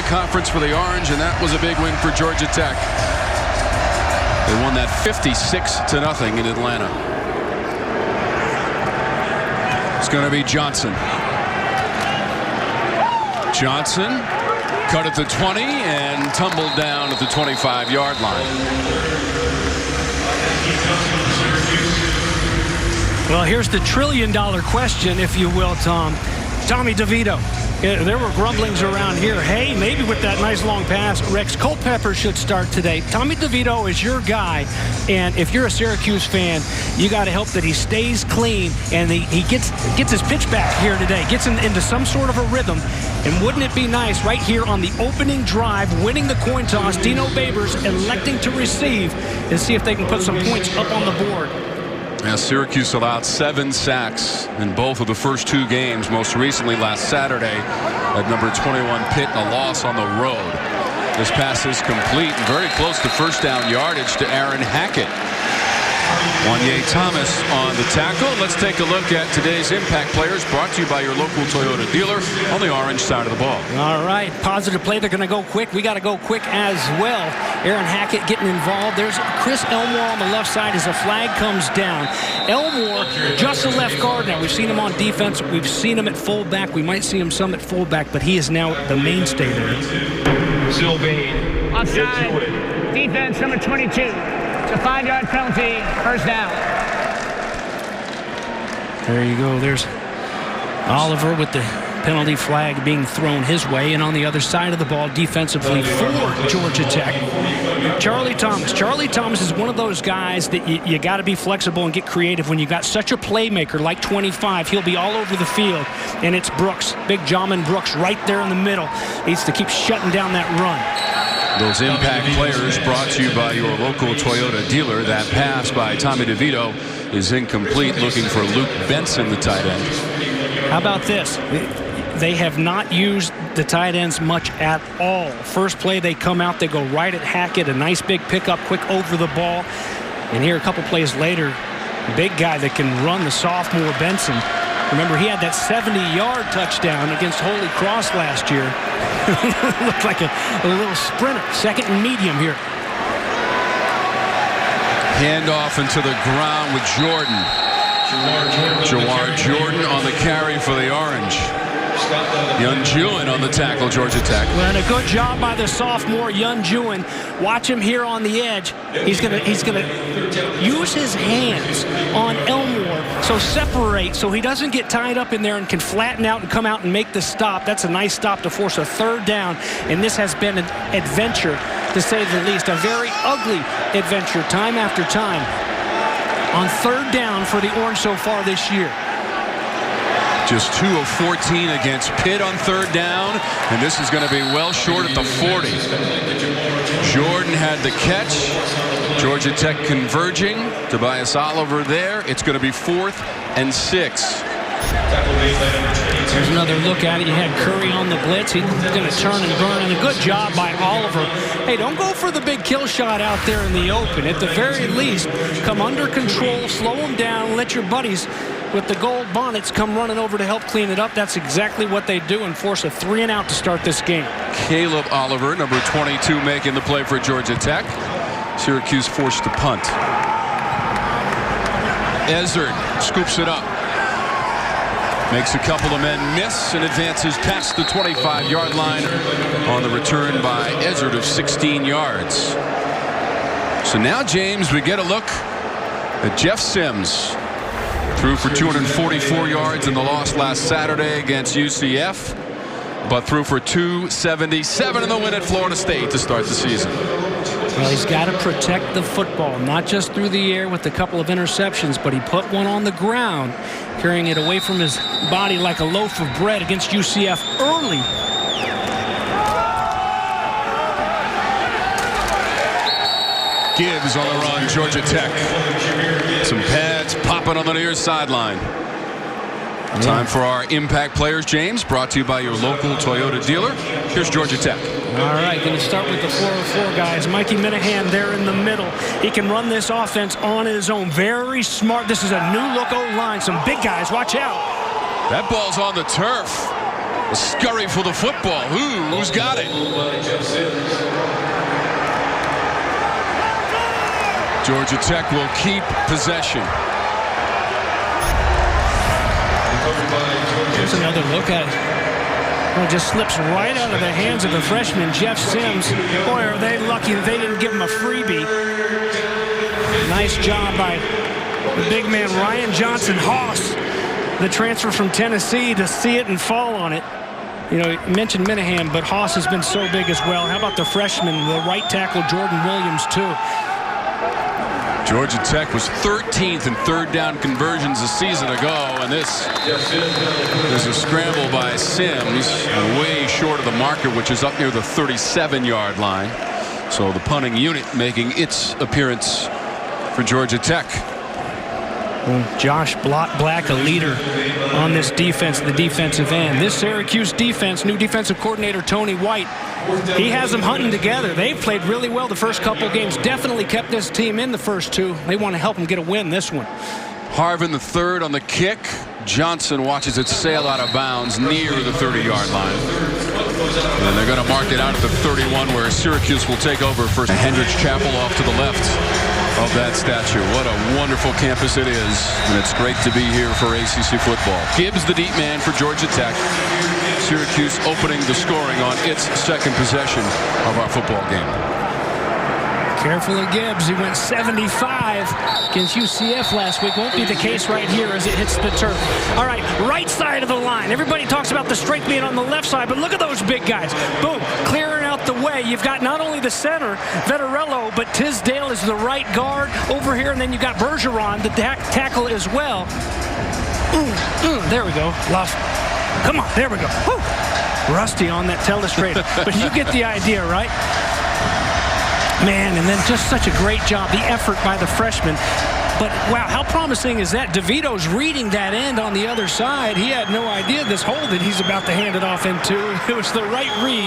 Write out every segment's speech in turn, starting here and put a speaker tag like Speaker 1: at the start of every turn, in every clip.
Speaker 1: the conference for the Orange, and that was a big win for Georgia Tech. They won that 56-0 in Atlanta. It's going to be Johnson. Johnson cut at the 20 and tumbled down at the 25-yard line.
Speaker 2: Well, here's the trillion-dollar question, if you will, Tom. Tommy DeVito. There were grumblings around here. Hey, maybe with that nice long pass, Rex Culpepper should start today. Tommy DeVito is your guy, and if you're a Syracuse fan, you got to hope that he stays clean and he gets his pitch back here today, gets into some sort of a rhythm. And wouldn't it be nice right here on the opening drive, winning the coin toss, Dino Babers electing to receive, and see if they can put some points up on the board.
Speaker 1: Yeah, Syracuse allowed 7 sacks in both of the first 2 games, most recently last Saturday at number 21 Pitt, a loss on the road. This pass is complete and very close to first down yardage to Aaron Hackett. Wanye Thomas on the tackle. Let's take a look at today's impact players, brought to you by your local Toyota dealer on the Orange side of the ball.
Speaker 2: All right, positive play. They're going to go quick. We got to go quick as well. Aaron Hackett getting involved. There's Chris Elmore on the left side as a flag comes down. Elmore, just a left guard now. We've seen him on defense. We've seen him at fullback. We might see him some at fullback, but he is now the mainstay there.
Speaker 3: Sylvain. Offside. Defense number 22. It's a 5-yard penalty, first down.
Speaker 2: There you go. There's Oliver with the penalty flag being thrown his way. And on the other side of the ball, defensively for Georgia Tech, Charlie Thomas. Charlie Thomas is one of those guys that you got to be flexible and get creative when you got such a playmaker like 25. He'll be all over the field. And it's Brooks, big Jahmyr Brooks right there in the middle. Needs to keep shutting down that run.
Speaker 1: Those impact players brought to you by your local Toyota dealer. That pass by Tommy DeVito is incomplete. Looking for Luke Benson, the tight end.
Speaker 2: How about this? They have not used the tight ends much at all. First play, they come out, they go right at Hackett. A nice big pickup, quick over the ball. And here a couple plays later, big guy that can run, the sophomore Benson. Remember, he had that 70-yard touchdown against Holy Cross last year. Looked like a little sprinter. Second and medium here.
Speaker 1: Handoff into the ground with Jordan. Jahmyr Jordan on the carry for the Orange. Yun Juen on the tackle, Georgia Tech.
Speaker 2: Well, and a good job by the sophomore Yun Juen. Watch him here on the edge. He's gonna use his hands on Elmore, so separate so he doesn't get tied up in there and can flatten out and come out and make the stop. That's a nice stop to force a third down, and this has been an adventure, to say the least. A very ugly adventure time after time on third down for the Orange so far this year.
Speaker 1: Just 2 of 14 against Pitt on third down, and this is going to be well short at the 40. Jordan had the catch. Georgia Tech converging. Tobias Oliver there. It's going to be 4th and 6.
Speaker 2: There's another look at it. You had Curry on the blitz. He's going to turn and burn, and a good job by Oliver. Hey, don't go for the big kill shot out there in the open. At the very least, come under control, slow them down, let your buddies with the gold bonnets come running over to help clean it up. That's exactly what they do, and force a 3-and-out to start this game.
Speaker 1: Caleb Oliver, number 22, making the play for Georgia Tech. Syracuse forced to punt. Ezzard scoops it up. Makes a couple of men miss and advances past the 25-yard line on the return by Ezzard of 16 yards. So now, James, we get a look at Jeff Sims. Threw for 244 yards in the loss last Saturday against UCF, but threw for 277 in the win at Florida State to start the season.
Speaker 2: Well, he's got to protect the football, not just through the air with a couple of interceptions, but he put one on the ground, carrying it away from his body like a loaf of bread against UCF early.
Speaker 1: Gibbs on the run, Georgia Tech. Some pads popping on the near sideline. Time for our impact players, James, brought to you by your local Toyota dealer. Here's Georgia Tech.
Speaker 2: All right, going to start with the 404 guys. Mikey Minahan there in the middle. He can run this offense on his own. Very smart. This is a new look O-line. Some big guys. Watch out.
Speaker 1: That ball's on the turf. A scurry for the football. Who's got it? Georgia Tech will keep possession.
Speaker 2: Here's another look at it. Well, it just slips right out of the hands of the freshman, Jeff Sims. Boy, are they lucky that they didn't give him a freebie. Nice job by the big man, Ryan Johnson-Haas, the transfer from Tennessee, to see it and fall on it. You know, you mentioned Minahan, but Haas has been so big as well. How about the freshman, the right tackle, Jordan Williams, too?
Speaker 1: Georgia Tech was 13th in third down conversions a season ago, and this is a scramble by Sims, way short of the marker, which is up near the 37-yard line. So the punting unit making its appearance for Georgia Tech.
Speaker 2: Josh Black, a leader on this defense, the defensive end. This Syracuse defense, new defensive coordinator Tony White, he has them hunting together. They've played really well the first couple games. Definitely kept this team in the first two. They want to help them get a win this one.
Speaker 1: Harvin the third on the kick. Johnson watches it sail out of bounds near the 30-yard line. And they're going to mark it out at the 31, where Syracuse will take over first. Hendricks Chapel off to the left of that statue. What a wonderful campus it is, and it's great to be here for ACC football. Gibbs, the deep man for Georgia Tech. Syracuse opening the scoring on its second possession of our football game.
Speaker 2: Careful of Gibbs. He went 75 against UCF last week. Won't be the case right here as it hits the turf. All right, right side of the line. Everybody talks about the strength being on the left side, but look at those big guys. Boom, clearing out the way. You've got not only the center, Vettorello, but Tisdale is the right guard over here, and then you've got Bergeron, the tackle as well. There we go. Lost. Come on, there we go. Woo. Rusty on that telestrator, but you get the idea, right? Man, and then just such a great job, the effort by the freshman. But, wow, how promising is that? DeVito's reading that end on the other side. He had no idea this hole that he's about to hand it off into. It was the right read.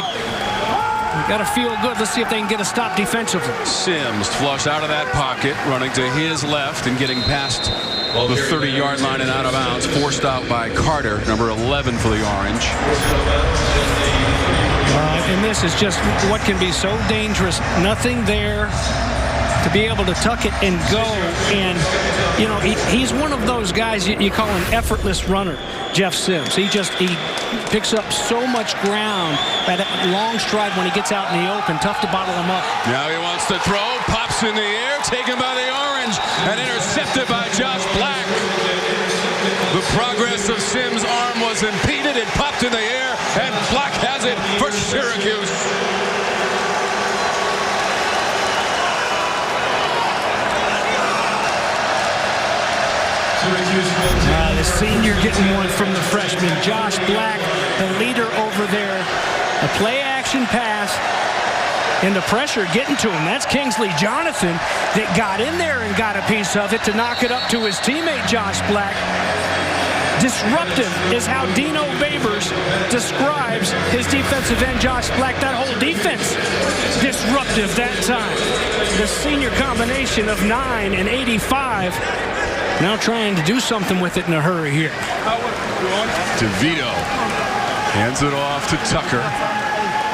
Speaker 2: Got to feel good. Let's see if they can get a stop defensively.
Speaker 1: Sims flush out of that pocket, running to his left and getting past the 30-yard line and out of bounds. Forced out by Carter, number 11 for the Orange.
Speaker 2: And this is just what can be so dangerous. Nothing there to be able to tuck it and go. And, you know, he's one of those guys you call an effortless runner, Jeff Sims. He picks up so much ground by that long stride when he gets out in the open. Tough to bottle him up.
Speaker 1: Now he wants to throw. Pops in the air. Taken by the Orange. And intercepted by Josh Black. The progress of Sims' arm was impeded. It popped in the air. And Black has it for Syracuse.
Speaker 2: The senior getting one from the freshman. Josh Black, the leader over there. A play-action pass. And the pressure getting to him. That's Kingsley Jonathan that got in there and got a piece of it to knock it up to his teammate, Josh Black. Disruptive is how Dino Babers describes his defensive end, Josh Black. That whole defense disruptive that time. The senior combination of 9 and 85. Now trying to do something with it in a hurry here.
Speaker 1: DeVito hands it off to Tucker.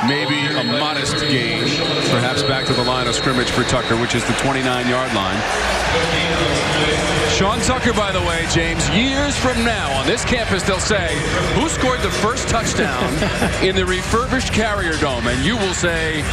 Speaker 1: Maybe a modest gain, perhaps back to the line of scrimmage for Tucker, which is the 29-yard line. Sean Tucker, by the way, James, years from now on this campus, they'll say, who scored the first touchdown in the refurbished Carrier Dome? And you will say,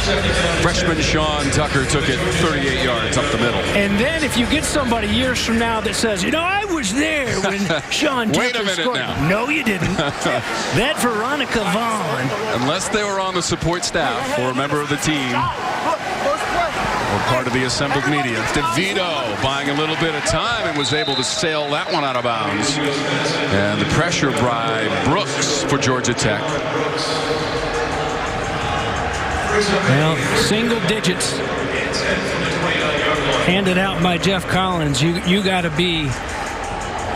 Speaker 1: freshman Sean Tucker took it 38 yards up the middle.
Speaker 2: And then if you get somebody years from now that says, you know, I was there when Sean Tucker scored.
Speaker 1: Now.
Speaker 2: No, you didn't. That Veronica Vaughn.
Speaker 1: Unless they were on the support staff or a member of the team or part of the assembled media. DeVito buying a little bit of time and was able to sail that one out of bounds. And the pressure by Brooks for Georgia Tech.
Speaker 2: Well, single digits handed out by Jeff Collins. You got to be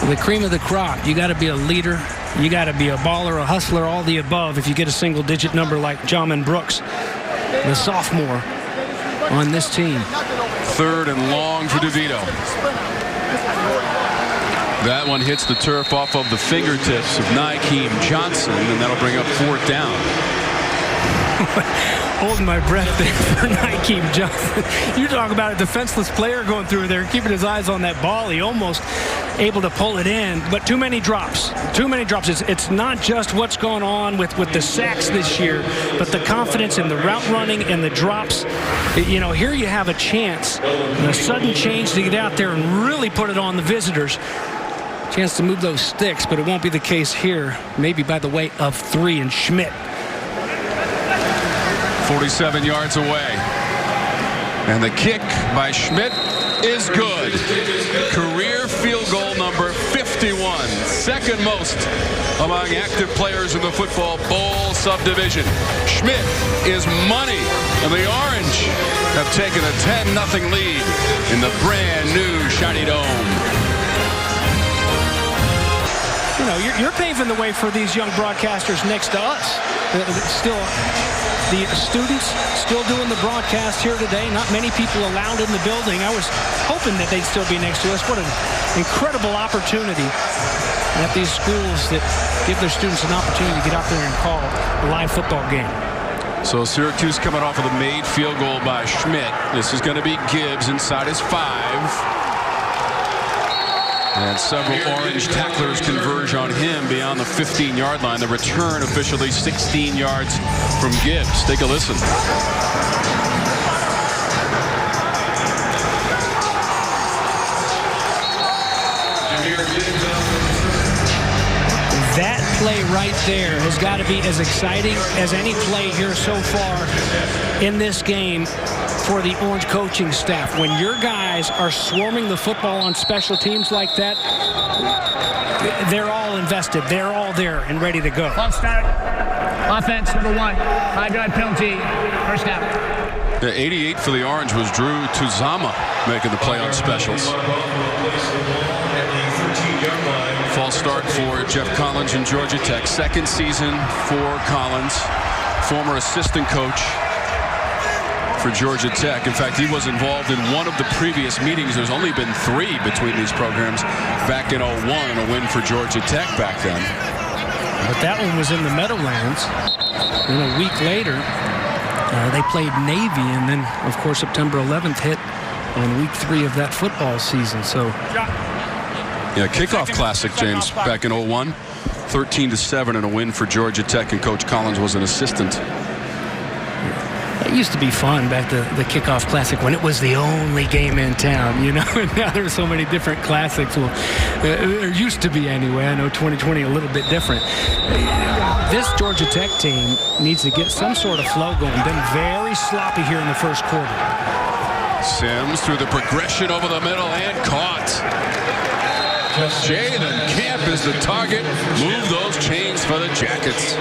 Speaker 2: the cream of the crop. You got to be a leader. You got to be a baller, a hustler, all the above if you get a single-digit number like Jahmyr Brooks, the sophomore on this team.
Speaker 1: 3rd and long for DeVito. That one hits the turf off of the fingertips of Nykeim Johnson, and that'll bring up 4th down.
Speaker 2: Holding my breath there for Nykeim Johnson. You talk about a defenseless player going through there, keeping his eyes on that ball. He almost able to pull it in, but too many drops. Too many drops. It's not just what's going on with the sacks this year, but the confidence in the route running and the drops. You know, here you have a chance, a sudden change to get out there and really put it on the visitors. Chance to move those sticks, but it won't be the case here. Maybe by the way of 3 and Schmidt.
Speaker 1: 47 yards away. And the kick by Schmidt is good. Career field goal number 51. Second most among active players in the football bowl subdivision. Schmidt is money. And the Orange have taken a 10-0 lead in the brand new shiny dome.
Speaker 2: You know, you're paving the way for these young broadcasters next to us. Still, the students still doing the broadcast here today. Not many people allowed in the building. I was hoping that they'd still be next to us. What an incredible opportunity at these schools that give their students an opportunity to get out there and call a live football game.
Speaker 1: So Syracuse coming off of the made field goal by Schmidt. This is going to be Gibbs inside his 5. And several Orange tacklers converge on him beyond the 15-yard line. The return officially 16 yards from Gibbs. Take a listen.
Speaker 2: That play right there has got to be as exciting as any play here so far in this game for the Orange coaching staff. When your guys are swarming the football on special teams like that, they're all invested. They're all there and ready to go.
Speaker 3: False start. Offense, number 1. 5-yard penalty. First down.
Speaker 1: The 88 for the Orange was Drew Tuzama making the play on specials. False start for Jeff Collins in Georgia Tech. Second season for Collins, former assistant coach for Georgia Tech. In fact, he was involved in one of the previous meetings. There's only been 3 between these programs back in 01 and a win for Georgia Tech back then.
Speaker 2: But that one was in the Meadowlands. And a week later, they played Navy, and then, of course, September 11th hit on week 3 of that football season. So,
Speaker 1: yeah, kickoff classic, James, back in 01. 13-7 and a win for Georgia Tech, and Coach Collins was an assistant.
Speaker 2: It used to be fun back to the kickoff classic when it was the only game in town, you know. And now there's so many different classics. Well, there used to be anyway. I know 2020 a little bit different. This Georgia Tech team needs to get some sort of flow going. Been very sloppy here in the first quarter.
Speaker 1: Sims through the progression over the middle and caught. Jalen Camp is the target. Move those chains for the Jackets.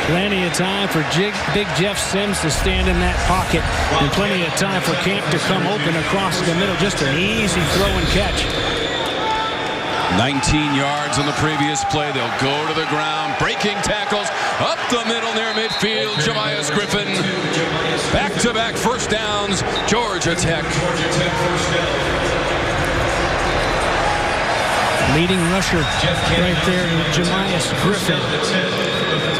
Speaker 2: Plenty of time for Big Jeff Sims to stand in that pocket, and plenty of time for Camp to come open across the middle. Just an easy throw and catch.
Speaker 1: 19 yards on the previous play. They'll go to the ground. Breaking tackles up the middle near midfield. Jahmyr Griffin. Back-to-back first downs. Georgia Tech.
Speaker 2: Leading rusher right there, Jahmyr Griffin.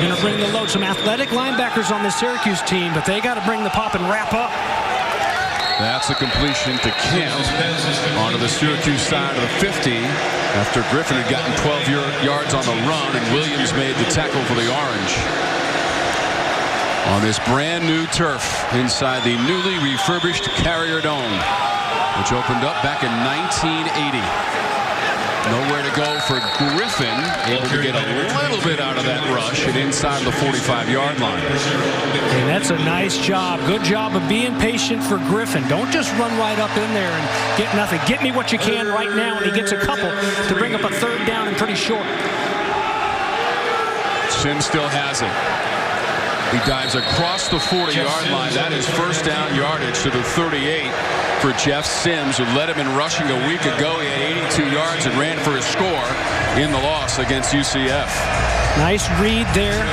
Speaker 2: Going to bring the load. Some athletic linebackers on the Syracuse team, but they got to bring the pop and wrap up.
Speaker 1: That's a completion to Camp onto the Syracuse side of the 50 after Griffin had gotten 12 yards on the run, and Williams made the tackle for the Orange. On this brand new turf inside the newly refurbished Carrier Dome, which opened up back in 1980. Nowhere to go for Griffin, able to get a little bit out of that rush and inside the 45-yard line.
Speaker 2: And that's a nice job. Good job of being patient for Griffin. Don't just run right up in there and get nothing. Get me what you can right now, and he gets a couple to bring up a third down and pretty short.
Speaker 1: Sims still has it. He dives across the 40-yard line. That is first down yardage to the 38 for Jeff Sims, who led him in rushing a week ago. He had 82 yards and ran for his score in the loss against UCF.
Speaker 2: Nice read there.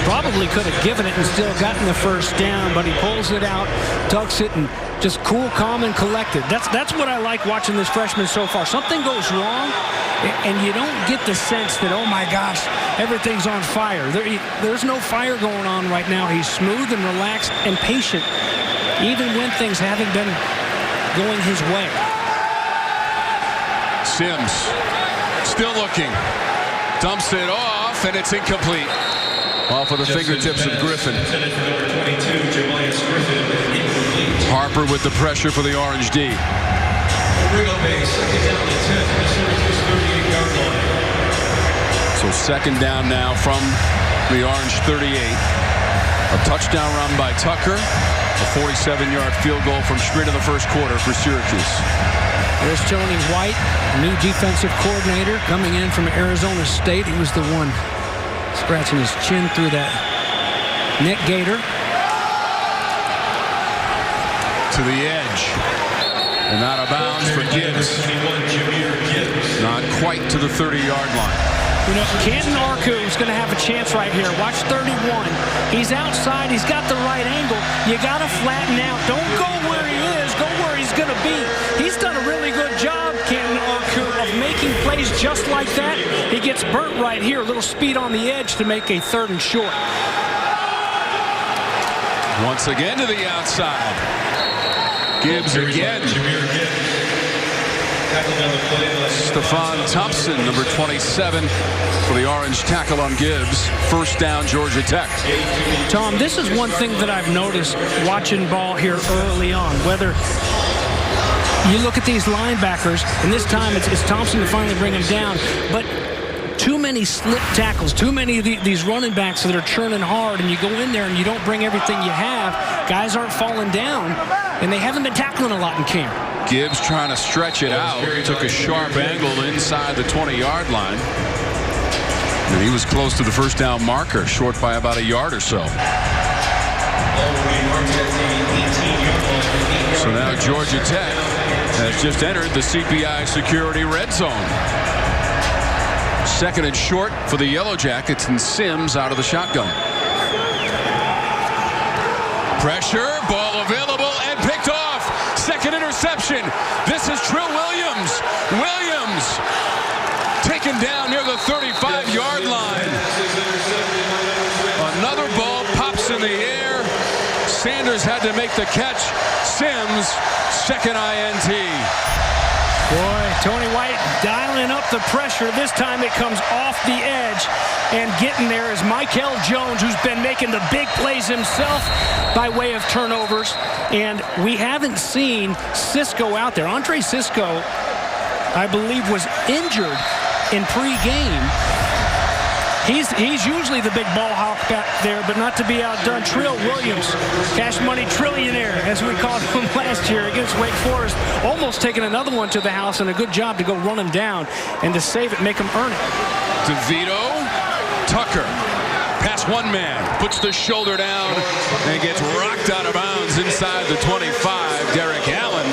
Speaker 2: Probably could have given it and still gotten the first down, but he pulls it out, tucks it, and just cool, calm, and collected. That's what I like watching this freshman so far. Something goes wrong, and you don't get the sense that, oh my gosh, everything's on fire. There's no fire going on right now. He's smooth and relaxed and patient, even when things haven't been going his way.
Speaker 1: Sims still looking. Dumps it off, and it's incomplete. Off of the fingertips of Griffin. Harper with the pressure for the Orange D. So second down now from the Orange 38. A touchdown run by Tucker. A 47-yard field goal from Schmidt in the first quarter for Syracuse.
Speaker 2: There's Tony White, new defensive coordinator, coming in from Arizona State. He was the one scratching his chin through that neck gaiter.
Speaker 1: To the edge. And out of bounds for Gibbs. Not quite to the 30-yard line.
Speaker 2: You know, Canton Arku is going to have a chance right here. Watch 31. He's outside. He's got the right angle. You got to flatten out. Don't go where he is. Go where he's going to be. He's done a really good job, Canton Arku, of making plays just like that. He gets burnt right here. A little speed on the edge to make a 3rd and short.
Speaker 1: Once again to the outside. Gibbs again. Stephon Thompson, number 27, for the Orange tackle on Gibbs. First down, Georgia Tech.
Speaker 2: Tom, this is one thing that I've noticed watching ball here early on. Whether you look at these linebackers, and this time it's Thompson to finally bring him down, but too many slip tackles, too many of these running backs that are churning hard, and you go in there and you don't bring everything you have. Guys aren't falling down, and they haven't been tackling a lot in camp.
Speaker 1: Gibbs trying to stretch it out. Took a sharp angle inside the 20-yard line. And he was close to the first down marker, short by about a yard or so. So now Georgia Tech has just entered the CPI Security red zone. Second and short for the Yellow Jackets, and Sims out of the shotgun. Pressure, ball available, and picked off. Second interception. This is Trill Williams. Williams taken down near the 35-yard line. Another ball pops in the air. Sanders had to make the catch. Sims, second INT.
Speaker 2: Boy, Tony White dialing up the pressure. This time it comes off the edge, and getting there is Michael Jones, who's been making the big plays himself by way of turnovers. And we haven't seen Cisco out there. Andre Cisco, I believe, was injured in pregame. He's usually the big ball hawk back there, but not to be outdone. Trill Williams, cash money trillionaire, as we called him last year against Wake Forest, almost taking another one to the house, and a good job to go run him down and to save it, make him earn it.
Speaker 1: DeVito, Tucker, past one man, puts the shoulder down and gets rocked out of bounds inside the 25. Derek Allen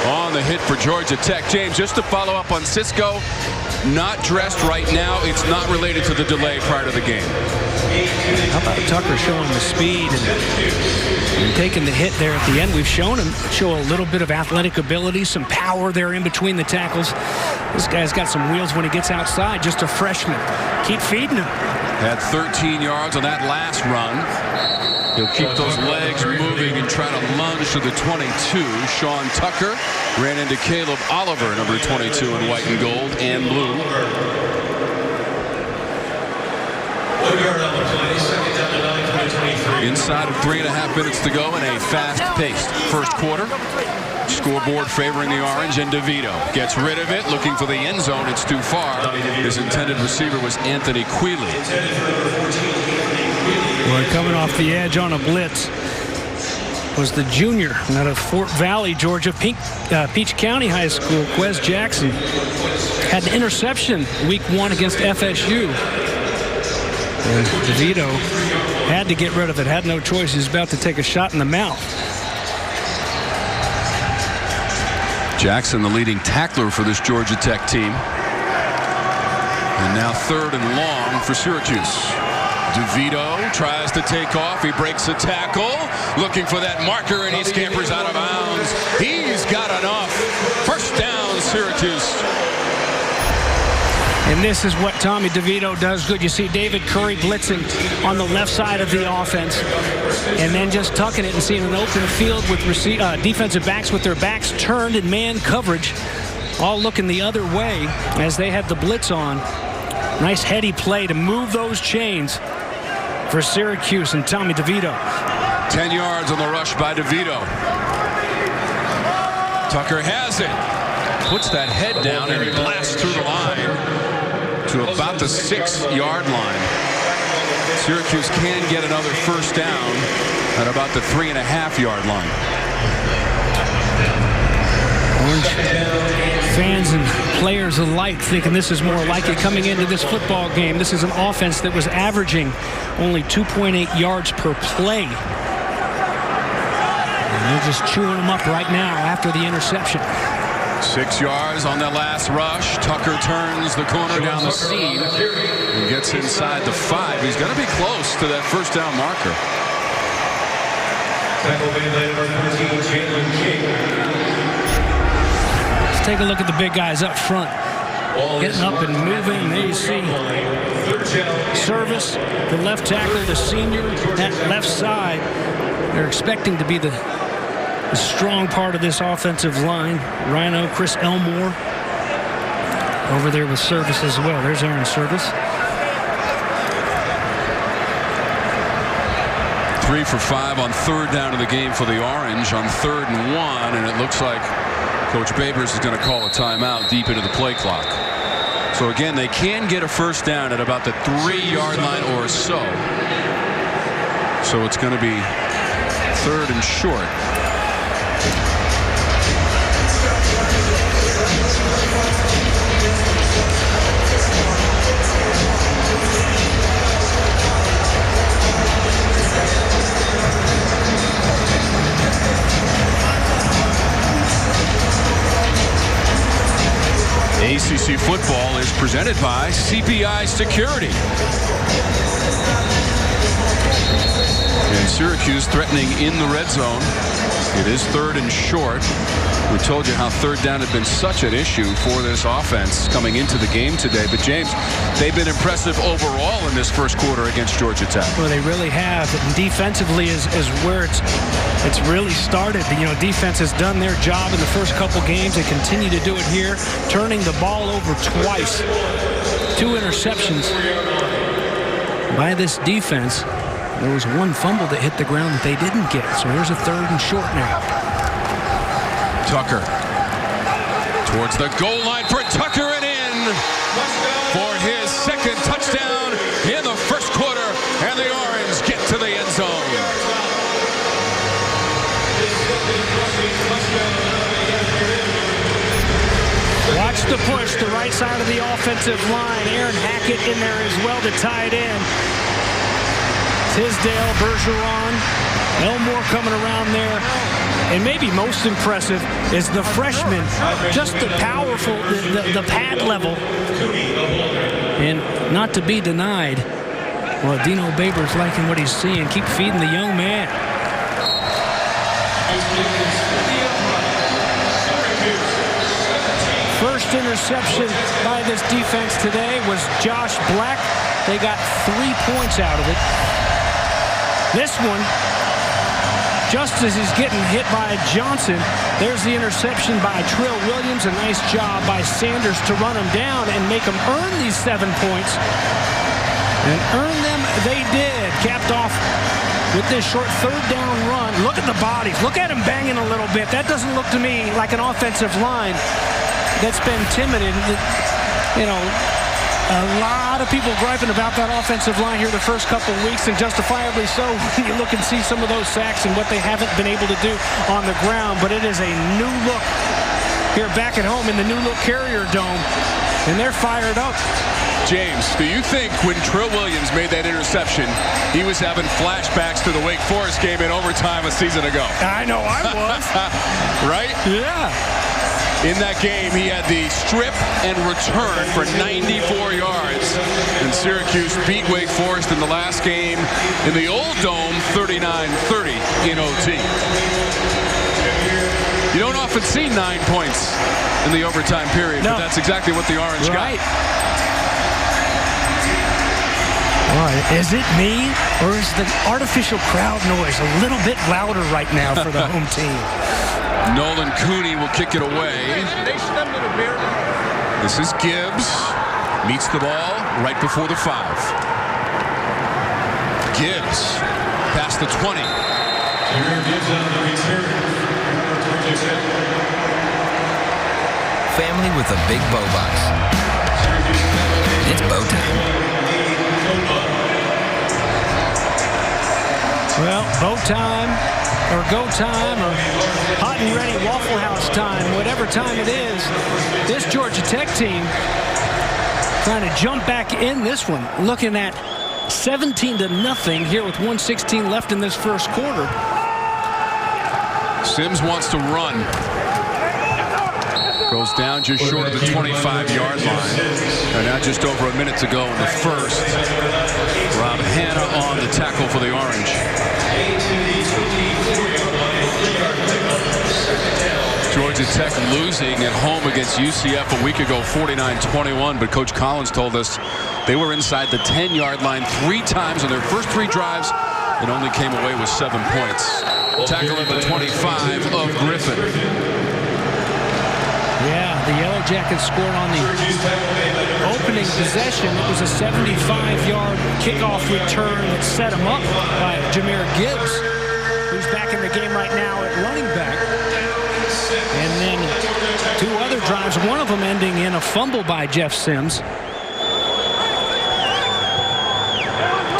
Speaker 1: on the hit for Georgia Tech. James, just to follow up on Cisco, not dressed right now. It's not related to the delay prior to the game.
Speaker 2: How about Tucker showing the speed and taking the hit there at the end? We've shown him show a little bit of athletic ability, some power there in between the tackles. This guy's got some wheels when he gets outside, just a freshman. Keep feeding him.
Speaker 1: Had 13 yards on that last run. He'll keep those legs moving and try to lunge to the 22. Sean Tucker ran into Caleb Oliver, number 22 in white and gold and blue. Inside of 3.5 minutes to go in a fast-paced first quarter. Scoreboard favoring the Orange, and DeVito gets rid of it, looking for the end zone. It's too far. His intended receiver was Anthony Quealy.
Speaker 2: Boy, coming off the edge on a blitz was the junior out of Fort Valley, Georgia, Peach County High School, Quez Jackson. Had an interception week 1 against FSU. And DeVito had to get rid of it, had no choice. He was about to take a shot in the mouth.
Speaker 1: Jackson, the leading tackler for this Georgia Tech team. And now 3rd and long for Syracuse. DeVito tries to take off. He breaks a tackle, looking for that marker, and he scampers out of bounds. He's got enough. First down, Syracuse.
Speaker 2: And this is what Tommy DeVito does good. You see David Curry blitzing on the left side of the offense, and then just tucking it and seeing an open field with defensive backs with their backs turned in man coverage, all looking the other way as they had the blitz on. Nice heady play to move those chains for Syracuse and Tommy DeVito.
Speaker 1: 10 yards on the rush by DeVito. Tucker has it. Puts that head down and blasts through the line to about the 6-yard line. Syracuse can get another first down at about the 3.5-yard line.
Speaker 2: Orange fans and players alike thinking this is more like it coming into this football game. This is an offense that was averaging only 2.8 yards per play. And they're just chewing them up right now after the interception.
Speaker 1: 6 yards on that last rush. Tucker turns the corner down the seam and gets inside the 5. He's going to be close to that first down marker.
Speaker 2: Let's take a look at the big guys up front. Getting up and moving. There you see Service, the left tackle, the senior, that left side. They're expecting to be the strong part of this offensive line. Rhino, Chris Elmore over there with Service as well. There's Aaron Service.
Speaker 1: 3 for 5 on 3rd down of the game for the Orange on 3rd and 1, and it looks like Coach Babers is going to call a timeout deep into the play clock. So again, they can get a first down at about the 3-yard line or so. So it's going to be 3rd and short. ACC football is presented by CPI Security. And Syracuse threatening in the red zone. It is 3rd and short. We told you how 3rd down had been such an issue for this offense coming into the game today. But James, they've been impressive overall in this first quarter against Georgia Tech.
Speaker 2: Well, they really have. And defensively is where it's really started. You know, defense has done their job in the first couple games. They continue to do it here, turning the ball over twice. 2 interceptions by this defense. There was 1 fumble that hit the ground that they didn't get. So there's a 3rd and short now.
Speaker 1: Tucker towards the goal line for Tucker and in for his 2nd touchdown in the first quarter, and the Orange get to the end zone.
Speaker 2: Watch the push, the right side of the offensive line. Aaron Hackett in there as well to tie it in. Tisdale, Bergeron, Elmore coming around there. And maybe most impressive is the freshman, just the powerful, the pad level. And not to be denied, well, Dino Babers liking what he's seeing. Keep feeding the young man. First interception by this defense today was Josh Black. They got 3 points out of it. This one, just as he's getting hit by Johnson, there's the interception by Trill Williams. A nice job by Sanders to run him down and make him earn these 7 points. And earn them they did. Capped off with this short 3rd down run. Look at the bodies. Look at him banging a little bit. That doesn't look to me like an offensive line that's been timid. And, you know, a lot of people griping about that offensive line here the first couple of weeks, and justifiably so when you look and see some of those sacks and what they haven't been able to do on the ground. But it is a new look here back at home in the new look Carrier Dome, and they're fired up.
Speaker 1: James, do you think when Trill Williams made that interception, he was having flashbacks to the Wake Forest game in overtime a season ago?
Speaker 2: I know I was.
Speaker 1: Right?
Speaker 2: Yeah.
Speaker 1: In that game, he had the strip and return for 94 yards. And Syracuse beat Wake Forest in the last game in the Old Dome 39-30 in OT. You don't often see 9 points in the overtime period, but that's exactly what the Orange got.
Speaker 2: All right, is it me, or is the artificial crowd noise a little bit louder right now for the home team?
Speaker 1: Nolan Cooney will kick it away. This is Gibbs. Meets the ball right before the 5. Gibbs past the 20.
Speaker 4: Family with a big bow box. It's bow time.
Speaker 2: Well, bow time, or go time, or hot and ready Waffle House time, whatever time it is, this Georgia Tech team trying to jump back in this one, looking at 17-0 here with 1:16 left in this first quarter.
Speaker 1: Sims wants to run. Goes down just short of the 25-yard line. And now just over a minute to go in the first. Rob Hanna on the tackle for the Orange. Georgia Tech losing at home against UCF a week ago, 49-21. But Coach Collins told us they were inside the 10-yard line 3 times on their first 3 drives and only came away with 7 points. Tackle at the 25 of Griffin.
Speaker 2: Yeah, the Yellow Jackets scored on the opening possession. It was a 75-yard kickoff return that set him up by Jahmyr Gibbs, who's back in the game right now at running back. And then 2 other drives, one of them ending in a fumble by Jeff Sims.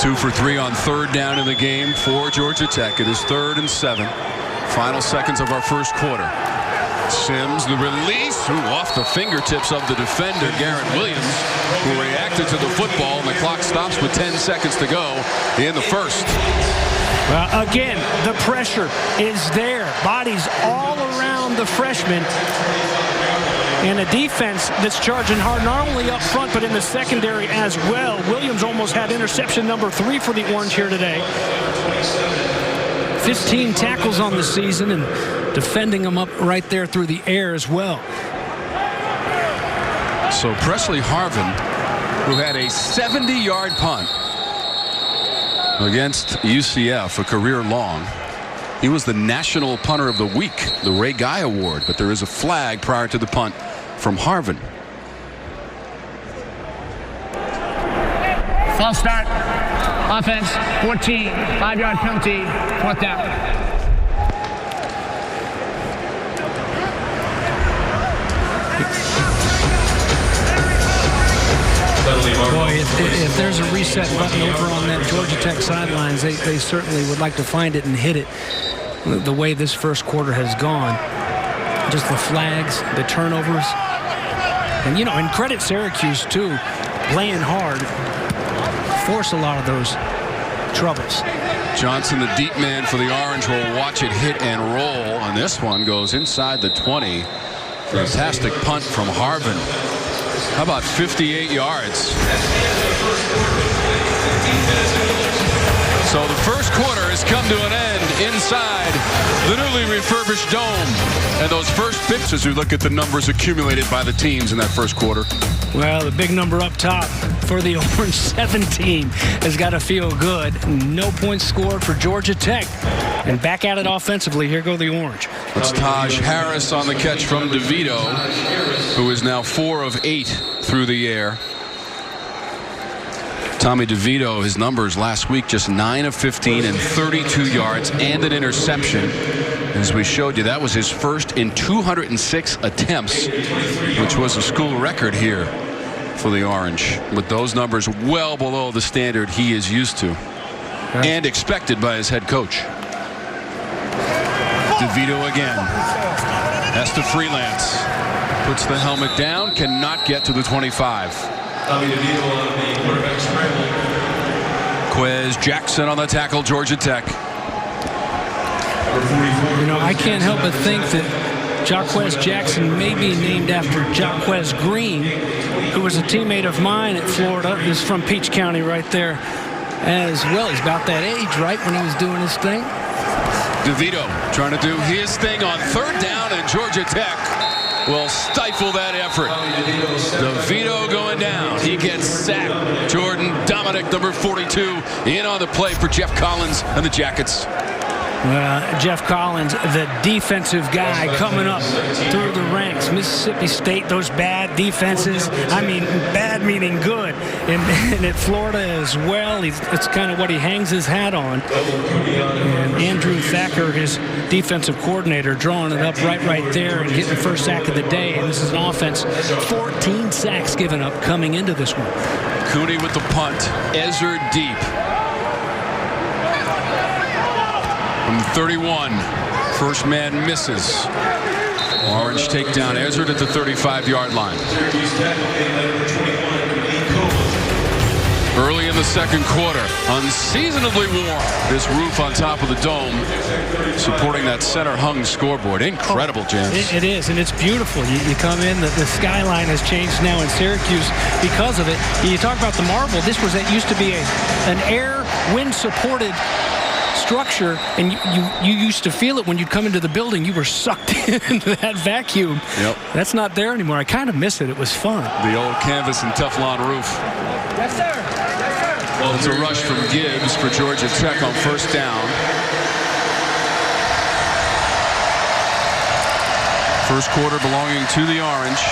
Speaker 1: 2 for 3 on 3rd down in the game for Georgia Tech. It is 3rd and 7. Final seconds of our first quarter. Sims, the release, off the fingertips of the defender, Garrett Williams, who reacted to the football, and the clock stops with 10 seconds to go in the first.
Speaker 2: Well, again, the pressure is there. Bodies all around the freshman. And a defense that's charging hard, not only up front, but in the secondary as well. Williams almost had interception number 3 for the Orange here today. 15 tackles on the season and defending them up right there through the air as well.
Speaker 1: So Presley Harvin, who had a 70-yard punt against UCF, a career long. He was the National Punter of the Week, the Ray Guy Award, but there is a flag prior to the punt from Harvin.
Speaker 3: False start. Offense, 14. 5-yard penalty. 4th down.
Speaker 2: Boy, if there's a reset button over on that Georgia Tech sidelines, they certainly would like to find it and hit it the way this first quarter has gone. Just the flags, the turnovers. And, you know, and credit Syracuse, too, playing hard, force a lot of those troubles.
Speaker 1: Johnson, the deep man for the Orange, will watch it hit and roll. And this one goes inside the 20. Fantastic punt from Harvin. How about 58 yards? So the first quarter has come to an end inside the newly refurbished dome. And those first picks, as we look at the numbers accumulated by the teams in that first quarter.
Speaker 2: Well, the big number up top for the Orange, 17, has got to feel good. No points scored for Georgia Tech. And back at it offensively. Here go the Orange.
Speaker 1: It's Taj Harris on the catch from DeVito, who is now 4 of 8 through the air. Tommy DeVito, his numbers last week, just 9 of 15 and 32 yards and an interception. As we showed you, that was his first in 206 attempts, which was a school record here for the Orange, with those numbers well below the standard he is used to and expected by his head coach. DeVito again has to freelance, puts the helmet down, cannot get to the 25. Quez Jackson on the tackle, Georgia Tech.
Speaker 2: You know, I can't help but think that Jaquez Jackson may be named after Jaquez Green, who was a teammate of mine at Florida. He's from Peach County right there as well. He's about that age, right, when he was doing his thing.
Speaker 1: DeVito trying to do his thing on third down, and Georgia Tech will stifle that effort. DeVito going down. He gets sacked. Jordan Dominic, number 42, in on the play for Jeff Collins and the Jackets.
Speaker 2: Jeff Collins, the defensive guy coming up through the ranks. Mississippi State, those bad defenses. I mean, bad meaning good. And at Florida as well, it's kind of what he hangs his hat on. And Andrew Thacker, his defensive coordinator, drawing it up right there and getting the first sack of the day. And this is an offense, 14 sacks given up coming into this one.
Speaker 1: Cooney with the punt. Ezer deep. From 31, first man misses. Orange takedown. Ezer at the 35-yard line. Early in the second quarter, unseasonably warm. This roof on top of the dome supporting that center hung scoreboard. Incredible, James.
Speaker 2: It is, and it's beautiful. You come in, the skyline has changed now in Syracuse because of it. You talk about the marble. It used to be an air wind supported structure, and you used to feel it when you'd come into the building. You were sucked into that vacuum.
Speaker 1: Yep.
Speaker 2: That's not there anymore. I kind of miss it. It was fun.
Speaker 1: The old canvas and Teflon roof.
Speaker 3: Yes, sir. Yes, sir.
Speaker 1: Well, it's a rush from Gibbs for Georgia Tech on first down. First quarter belonging to the Orange.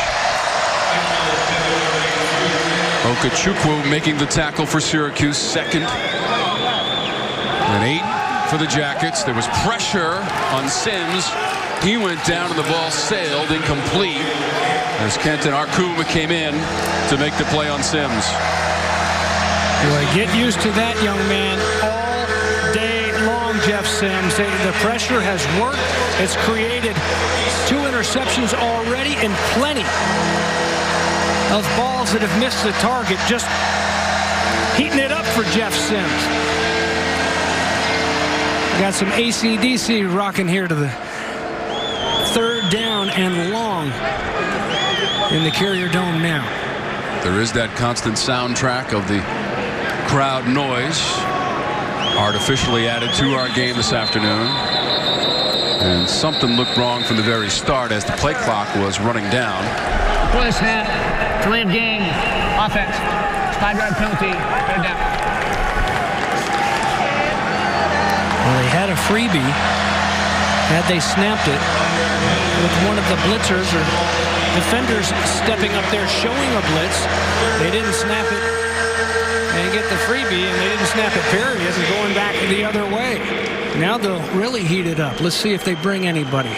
Speaker 1: Okechukwu making the tackle for Syracuse, second. And 8 for the Jackets. There was pressure on Sims. He went down and the ball sailed incomplete as Kenton Arkuma came in to make the play on Sims.
Speaker 2: Boy, get used to that, young man, all day long, Jeff Sims. The pressure has worked. It's created 2 interceptions already and plenty of balls that have missed the target. Just heating it up for Jeff Sims. Got some AC/DC rocking here to the third down and long in the Carrier Dome now.
Speaker 1: There is that constant soundtrack of the crowd noise, artificially added to our game this afternoon. And something looked wrong from the very start as the play clock was running down.
Speaker 3: Before the snap, delay of game, offense, 5-yard penalty, third down.
Speaker 2: Well, they had a freebie. Had they snapped it with one of the blitzers or defenders stepping up there showing a blitz, they didn't snap it and get the freebie, and they didn't snap it period and going back the other way. Now they'll really heat it up. Let's see if they bring anybody.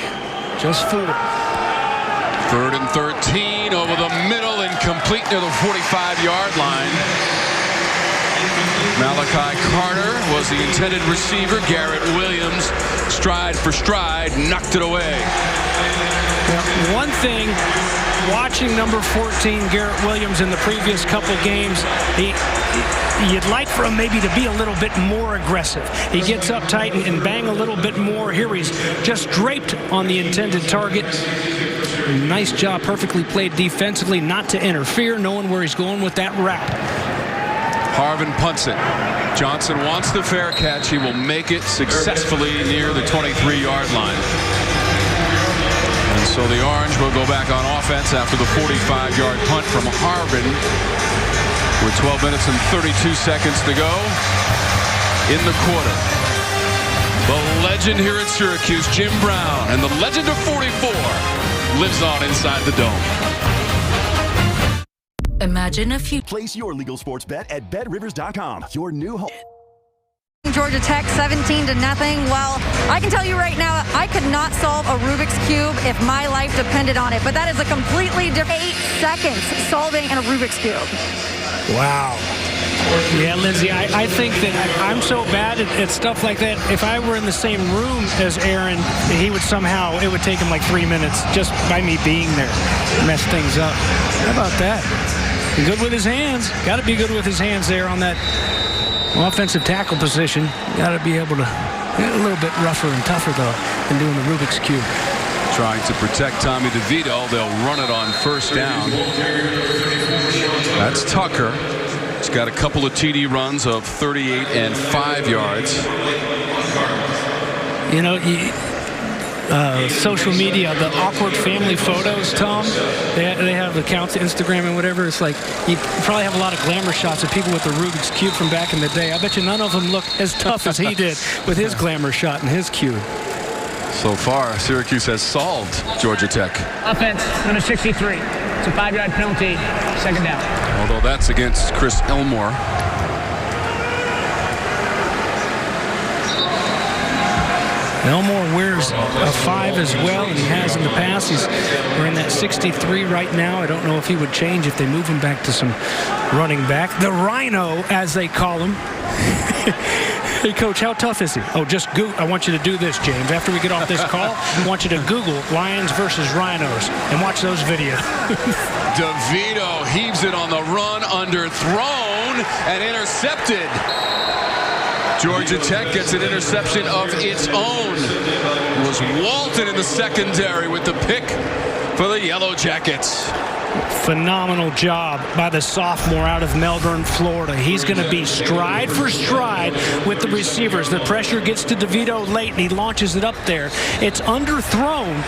Speaker 2: Just 4.
Speaker 1: 3rd and 13 over the middle, incomplete near the 45-yard line. Malachi Carter was the intended receiver. Garrett Williams, stride for stride, knocked it away.
Speaker 2: Well, one thing, watching number 14, Garrett Williams, in the previous couple games, you'd like for him maybe to be a little bit more aggressive. He gets up tight and bang a little bit more. Here he's just draped on the intended target. Nice job, perfectly played defensively, not to interfere, knowing where he's going with that route.
Speaker 1: Harvin punts it. Johnson wants the fair catch. He will make it successfully near the 23-yard line. And so the Orange will go back on offense after the 45-yard punt from Harvin with 12 minutes and 32 seconds to go in the quarter. The legend here at Syracuse, Jim Brown, and the legend of 44 lives on inside the dome.
Speaker 5: Imagine if you
Speaker 6: place your legal sports bet at BetRivers.com, your new home.
Speaker 7: Georgia Tech 17-0. Well, I can tell you right now, I could not solve a Rubik's Cube if my life depended on it. But that is a completely different 8 seconds solving a Rubik's Cube.
Speaker 2: Wow. Yeah, Lindsay, I think that I'm so bad at stuff like that. If I were in the same room as Aaron, he would somehow, it would take him like 3 minutes just by me being there, mess things up. How about that? Good with his hands. Got to be good with his hands there on that offensive tackle position. Got to be able to, a little bit rougher and tougher, though, than doing the Rubik's Cube.
Speaker 1: trying to protect Tommy DeVito. They'll run it on first down. That's Tucker. He's got a couple of TD runs of 38 and 5 yards.
Speaker 2: You know, social media, the awkward family photos, Tom, they have accounts, Instagram and whatever. It's like you probably have a lot of glamour shots of people with the Rubik's Cube from back in the day. I bet you none of them look as tough as he did with his glamour shot and his cube.
Speaker 1: So far, Syracuse has solved Georgia Tech.
Speaker 3: Offense, number 63. It's a 5-yard penalty, second down.
Speaker 1: Although that's against Chris Elmore.
Speaker 2: Elmore wears a 5 as well, and he has in the past. We're in that 63 right now. I don't know if he would change if they move him back to some running back. The Rhino, as they call him. Hey, Coach, how tough is he? Oh, just Google. I want you to do this, James. After we get off this call, I want you to Google Lions versus Rhinos and watch those videos.
Speaker 1: DeVito heaves it on the run, underthrown, and intercepted. Georgia Tech gets an interception of its own. It was Walton in the secondary with the pick for the Yellow Jackets.
Speaker 2: Phenomenal job by the sophomore out of Melbourne, Florida. He's going to be stride for stride with the receivers. The pressure gets to DeVito late, and he launches it up there. It's underthrown.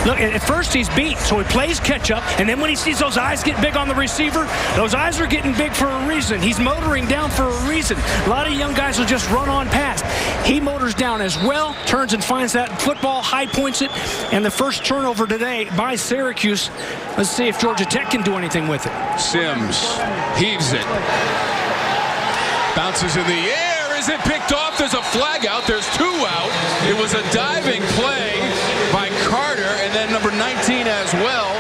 Speaker 2: Look, at first he's beat, so he plays catch-up, and then when he sees those eyes get big on the receiver, those eyes are getting big for a reason. He's motoring down for a reason. A lot of young guys will just run on past. He motors down as well, turns and finds that football, high points it, and the first turnover today by Syracuse. Let's see if Georgia Tech can do anything with it.
Speaker 1: Sims heaves it. Bounces in the air. Is it picked off? There's a flag out. There's 2 out. It was a diving play by Carter, and then number 19 as well.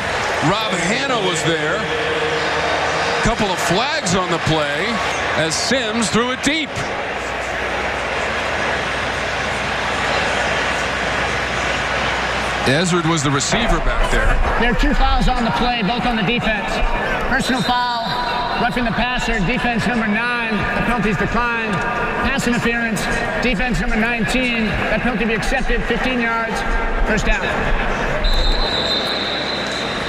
Speaker 1: Rob Hanna was there. Couple of flags on the play as Sims threw it deep. Ezard was the receiver back there.
Speaker 3: There are 2 fouls on the play, both on the defense. Personal foul, roughing the passer, defense number 9. The penalty's declined. Pass interference, defense number 19. That penalty be accepted, 15 yards, first down.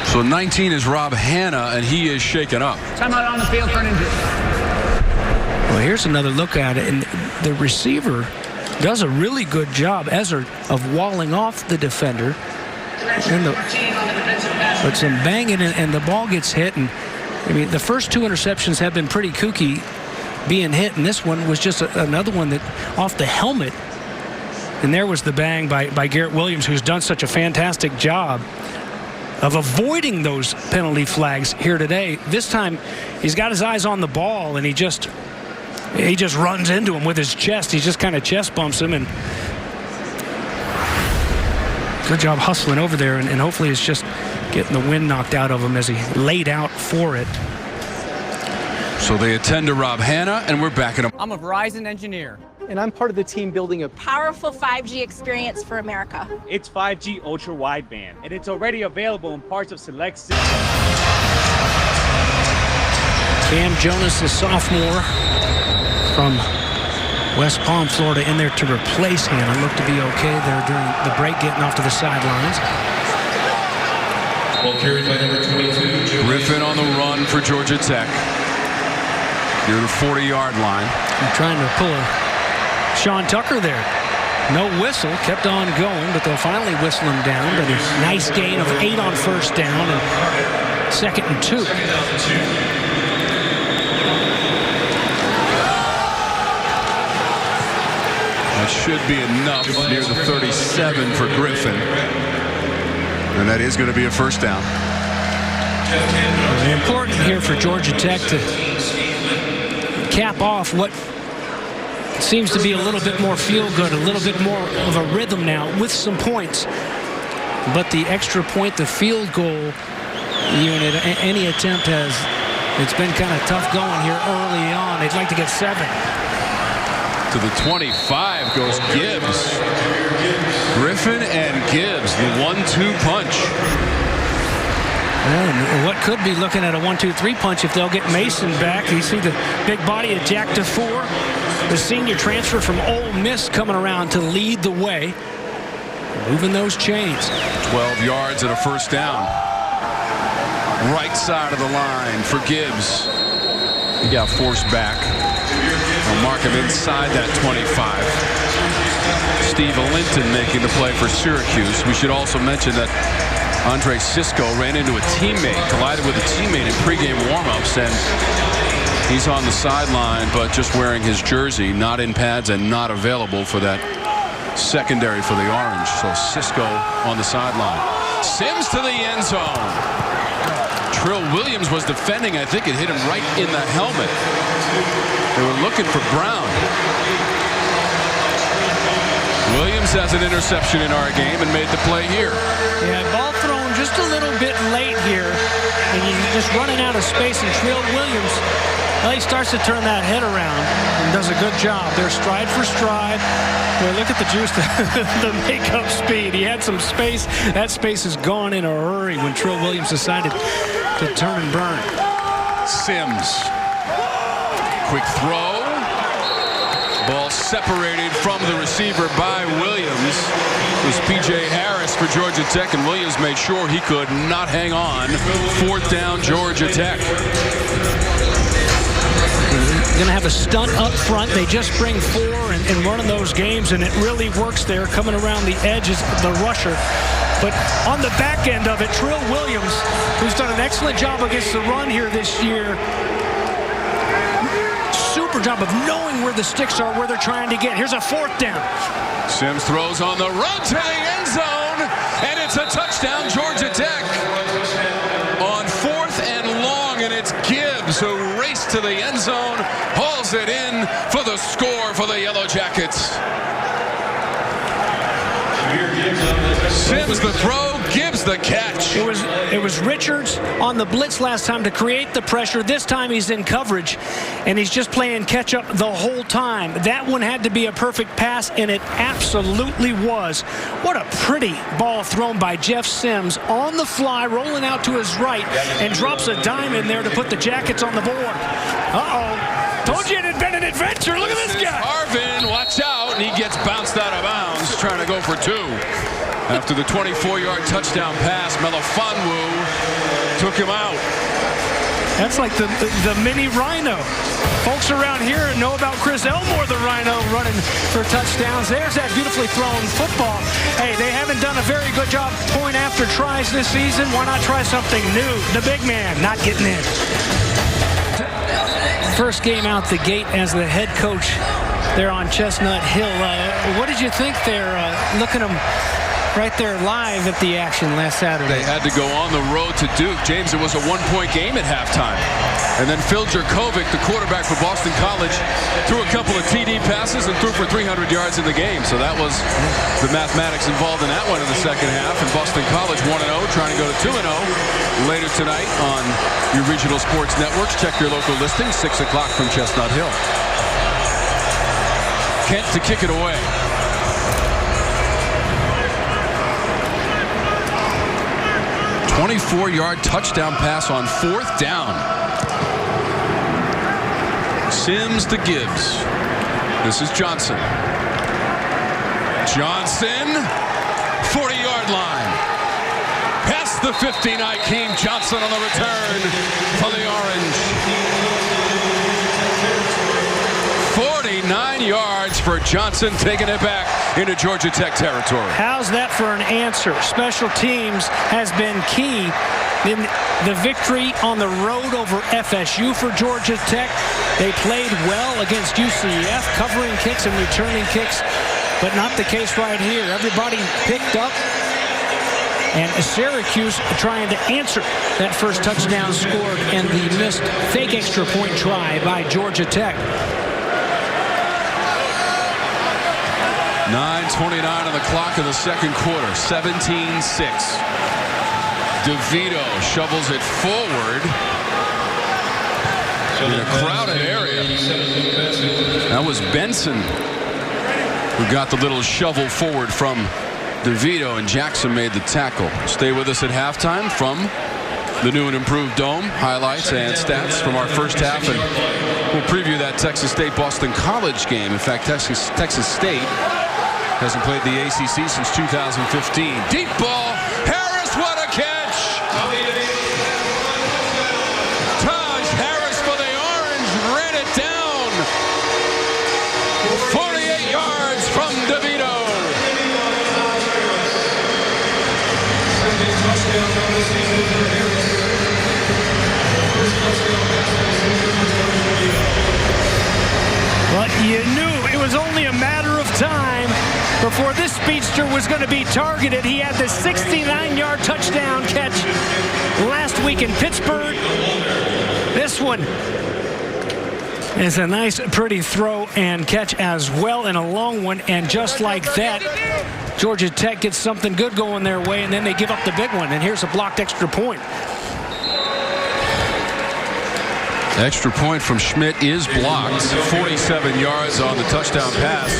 Speaker 1: So 19 is Rob Hanna, and he is shaken up.
Speaker 3: Timeout on the field for an injury.
Speaker 2: Well, here's another look at it, and the receiver does a really good job, Ezard, of walling off the defender. But some banging, and the ball gets hit. And I mean, the first 2 interceptions have been pretty kooky being hit, and this one was just another one that off the helmet. And there was the bang by Garrett Williams, who's done such a fantastic job of avoiding those penalty flags here today. This time, he's got his eyes on the ball, and he just runs into him with his chest. He just kind of chest bumps him, and good job hustling over there, and hopefully it's just getting the wind knocked out of him as he laid out for it.
Speaker 1: So they attend to Rob Hanna, and we're backing him.
Speaker 5: I'm a Verizon engineer.
Speaker 8: And I'm part of the team building a
Speaker 9: powerful 5G experience for America.
Speaker 10: It's 5G ultra wideband, and it's already available in parts of select cities.
Speaker 2: Cam Jonas, the sophomore from West Palm, Florida, in there to replace Hanna. Looked to be okay there during the break, getting off to the sidelines.
Speaker 1: Griffin on the run for Georgia Tech. Near the 40-yard line.
Speaker 2: I'm trying to pull a Sean Tucker there. No whistle, kept on going, but they'll finally whistle him down. But a nice gain of 8 on first down and 2nd and 2.
Speaker 1: That should be enough near the 37 for Griffin. And that is going to be a first down.
Speaker 2: Important here for Georgia Tech to cap off what seems to be a little bit more feel-good, a little bit more of a rhythm now with some points. But the extra point, the field goal unit, any attempt it's been kind of tough going here early on. They'd like to get 7.
Speaker 1: To the 25 goes Gibbs. Griffin and Gibbs, the 1-2 punch.
Speaker 2: And what could be looking at a 1-2-3 punch if they'll get Mason back. You see the big body of Jack DeFore, the senior transfer from Ole Miss, coming around to lead the way. moving those chains.
Speaker 1: 12 yards and a first down. Right side of the line for Gibbs. He got forced back. We'll mark him inside that 25. Steve Linton making the play for Syracuse. We should also mention that Andre Sisco ran into a teammate, collided with a teammate in pregame warmups, and he's on the sideline, but just wearing his jersey, not in pads and not available for that secondary for the Orange. So Sisco on the sideline. Sims to the end zone. Trill Williams was defending. I think it hit him right in the helmet. They were looking for Brown. Williams has an interception in our game and made the play here.
Speaker 2: Yeah, ball thrown just a little bit late here, and he's just running out of space, and Trill Williams, well, he starts to turn that head around and does a good job. They're stride for stride. Boy, look at the juice, the makeup speed. He had some space. That space is gone in a hurry when Trill Williams decided to turn and burn.
Speaker 1: Sims. Quick throw. Ball separated from the receiver by Williams. It was P.J. Harris for Georgia Tech, and Williams made sure he could not hang on. 4th down, Georgia Tech.
Speaker 2: Going to have a stunt up front. They just bring 4 in one of those games, and it really works there, coming around the edges, the rusher. But on the back end of it, Trill Williams, who's done an excellent job against the run here this year, super job of knowing where the sticks are, where they're trying to get. Here's a 4th down.
Speaker 1: Sims throws on the run to the end zone, and it's a touchdown, Georgia Tech. On 4th and long, and it's Gibbs who raced to the end zone, hauls it in for the score for the Yellow Jackets. Sims the throw, Gibbs the catch.
Speaker 2: It was Richards on the blitz last time to create the pressure. This time he's in coverage, and he's just playing catch up the whole time. That one had to be a perfect pass, and it absolutely was. What a pretty ball thrown by Jeff Sims on the fly, rolling out to his right, and drops a dime in there to put the Jackets on the board. Uh-oh. Told you it had been an adventure. Look at this guy.
Speaker 1: Harvin, watch out, and he gets bounced out of bounds, trying to go for 2. After the 24-yard touchdown pass, Melifonwu took him out.
Speaker 2: That's like the mini Rhino. Folks around here know about Chris Elmore, the Rhino, running for touchdowns. There's that beautifully thrown football. Hey, they haven't done a very good job point after tries this season. Why not try something new? The big man not getting in. First game out the gate as the head coach there on Chestnut Hill. What did you think there? Looking at him right there live at the action last Saturday.
Speaker 1: They had to go on the road to Duke. James, it was a 1-point game at halftime. And then Phil Jurkovec, the quarterback for Boston College, threw a couple of TD passes and threw for 300 yards in the game. So that was the mathematics involved in that one in the second half. And Boston College 1-0, trying to go to 2-0 later tonight on your regional sports networks. Check your local listings, 6 o'clock from Chestnut Hill. Kent to kick it away. A 24-yard touchdown pass on 4th down. Sims to Gibbs. This is Johnson. Johnson, 40-yard line. Past the 50, Nykeim Johnson on the return for the Orange. 49 yards for Johnson, taking it back into Georgia Tech territory.
Speaker 2: How's that for an answer? Special teams has been key in the victory on the road over FSU for Georgia Tech. They played well against UCF, covering kicks and returning kicks, but not the case right here. Everybody picked up, and Syracuse trying to answer that first touchdown scored and the missed fake extra point try by Georgia Tech.
Speaker 1: 9:29 on the clock of the second quarter. 17-6. DeVito shovels it forward in a crowded area. That was Benson who got the little shovel forward from DeVito, and Jackson made the tackle. Stay with us at halftime from the new and improved Dome. Highlights and stats from our first half, and we'll preview that Texas State-Boston College game. In fact, Texas State Hasn't played the ACC since 2015. Deep ball. Harris, what a catch! Taj Harris for the Orange ran it down. 48 yards from DeVito.
Speaker 2: But you knew it was only a matter of time before this speedster was going to be targeted. He had the 69-yard touchdown catch last week in Pittsburgh. This one is a nice, pretty throw and catch as well, and a long one. And just like that, Georgia Tech gets something good going their way, and then they give up the big one. And here's a blocked extra point.
Speaker 1: Extra point from Schmidt is blocked. 47 yards on the touchdown pass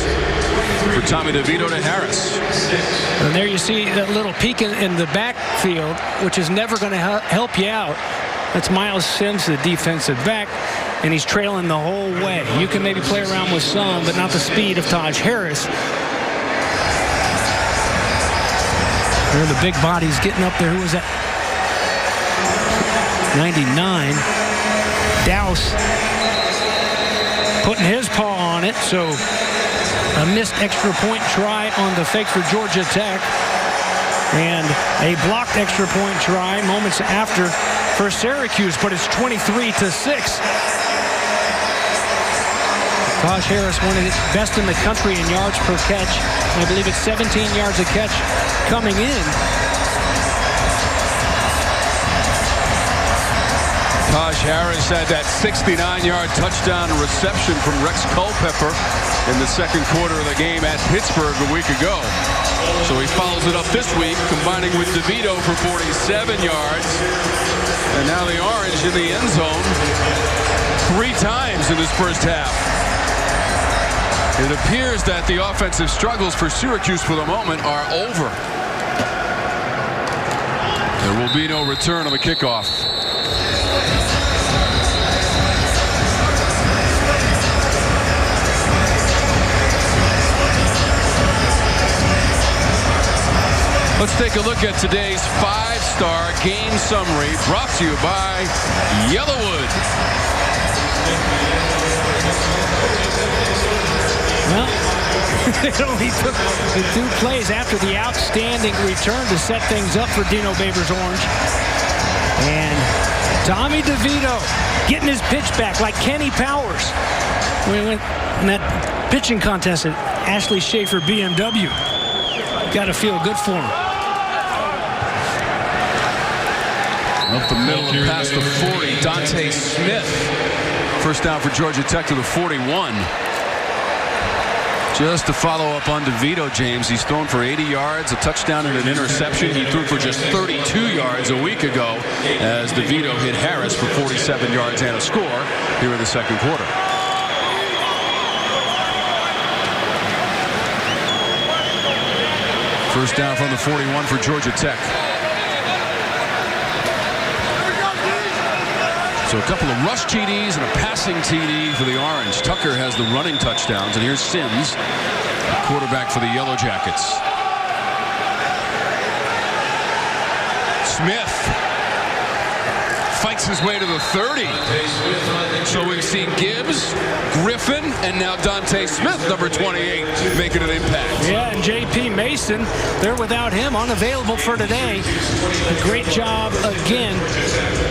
Speaker 1: for Tommy DeVito to Harris.
Speaker 2: And there you see that little peek in the backfield, which is never going to help you out. That's Miles Sims, the defensive back, and he's trailing the whole way. You can maybe play around with some, but not the speed of Taj Harris. There are the big bodies getting up there. Who was that? 99. Dowse putting his paw on it, so a missed extra point try on the fake for Georgia Tech, and a blocked extra point try moments after for Syracuse, but it's 23-6. Taj Harris, one of the best in the country in yards per catch. I believe it's 17 yards a catch coming in.
Speaker 1: Taj Harris had that 69-yard touchdown reception from Rex Culpepper in the second quarter of the game at Pittsburgh a week ago. So he follows it up this week, combining with DeVito for 47 yards. And now the Orange in the end zone 3 times in this first half. It appears that the offensive struggles for Syracuse for the moment are over. There will be no return on the kickoff. Let's take a look at today's 5-star game summary, brought to you by Yellowwood.
Speaker 2: Well, it only took the 2 plays after the outstanding return to set things up for Dino Babers Orange. And Tommy DeVito getting his pitch back like Kenny Powers when he went in that pitching contest at Ashley Schaefer BMW. Got to feel good for him.
Speaker 1: Up the middle and past the 40, Dante Smith. First down for Georgia Tech to the 41. Just to follow up on DeVito, James, he's thrown for 80 yards, a touchdown and an interception. He threw for just 32 yards a week ago as DeVito hit Harris for 47 yards and a score here in the second quarter. First down from the 41 for Georgia Tech. So a couple of rush TDs and a passing TD for the Orange. Tucker has the running touchdowns, and here's Sims, quarterback for the Yellow Jackets. Smith fights his way to the 30. So we've seen Gibbs, Griffin, and now Dante Smith, number 28, making an impact.
Speaker 2: Yeah, and J.P. Mason, they're without him, unavailable for today. A great job again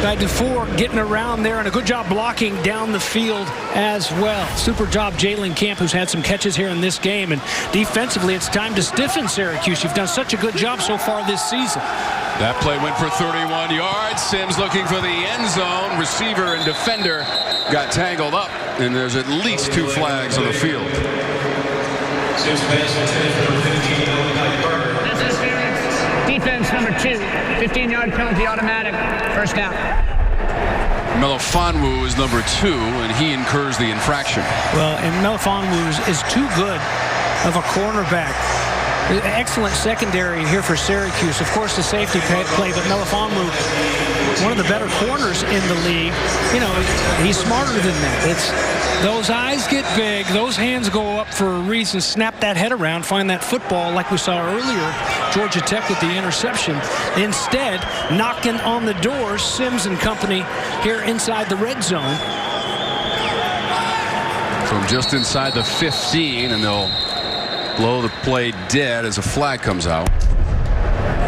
Speaker 2: by DeFore getting around there, and a good job blocking down the field as well. Super job, Jalen Camp, who's had some catches here in this game. And defensively, it's time to stiffen Syracuse. You've done such a good job so far this season.
Speaker 1: That play went for 31 yards. Sims looking for the end zone. Receiver and defender got tangled up, and there's at least 2 flags on the field.
Speaker 3: Defense number 2, 15-yard penalty automatic, first down.
Speaker 1: Melifonwu is number 2, and he incurs the infraction.
Speaker 2: Well, and Melifonwu is too good of a cornerback Excellent secondary here for Syracuse. Of course, the safety play, but Melifonwu, one of the better corners in the league. You know, he's smarter than that. It's those eyes get big, those hands go up for a reason. Snap that head around, find that football like we saw earlier. Georgia Tech with the interception. Instead, knocking on the doors, Sims and company here inside the red zone.
Speaker 1: From just inside the 15, and they'll blow the play dead as a flag comes out.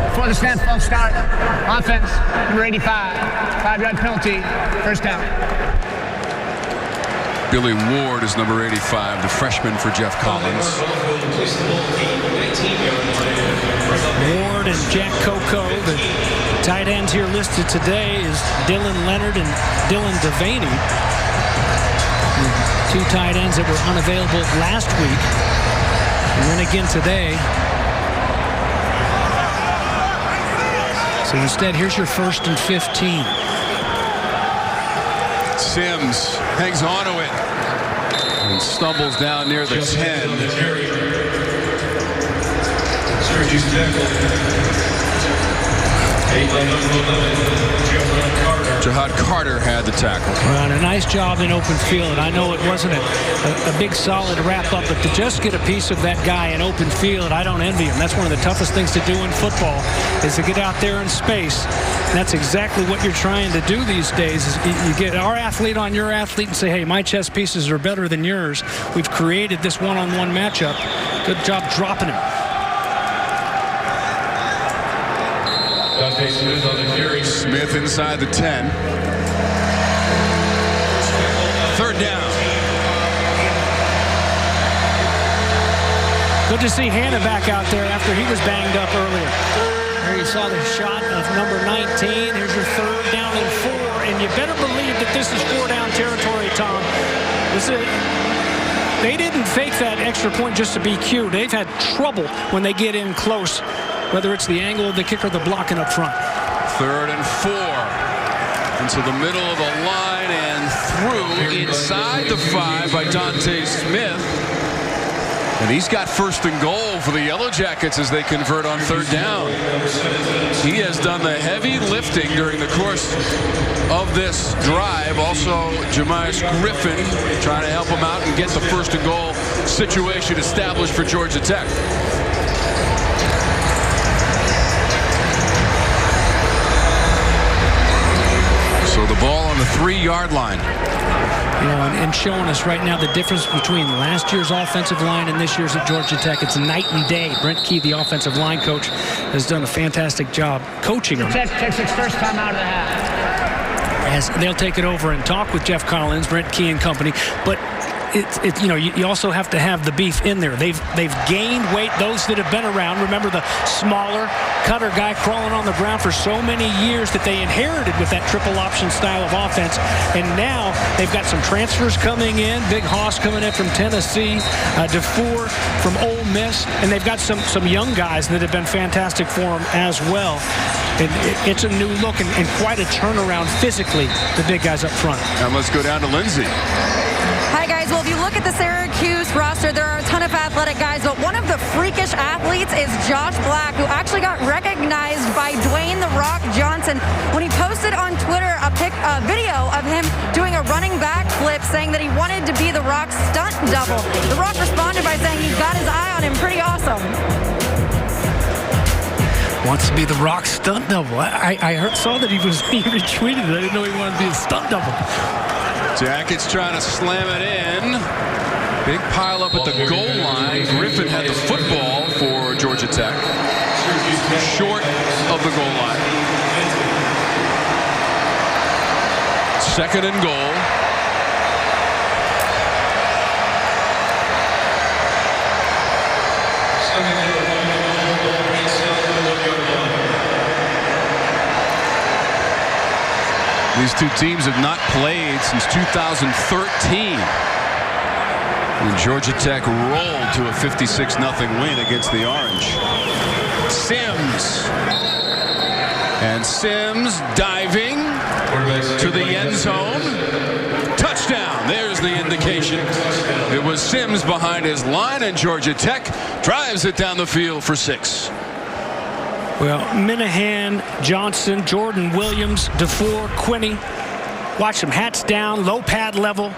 Speaker 3: Before the snap, false start. Offense, number 85. 5-yard penalty, first down.
Speaker 1: Billy Ward is number 85, the freshman for Jeff Collins.
Speaker 2: Ward and Jack Coco, the tight ends here listed today is Dylan Leonard and Dylan Devaney. The two tight ends that were unavailable last week. And then again today. So instead, here's your 1st and 15.
Speaker 1: Sims hangs on to it and stumbles down near the 10. Jahad Carter had the tackle.
Speaker 2: Well, and a nice job in open field. I know it wasn't a big solid wrap-up, but to just get a piece of that guy in open field, I don't envy him. That's one of the toughest things to do in football is to get out there in space. And that's exactly what you're trying to do these days. Is you get our athlete on your athlete and say, hey, my chess pieces are better than yours. We've created this one-on-one matchup. Good job dropping him.
Speaker 1: Smith inside the 10. 3rd down.
Speaker 2: Good to see Hannah back out there after he was banged up earlier. There you saw the shot of number 19. Here's your 3rd down and 4. And you better believe that this is 4-down territory, Tom. They didn't fake that extra point just to be cute. They've had trouble when they get in close, whether it's the angle of the kick or the blocking up front.
Speaker 1: 3rd and 4. Into the middle of the line and through inside the 5 by Dante Smith. And he's got 1st and goal for the Yellow Jackets as they convert on 3rd down. He has done the heavy lifting during the course of this drive. Also, Jahmyr Griffin trying to help him out and get the 1st and goal situation established for Georgia Tech. So the ball on the 3-yard line.
Speaker 2: You know, and showing us right now the difference between last year's offensive line and this year's at Georgia Tech. It's night and day. Brent Key, the offensive line coach, has done a fantastic job coaching them.
Speaker 3: Tech takes its first time out of the half.
Speaker 2: As they'll take it over and talk with Jeff Collins, Brent Key and company. But it's you know, you also have to have the beef in there. They've gained weight, those that have been around. Remember the smaller cutter guy crawling on the ground for so many years that they inherited with that triple option style of offense. And now they've got some transfers coming in. Big Hoss coming in from Tennessee, DeFour from Ole Miss, and they've got some young guys that have been fantastic for them as well. And it's a new look and quite a turnaround physically, the big guys up front.
Speaker 1: And let's go down to Lindsay.
Speaker 7: Hi, guys. Well, if you look at the Syracuse roster, there are a ton of athletic guys, but one of the freakish athletes is Josh Black, who actually got recognized by Dwayne "The Rock" Johnson when he posted on Twitter a video of him doing a running back flip, saying that he wanted to be The Rock's stunt double. The Rock responded by saying he got his eye on him. Pretty awesome.
Speaker 2: Wants to be The Rock stunt double. I saw that he retweeted it. I didn't know he wanted to be a stunt double.
Speaker 1: Jackets trying to slam it in. Big pile up at the goal line. Griffin had the football for Georgia Tech. Short of the goal line. 2nd and goal. These two teams have not played since 2013. When Georgia Tech rolled to a 56-0 win against the Orange. Sims. And Sims diving to the end zone. Touchdown. There's the indication. It was Sims behind his line, and Georgia Tech drives it down the field for 6.
Speaker 2: Well, Minahan, Johnson, Jordan Williams, DeFore, Quinney. Watch them, hats down, low pad level.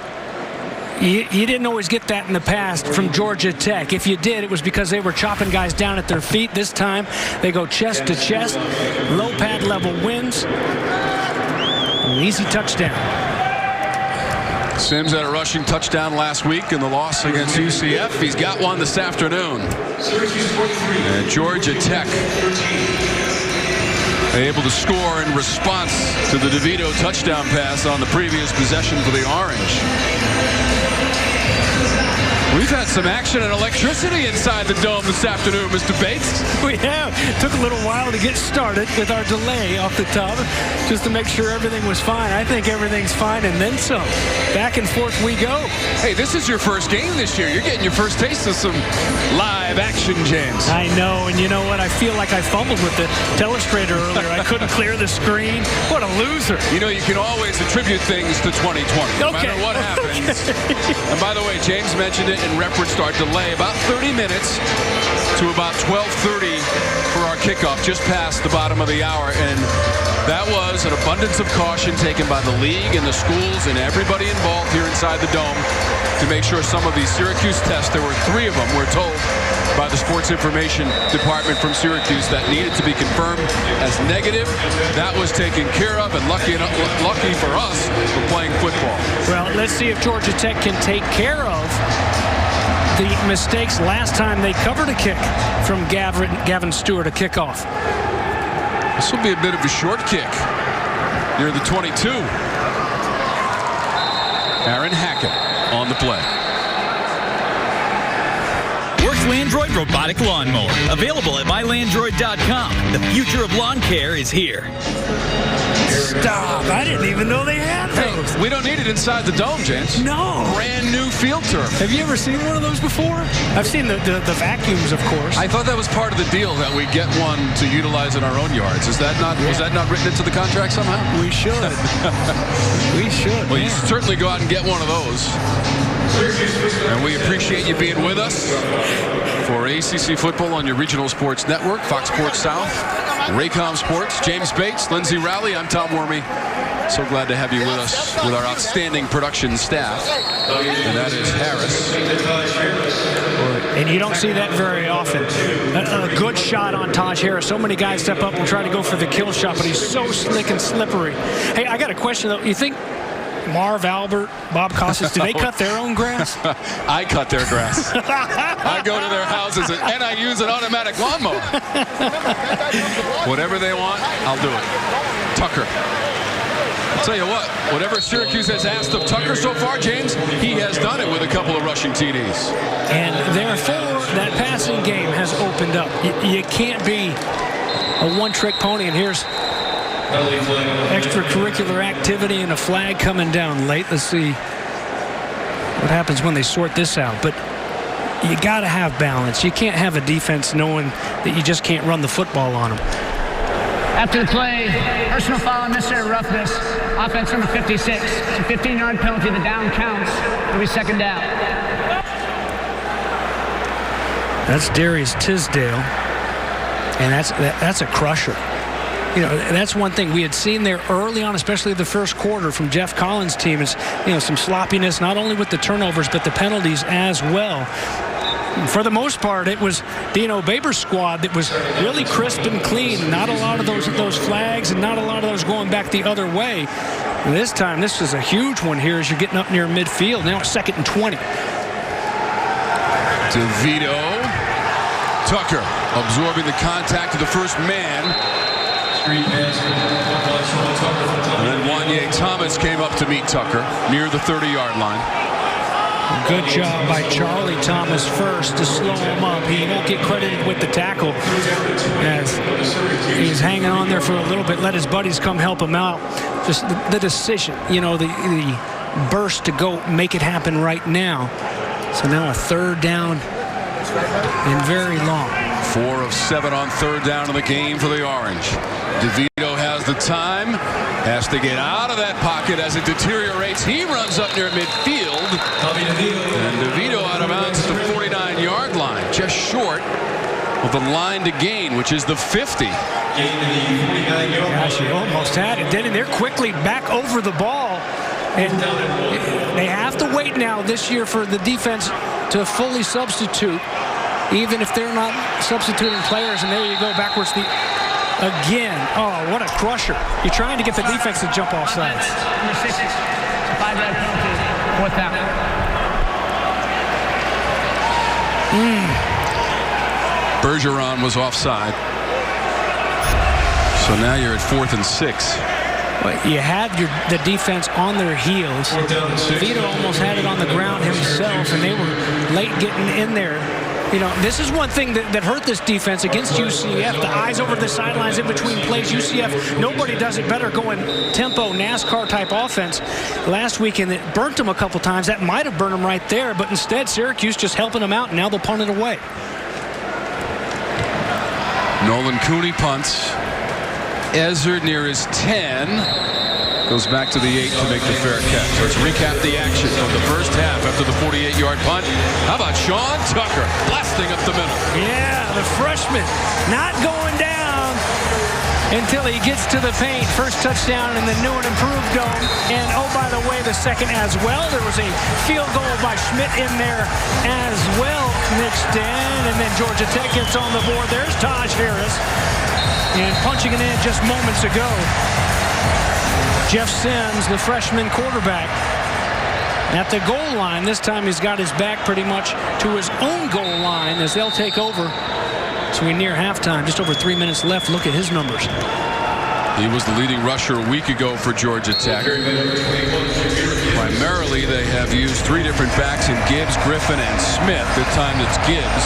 Speaker 2: You didn't always get that in the past from Georgia Tech. If you did, it was because they were chopping guys down at their feet. This time, they go chest to chest. Low pad level wins. An easy touchdown.
Speaker 1: Sims had a rushing touchdown last week in the loss against UCF. He's got one this afternoon. And Georgia Tech able to score in response to the DeVito touchdown pass on the previous possession for the Orange. We've had some action and electricity inside the dome this afternoon, Mr. Bates.
Speaker 2: We have. Took a little while to get started with our delay off the top, just to make sure everything was fine. I think everything's fine, and then some. Back and forth we go.
Speaker 1: Hey, this is your first game this year. You're getting your first taste of some live action, James.
Speaker 2: I know, and you know what? I feel like I fumbled with the telestrator earlier. I couldn't clear the screen. What a loser.
Speaker 1: You know, you can always attribute things to 2020, no matter what happens. And by the way, James mentioned it in reference to our delay, about 30 minutes to about 12:30 for our kickoff, just past the bottom of the hour. And that was an abundance of caution taken by the league and the schools and everybody involved here inside the dome to make sure some of these Syracuse tests, there were 3 of them, we're told by the sports information department from Syracuse, that needed to be confirmed as negative. That was taken care of, and lucky for us, we're playing football.
Speaker 2: Well, let's see if Georgia Tech can take care of the mistakes last time they covered a kick from Gavin Stewart, a kickoff.
Speaker 1: This will be a bit of a short kick near the 22. Aaron Hackett on the play.
Speaker 5: Works Landroid Robotic Lawnmower. Available at mylandroid.com. The future of lawn care is here.
Speaker 2: Stop. I didn't even know they had those.
Speaker 1: Hey, we don't need it inside the dome, James.
Speaker 2: No.
Speaker 1: Brand new field turf.
Speaker 2: Have you ever seen one of those before? I've seen the vacuums, of course.
Speaker 1: I thought that was part of the deal, that we get one to utilize in our own yards. Is that not? Yeah. Was that not written into the contract somehow?
Speaker 2: We should. We should.
Speaker 1: Well, you certainly go out and get one of those. And we appreciate you being with us for ACC football on your regional sports network, Fox Sports South, Raycom Sports. James Bates, Lindsay Rowley, I'm Tom Wormy. So glad to have you with us with our outstanding production staff, and that is Harris.
Speaker 2: And you don't see that very often. A good shot on Taj Harris. So many guys step up and try to go for the kill shot, but he's so slick and slippery. Hey, I got a question, though. You think Marv Albert, Bob Costas, do they cut their own grass?
Speaker 1: I cut their grass. I go to their houses and I use an automatic lawnmower. Whatever they want, I'll do it. Tucker. I'll tell you what, whatever Syracuse has asked of Tucker so far, James, he has done it with a couple of rushing TDs.
Speaker 2: And therefore, that passing game has opened up. You can't be a one-trick pony, and here's extracurricular activity and a flag coming down late. Let's see what happens when they sort this out. But you got to have balance. You can't have a defense knowing that you just can't run the football on them.
Speaker 3: After the play, personal foul and necessary roughness. Offense number 56. It's a 15-yard penalty. The down counts. It'll be second down.
Speaker 2: That's Darius Tisdale, and that's a crusher. You know, that's one thing we had seen there early on, especially the first quarter from Jeff Collins' team, is, you know, some sloppiness, not only with the turnovers, but the penalties as well. For the most part, it was Dino Baber's squad that was really crisp and clean. Not a lot of those flags and not a lot of those going back the other way. And this time, this is a huge one here as you're getting up near midfield. Now it's 2nd and 20.
Speaker 1: DeVito. Tucker absorbing the contact of the first man. And then Wanye Thomas came up to meet Tucker near the 30-yard line.
Speaker 2: Good job by Charlie Thomas first to slow him up. He won't get credited with the tackle as he's hanging on there for a little bit. Let his buddies come help him out. Just the decision, you know, the burst to go make it happen right now. So now a 3rd down and very long.
Speaker 1: 4 of 7 on 3rd down in the game for the Orange. DeVito has the time, has to get out of that pocket as it deteriorates. He runs up near midfield, and DeVito out of bounds at the 49-yard line, just short the line to gain, which is the 50.
Speaker 2: Gosh, you almost had it. Then they're quickly back over the ball. And they have to wait now this year for the defense to fully substitute, even if they're not substituting players. And there you go, backwards again. Oh, what a crusher. You're trying to get the defense to jump off sides.
Speaker 3: Number 6, 5-yard penalty, 4th down.
Speaker 1: Bergeron was offside. So now you're at 4th and 6.
Speaker 2: You had the defense on their heels. DeVito almost had it on the ground himself, and they were late getting in there. You know, this is one thing that hurt this defense against UCF. The eyes over the sidelines in between plays. UCF, nobody does it better going tempo, NASCAR-type offense. Last weekend, it burnt them a couple times. That might have burned them right there, but instead, Syracuse just helping them out, and now they'll punt it away.
Speaker 1: Nolan Cooney punts. Ezer near his 10. Goes back to the 8 to make the fair catch. Let's recap the action from the first half after the 48-yard punt. How about Sean Tucker blasting up the middle?
Speaker 2: Yeah, the freshman not going down until he gets to the paint. First touchdown in the new and improved dome. And, oh, by the way, the second as well. There was a field goal by Schmidt in there as well, mixed in. And then Georgia Tech gets on the board. There's Taj Harris. And punching it in just moments ago, Jeff Sims, the freshman quarterback, at the goal line. This time he's got his back pretty much to his own goal line as they'll take over. So we're near halftime, just over 3 minutes left. Look at his numbers.
Speaker 1: He was the leading rusher a week ago for Georgia Tech. Primarily, they have used 3 different backs in Gibbs, Griffin, and Smith. This time it's Gibbs,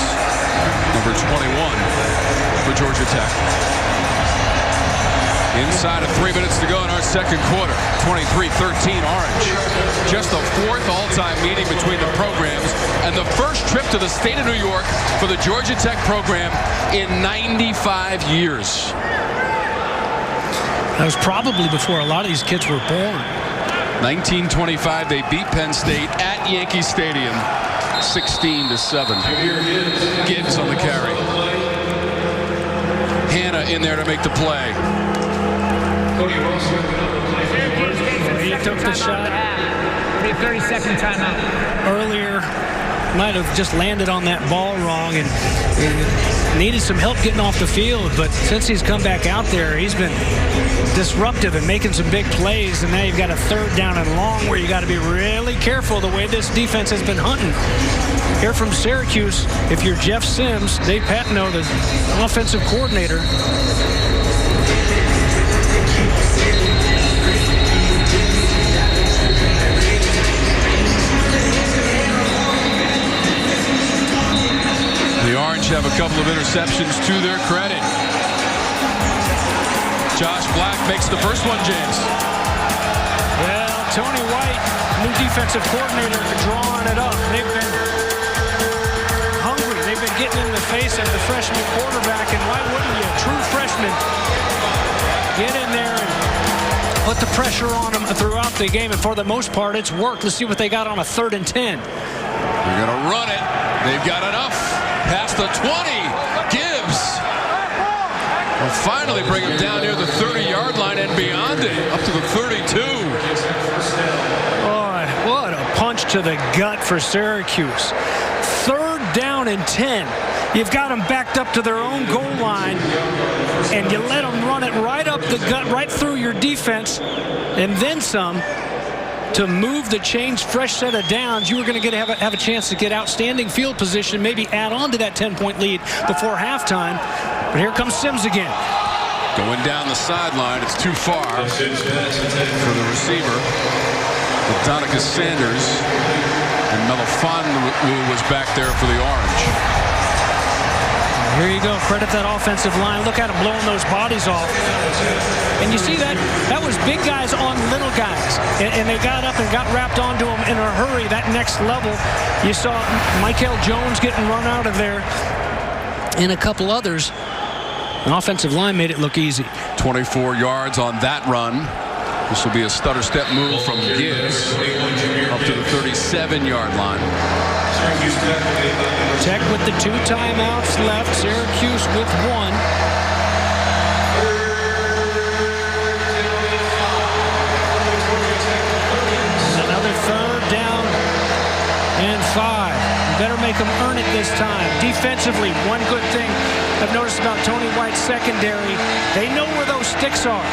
Speaker 1: number 21 for Georgia Tech. Inside of 3 minutes to go in our second quarter. 23-13 Orange. Just the 4th all-time meeting between the programs and the first trip to the state of New York for the Georgia Tech program in 95 years.
Speaker 2: That was probably before a lot of these kids were born.
Speaker 1: 1925, they beat Penn State at Yankee Stadium, 16-7. Gibbs on the carry. Hannah in there to make the play.
Speaker 2: He took the shot.
Speaker 3: Be a 30-second timeout.
Speaker 2: Earlier, might have just landed on that ball wrong and needed some help getting off the field. But since he's come back out there, he's been disruptive and making some big plays. And now you've got a 3rd down and long where you got to be really careful the way this defense has been hunting. Here from Syracuse, if you're Jeff Sims, Dave Patino, the offensive coordinator,
Speaker 1: the Orange have a couple of interceptions to their credit. Josh Black makes the first one, James.
Speaker 2: Well, Tony White, new defensive coordinator, drawing it up. They've been hungry. They've been getting in the face of the freshman quarterback, and why wouldn't you? A true freshman get in there and put the pressure on them throughout the game, and for the most part, it's worked. Let's see what they got on a 3rd and 10.
Speaker 1: They're going to run it. They've got enough. Past the 20. Gibbs. Will finally bring him down near the 30-yard line and beyond it. Up to the 32.
Speaker 2: Boy, what a punch to the gut for Syracuse. 3rd down and 10. You've got them backed up to their own goal line, and you let them run it right up the gut, right through your defense, and then some. To move the change, fresh set of downs, you were going to have a chance to get outstanding field position, maybe add on to that 10-point lead before halftime. But here comes Sims again.
Speaker 1: Going down the sideline, it's too far for the receiver. Donica Sanders and Melifonwu was back there for the Orange.
Speaker 2: Here you go. Credit that offensive line. Look at them blowing those bodies off. And you see that? That was big guys on little guys. And they got up and got wrapped onto them in a hurry. That next level, you saw Michael Jones getting run out of there and a couple others. An offensive line made it look easy.
Speaker 1: 24 yards on that run. This will be a stutter step move from Gibbs up to the 37-yard line.
Speaker 2: Tech with the 2 timeouts left. Syracuse with 1. Another 3rd down and 5. You better make them earn it this time. Defensively, one good thing I've noticed about Tony White's secondary, they know where those sticks are.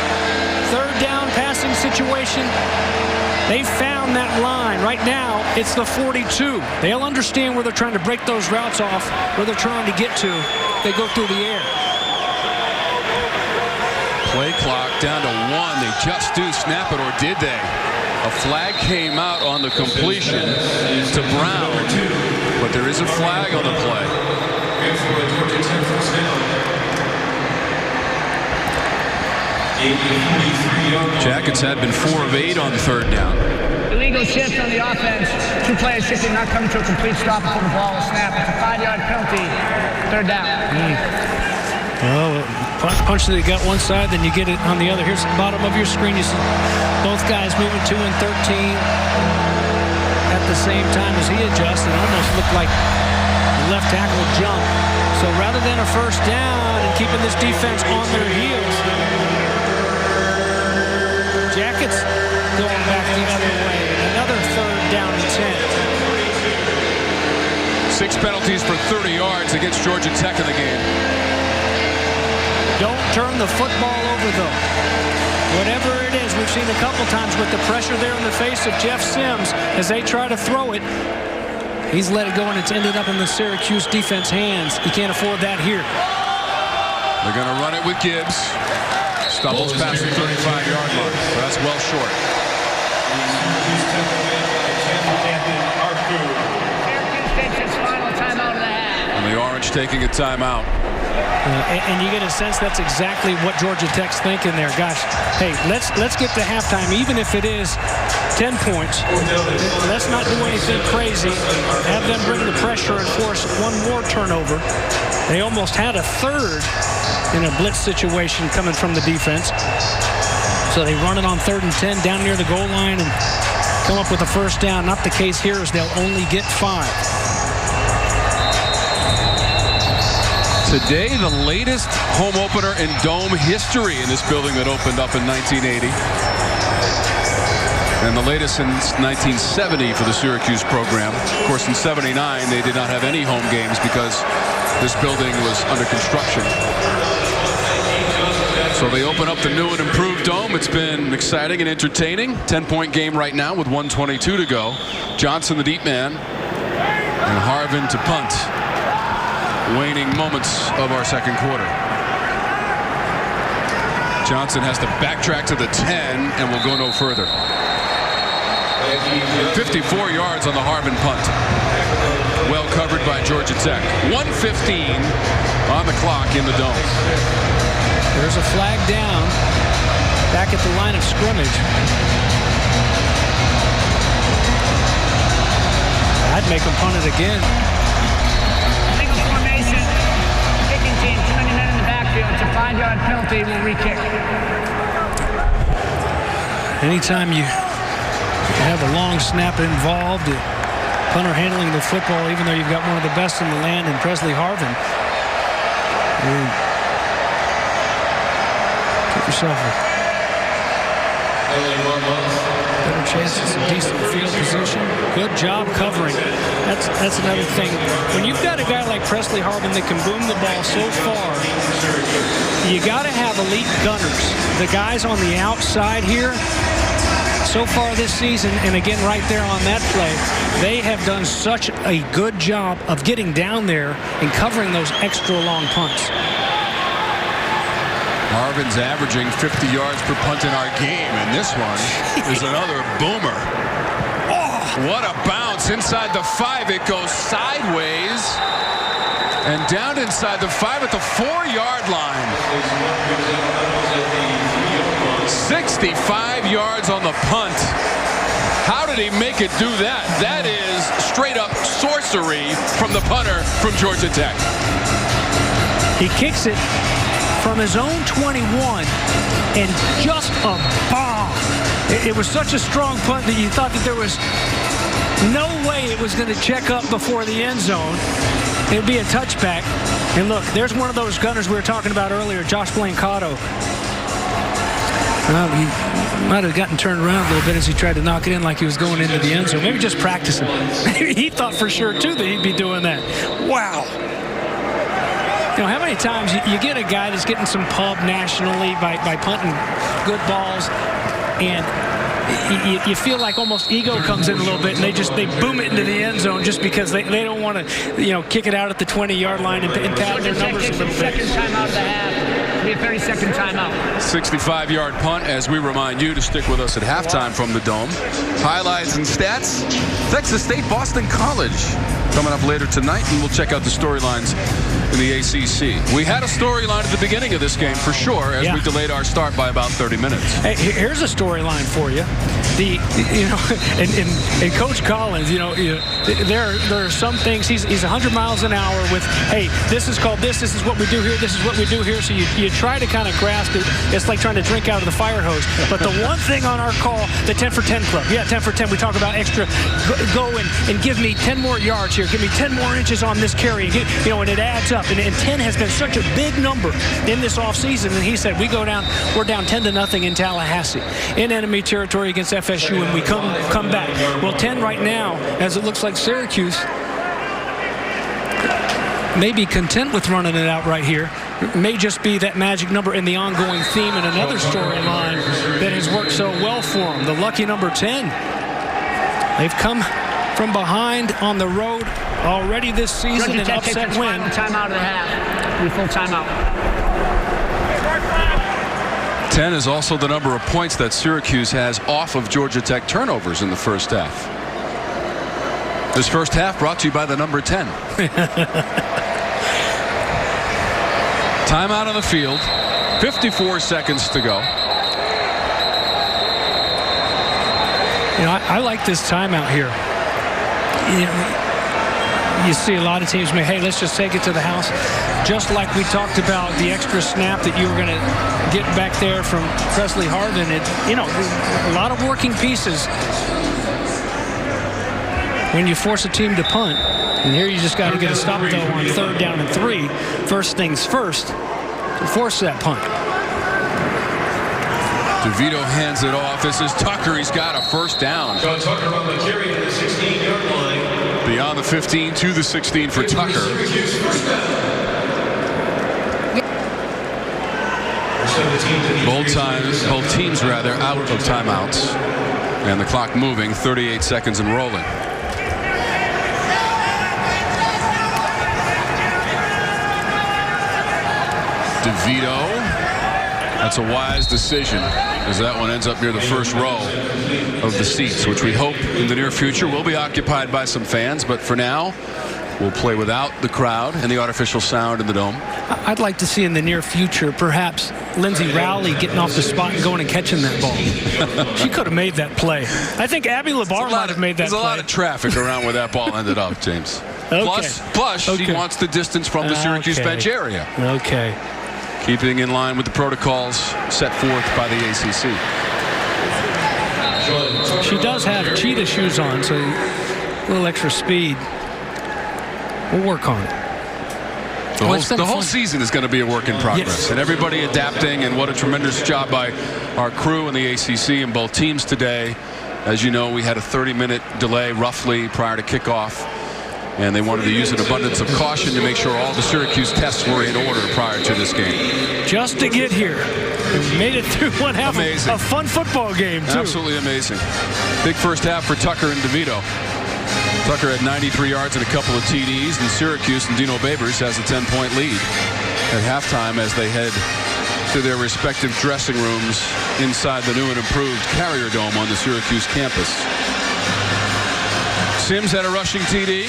Speaker 2: 3rd down passing situation, they found that line. Right now, it's the 42. They'll understand where they're trying to break those routes off, where they're trying to get to. They go through the air.
Speaker 1: Play clock down to 1. They just do snap it, or did they? A flag came out on the completion to Brown, but there is a flag on the play. Jackets had been 4 of 8 on 3rd down.
Speaker 3: Illegal shift on the offense. 2 players shifting, not coming to a complete stop before the ball is snapped. It's a 5-yard penalty. 3rd down.
Speaker 2: Well, punch that you got one side, then you get it on the other. Here's the bottom of your screen. You see both guys moving 2 and 13 at the same time as he adjusts. It almost looked like the left tackle jump. So rather than a 1st down and keeping this defense on their heels, Jackets going back the other way. Another 3rd down and 10.
Speaker 1: 6 penalties for 30 yards against Georgia Tech in the game.
Speaker 2: Don't turn the football over, though. Whatever it is, we've seen a couple times with the pressure there in the face of Jeff Sims as they try to throw it. He's let it go, and it's ended up in the Syracuse defense hands. He can't afford that here.
Speaker 1: They're going to run it with Gibbs. Stumbles past the 35-yard line. That's well short.
Speaker 3: Syracuse takes its final timeout of the half.
Speaker 1: And the Orange taking a timeout.
Speaker 2: And you get a sense that's exactly what Georgia Tech's thinking there. Gosh, hey, let's get to halftime, even if it is 10 points. Let's not do anything crazy. Have them bring the pressure and force one more turnover. They almost had a 3rd in a blitz situation coming from the defense. So they run it on 3rd and 10 down near the goal line and come up with a 1st down. Not the case here, as they'll only get 5.
Speaker 1: Today, the latest home opener in Dome history in this building that opened up in 1980. And the latest since 1970 for the Syracuse program. Of course, in 79, they did not have any home games because this building was under construction. So they open up the new and improved Dome. It's been exciting and entertaining. 10-point game right now with 1:22 to go. Johnson, the deep man, and Harvin to punt. Waning moments of our 2nd quarter. Johnson has to backtrack to the 10 and will go no further. 54 yards on the Harvin punt. Well covered by Georgia Tech. 1:15 on the clock in the Dome.
Speaker 2: There's a flag down back at the line of scrimmage. I'd make them punt it again.
Speaker 3: Team, too many men in the backfield. It's a 5-yard penalty. We'll re-kick.
Speaker 2: Anytime you have a long snap involved, the punter handling the football, even though you've got one of the best in the land in Presley Harvin, get yourself a better chance at some decent field position. Good job covering. That's another thing. When you've got a guy like Presley Harvin that can boom the ball so far, you got to have elite gunners. The guys on the outside here, so far this season, and again right there on that play, they have done such a good job of getting down there and covering those extra long punts.
Speaker 1: Harvin's averaging 50 yards per punt in our game, and this one is another boomer. Oh, what a bounce inside the 5. It goes sideways and down inside the 5 at the 4-yard line. 65 yards on the punt. How did he make it do that? That is straight up sorcery from the punter from Georgia Tech.
Speaker 2: He kicks it from his own 21 and just a bomb. It was such a strong punt that you thought that there was No way it was going to check up before the end zone. It'd be a touchback. And look, there's one of those gunners we were talking about earlier, Josh Blancato. He might have gotten turned around a little bit as he tried to knock it in like he was going into the end zone. Maybe just practicing. Maybe he thought for sure, too, that he'd be doing that. Wow. You know, how many times you get a guy that's getting some pub nationally by punting good balls, and you feel like almost ego comes in a little bit, and they boom it into the end zone just because they don't want to, kick it out at the 20-yard line and pad their numbers a little bit.
Speaker 3: Second timeout of the half. It'll be a 30-second timeout.
Speaker 1: 65-yard punt as we remind you to stick with us at halftime from the Dome. Highlights and stats. Texas State, Boston College coming up later tonight, and we'll check out the storylines in the ACC. We had a storyline at the beginning of this game for sure as we delayed our start by about 30 minutes.
Speaker 2: Hey, here's a storyline for you. And Coach Collins, there are some things he's 100 miles an hour with. Hey, this is called this. This is what we do here. This is what we do here. So you try to kind of grasp it. It's like trying to drink out of the fire hose. But the one thing on our call, the 10 for 10 club. Yeah, 10 for 10. We talk about extra. Go and give me 10 more yards here. Give me 10 more inches on this carry. And it adds up. And 10 has been such a big number in this offseason. And he said, we're down 10-0 in Tallahassee in enemy territory against FSU, and we come back. Well, 10 right now, as it looks like Syracuse may be content with running it out right here. It may just be that magic number in the ongoing theme and another storyline that has worked so well for them. The lucky number 10. They've come from behind on the road already this season, an upset win.
Speaker 3: Timeout of the half. Full timeout.
Speaker 1: 10 is also the number of points that Syracuse has off of Georgia Tech turnovers in the first half. This first half brought to you by the number 10. Timeout on the field. 54 seconds to go.
Speaker 2: I like this timeout here. You see a lot of teams hey, let's just take it to the house. Just like we talked about the extra snap that you were going to get back there from Presley Harvin. A lot of working pieces when you force a team to punt. And here you just got to get a stop, though, on 3rd down and 3. First things first to force that punt.
Speaker 1: DeVito hands it off. This is Tucker. He's got a first down.
Speaker 11: Tucker on the carry to the 16-yard line.
Speaker 1: Beyond the 15 to the 16 for Tucker. Both teams out of timeouts. And the clock moving, 38 seconds and rolling. DeVito. That's a wise decision, as that one ends up near the first row of the seats, which we hope in the near future will be occupied by some fans. But for now, we'll play without the crowd and the artificial sound in the Dome.
Speaker 2: I'd like to see in the near future perhaps Lindsay Rowley getting off the spot and going and catching that ball. She could have made that play. I think Abby Labar might have made that play.
Speaker 1: There's a lot of traffic around where that ball ended up, James.
Speaker 2: Okay.
Speaker 1: Plus she wants the distance from the Syracuse bench area.
Speaker 2: Okay.
Speaker 1: Keeping in line with the protocols set forth by the ACC.
Speaker 2: She does have cheetah shoes on, so a little extra speed. We'll work on it.
Speaker 1: The whole season is going to be a work in progress. And everybody adapting, and what a tremendous job by our crew in the ACC and both teams today. As you know, we had a 30-minute delay roughly prior to kickoff. And they wanted to use an abundance of caution to make sure all the Syracuse tests were in order prior to this game.
Speaker 2: Just to get here. We made it through one half of a fun football game, too.
Speaker 1: Absolutely amazing. Big first half for Tucker and DeVito. Tucker had 93 yards and a couple of TDs, and Syracuse and Dino Babers has a 10-point lead at halftime as they head to their respective dressing rooms inside the new and improved Carrier Dome on the Syracuse campus. Sims had a rushing TD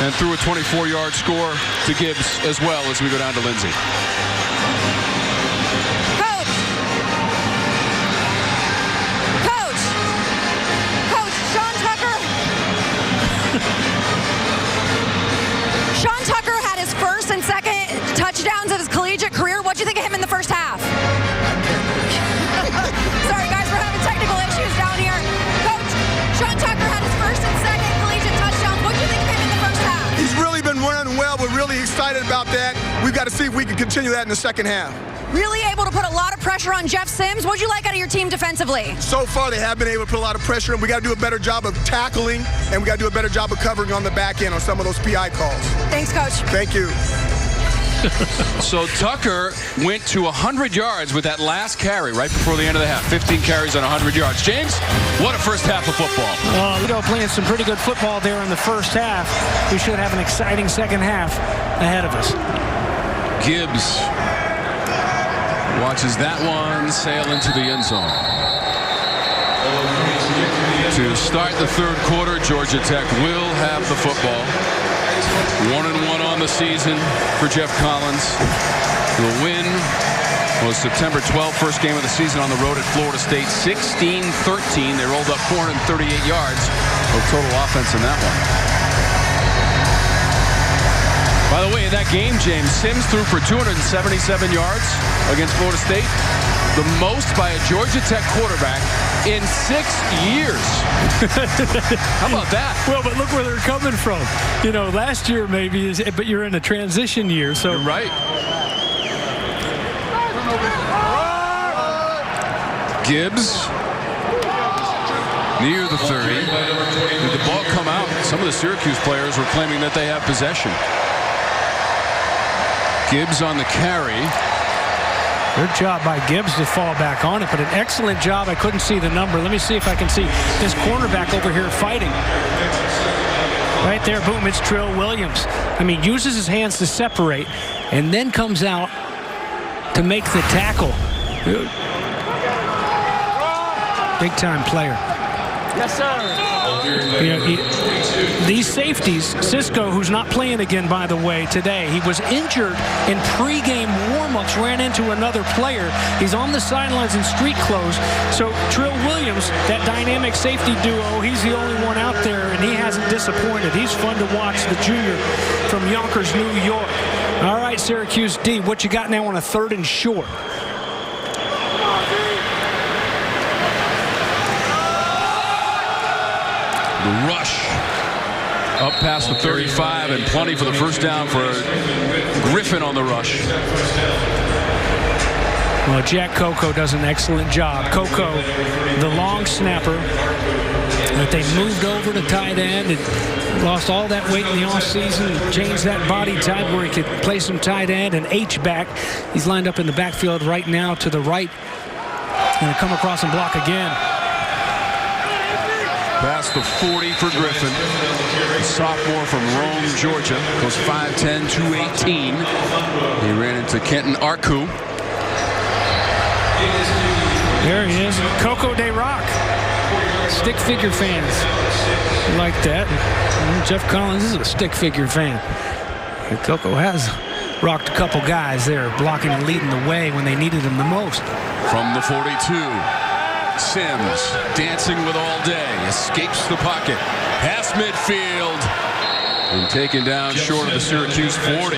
Speaker 1: and threw a 24-yard score to Gibbs as well as we go down to Lindsay.
Speaker 7: Coach, Sean Tucker. Sean Tucker had his first and second touchdowns of his collegiate career. What'd you think of him in the first half? Sorry, guys, we're having technical issues down here. Coach, Sean Tucker had his first and
Speaker 12: excited about that. We've got to see if we can continue that in the second half.
Speaker 7: Really able to put a lot of pressure on Jeff Sims. What'd you like out of your team defensively?
Speaker 12: So far, they have been able to put a lot of pressure, and we got to do a better job of tackling, and we got to do a better job of covering on the back end on some of those PI calls.
Speaker 7: Thanks, Coach.
Speaker 12: Thank you.
Speaker 1: So Tucker went to 100 yards with that last carry right before the end of the half. 15 carries on 100 yards. James, what a first half of football.
Speaker 2: Playing some pretty good football there in the first half. We should have an exciting second half ahead of us.
Speaker 1: Gibbs watches that one sail into the end zone. To start the third quarter, Georgia Tech will have the football. 1-1 on the season for Jeff Collins. The win was September 12th, first game of the season on the road at Florida State, 16-13. They rolled up 438 yards of total offense in that one. By the way, in that game, James, Sims threw for 277 yards against Florida State, the most by a Georgia Tech quarterback in 6 years. How about that?
Speaker 2: Well, but look where they're coming from. You know, last year maybe, but you're in a transition year. So
Speaker 1: you're right. Gibbs near the 30. Did the ball come out? Some of the Syracuse players were claiming that they have possession. Gibbs on the carry.
Speaker 2: Good job by Gibbs to fall back on it, but an excellent job. I couldn't see the number. Let me see if I can see this cornerback over here fighting. Right there, boom, it's Trill Williams. I mean, uses his hands to separate and then comes out to make the tackle. Big time player.
Speaker 3: Yes, sir.
Speaker 2: You know, these safeties, Cisco, who's not playing again, by the way, today, he was injured in pregame warm-ups, ran into another player. He's on the sidelines in street clothes. So Trill Williams, that dynamic safety duo, he's the only one out there, and he hasn't disappointed. He's fun to watch, the junior from Yonkers, New York. All right, Syracuse D, what you got now on a 3rd and short?
Speaker 1: The rush up past the 35 and plenty for the first down for Griffin on the rush.
Speaker 2: Well, Jack Coco does an excellent job. Coco, the long snapper that they moved over to tight end and lost all that weight in the offseason and changed that body type where he could play some tight end and H-back. He's lined up in the backfield right now to the right. Going to come across and block again.
Speaker 1: Past the 40 for Griffin. The sophomore from Rome, Georgia. Goes 5'10", 218. He ran into Kenton Arku.
Speaker 2: There he is. Coco de Rock. Stick figure fans like that. And Jeff Collins is a stick figure fan. And Coco has rocked a couple guys there, blocking and leading the way when they needed him the most.
Speaker 1: From the 42. Sims dancing with all day, escapes the pocket, past midfield, and taken down short of the Syracuse 40.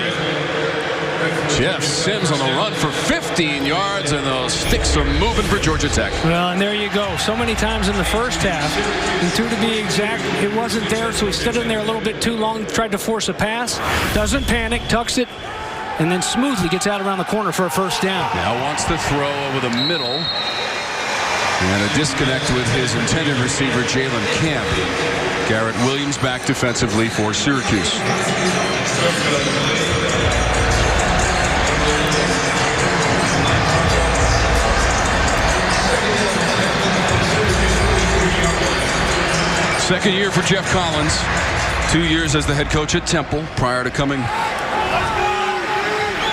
Speaker 1: Jeff Sims on the run for 15 yards, and those sticks are moving for Georgia Tech.
Speaker 2: Well, and there you go. So many times in the first half, and 2 to be exact, it wasn't there, so he stood in there a little bit too long, tried to force a pass, doesn't panic, tucks it, and then smoothly gets out around the corner for a first down.
Speaker 1: Now wants to throw over the middle. And a disconnect with his intended receiver, Jalen Camp. Garrett Williams back defensively for Syracuse. Second year for Jeff Collins. 2 years as the head coach at Temple prior to coming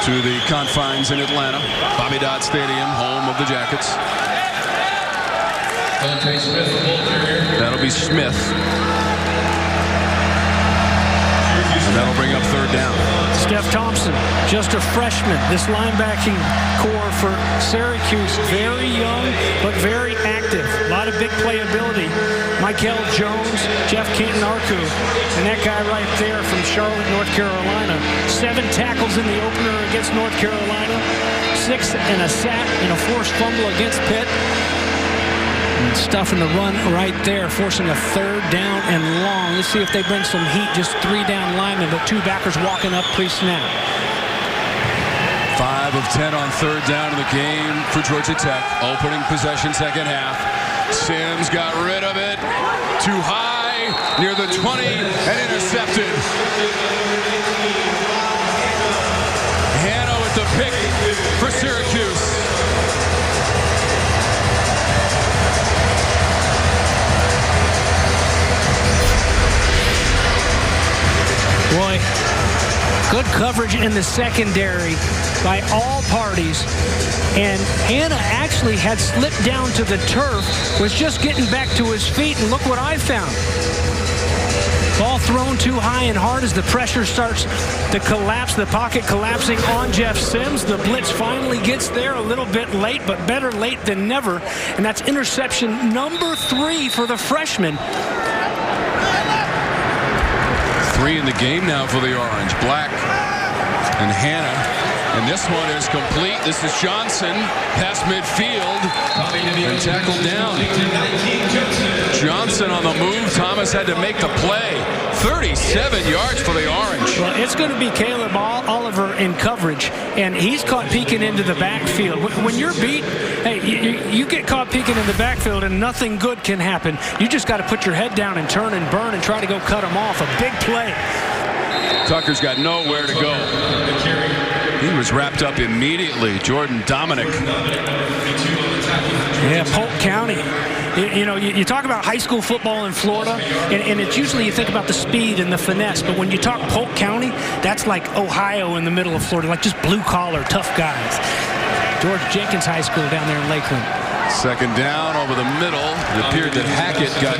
Speaker 1: to the confines in Atlanta. Bobby Dodd Stadium, home of the Jackets. That'll be Smith. And that'll bring up 3rd down.
Speaker 2: Steph Thompson, just a freshman. This linebacking core for Syracuse, very young, but very active. A lot of big playability. Michael Jones, Jeff Kenton Arku, and that guy right there from Charlotte, North Carolina. 7 tackles in the opener against North Carolina. 6 and a sack and a forced fumble against Pitt. stuffing the run right there, forcing a 3rd down and long. Let's see if they bring some heat. Just 3 down linemen, but 2 backers walking up pre-snap.
Speaker 1: 5 of 10 on 3rd down in the game for Georgia Tech. Opening possession, second half. Sims got rid of it. Too high, near the 20, and intercepted. Hannah with the pick for Syracuse.
Speaker 2: Boy, good coverage in the secondary by all parties. And Hannah actually had slipped down to the turf, was just getting back to his feet, and look what I found. Ball thrown too high and hard as the pressure starts to collapse, the pocket collapsing on Jeff Sims. The blitz finally gets there a little bit late, but better late than never. And that's interception number 3 for the freshman.
Speaker 1: 3 in the game now for the Orange. Black and Hannah. And this one is complete. This is Johnson past midfield and tackled down. Johnson on the move. Thomas had to make the play. 37 yards for the Orange.
Speaker 2: Well, it's going to be Caleb Oliver in coverage, and he's caught peeking into the backfield. When you're beat, hey, you get caught peeking in the backfield and nothing good can happen. You just got to put your head down and turn and burn and try to go cut him off. A big play.
Speaker 1: Tucker's got nowhere to go. He was wrapped up immediately. Jordan Dominic.
Speaker 2: Yeah, Polk County. You know, you talk about high school football in Florida, and it's usually you think about the speed and the finesse, but when you talk Polk County, that's like Ohio in the middle of Florida, like just blue-collar, tough guys. George Jenkins High School down there in Lakeland.
Speaker 1: Second down over the middle. It appeared that Hackett got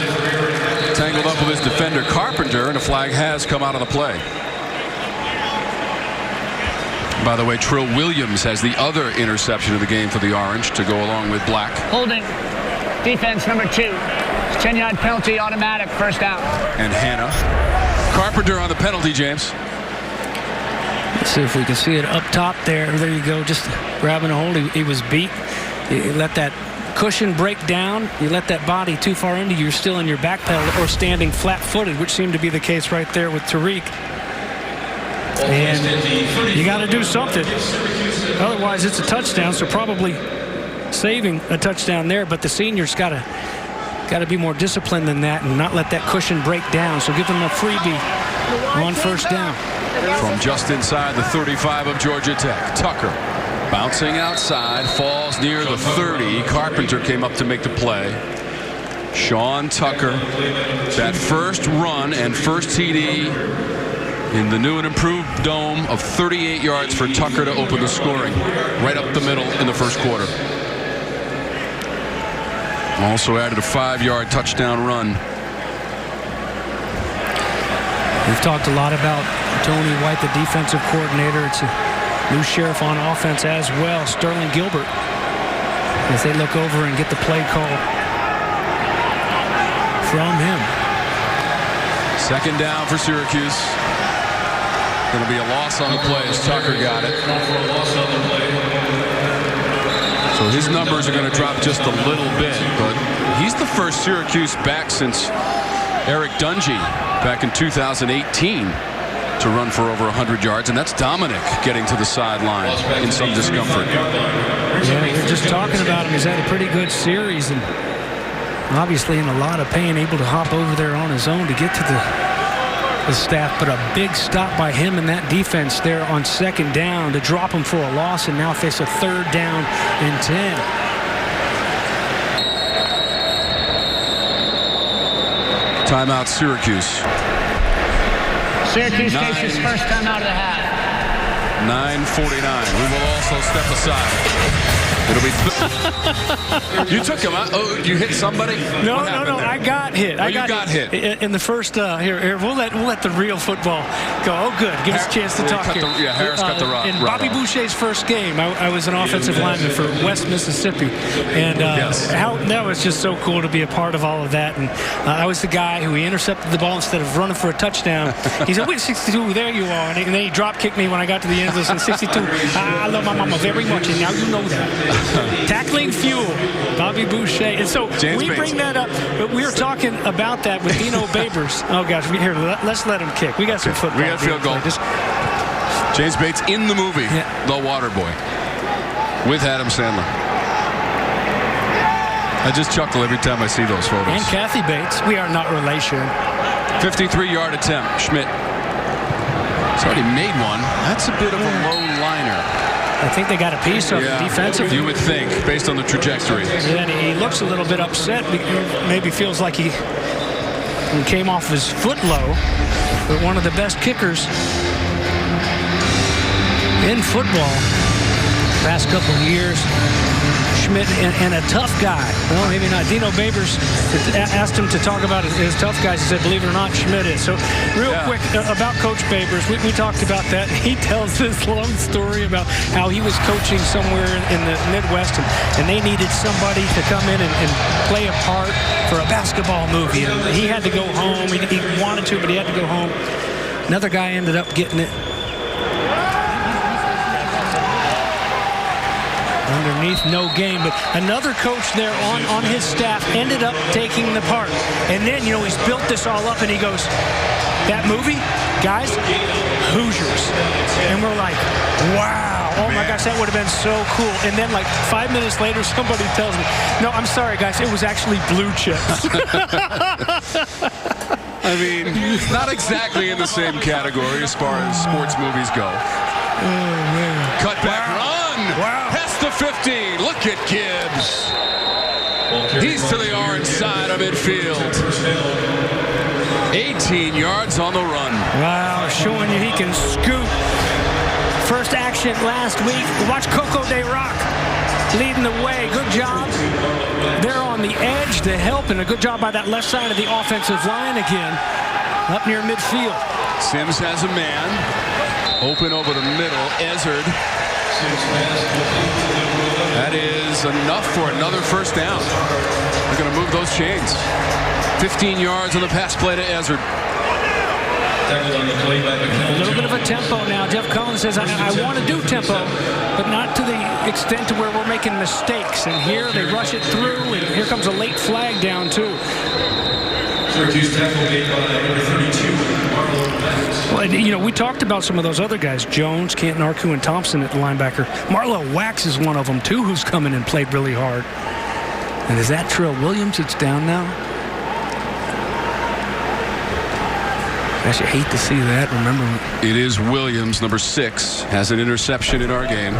Speaker 1: tangled up with his defender Carpenter, and a flag has come out of the play. By the way, Trill Williams has the other interception of the game for the Orange to go along with Black.
Speaker 3: Holding. Defense number 2. 10-yard penalty, automatic, 1st down.
Speaker 1: And Hannah. Carpenter on the penalty, James.
Speaker 2: Let's see if we can see it up top there. There you go, just grabbing a hold. He was beat. You let that cushion break down. You let that body too far into you. You're still in your back pedal or standing flat-footed, which seemed to be the case right there with Tariq. And you got to do something. Otherwise, it's a touchdown, so probably saving a touchdown there, but the seniors got to be more disciplined than that and not let that cushion break down. So give them a freebie on 1st down.
Speaker 1: From just inside the 35 of Georgia Tech, Tucker bouncing outside, falls near the 30. Carpenter came up to make the play. Sean Tucker, that first run and first TD in the new and improved dome of 38 yards for Tucker to open the scoring right up the middle in the first quarter. Also added a 5-yard touchdown run.
Speaker 2: We've talked a lot about Tony White, the defensive coordinator. It's a new sheriff on offense as well, Sterling Gilbert, as they look over and get the play call from him.
Speaker 1: Second down for Syracuse. Going to be a loss on the play as Tucker got it. So his numbers are going to drop just a little bit, but he's the first Syracuse back since Eric Dungy back in 2018 to run for over 100 yards, and that's Dominic getting to the sideline in some discomfort.
Speaker 2: Yeah, we were just talking about him. He's had a pretty good series and obviously in a lot of pain, able to hop over there on his own to get to the staff, but a big stop by him in that defense there on 2nd down to drop him for a loss and now face a 3rd down and 10.
Speaker 1: Timeout Syracuse.
Speaker 3: Syracuse takes his first timeout of the half.
Speaker 1: 9:49. We will also step aside. It'll be. You took him out. Oh, you hit somebody?
Speaker 2: No. I got hit.
Speaker 1: I got hit
Speaker 2: in the first. Here. We'll let the real football go. Oh, good. Give us a chance to talk here.
Speaker 1: Harris cut the rod.
Speaker 2: In Bobby Boucher's first game, I was an offensive lineman for West Mississippi, and that was just so cool to be a part of all of that. And I was the guy who he intercepted the ball instead of running for a touchdown. He said, "Wait, 62, there you are," and then he drop kicked me when I got to the end zone. 62. I love my mama very much, and now you know that. Tackling fuel, Bobby Boucher. And so
Speaker 1: James
Speaker 2: we
Speaker 1: Bates.
Speaker 2: bring that up. But we were talking about that with Dino Babers. Oh, gosh. Here, let's let him kick. We got some football.
Speaker 1: We got a field goal. James Bates in the movie, The Water Boy, with Adam Sandler. I just chuckle every time I see those photos.
Speaker 2: And Kathy Bates. We are not relation.
Speaker 1: 53-yard attempt. Schmidt. He's already made one. That's a bit of a low liner.
Speaker 2: I think they got a piece of it defensively.
Speaker 1: You would think, based on the trajectory.
Speaker 2: Yeah, and he looks a little bit upset. Maybe feels like he came off his foot low. But one of the best kickers in football past couple of years. Schmidt and a tough guy. Well, maybe not. Dino Babers asked him to talk about his tough guys. He said, believe it or not, Schmidt is. So real quick about Coach Babers, we talked about that. He tells this long story about how he was coaching somewhere in the Midwest, and they needed somebody to come in and play a part for a basketball movie. And he had to go home. He wanted to, but he had to go home. Another guy ended up getting it. Underneath, no game, but another coach there on his staff ended up taking the part. And then, he's built this all up, and he goes, that movie, guys, Hoosiers. And we're like, wow, oh my gosh, that would have been so cool. And then like 5 minutes later, somebody tells me, no, I'm sorry, guys, it was actually Blue Chips.
Speaker 1: I mean, not exactly in the same category as far as sports movies go.
Speaker 2: Oh, man.
Speaker 1: Cut back run.
Speaker 2: Wow.
Speaker 1: Past the 15. Look at Gibbs. He's to the orange side of midfield. 18 yards on the run.
Speaker 2: Wow, showing you he can scoop. First action last week. Watch Coco de Rock leading the way. Good job. They're on the edge to help, and a good job by that left side of the offensive line again. Up near midfield.
Speaker 1: Sims has a man. Open over the middle. Ezzard. That is enough for another first down. They're going to move those chains. 15 yards on the pass play to Ezzard.
Speaker 2: A little bit of a tempo now. Jeff Collins says, I want to do tempo, but not to the extent to where we're making mistakes. And here they rush it through, and here comes a late flag down, too.
Speaker 11: Syracuse tackle made by number 32, Marlo Wax.
Speaker 2: Well, we talked about some of those other guys, Jones, Canton, Arku, and Thompson at the linebacker. Marlo Wax is one of them, too, who's come in and played really hard. And is that Trill Williams that's down now? I should hate to see that. Remember,
Speaker 1: it is Williams, number 6, has an interception in our game.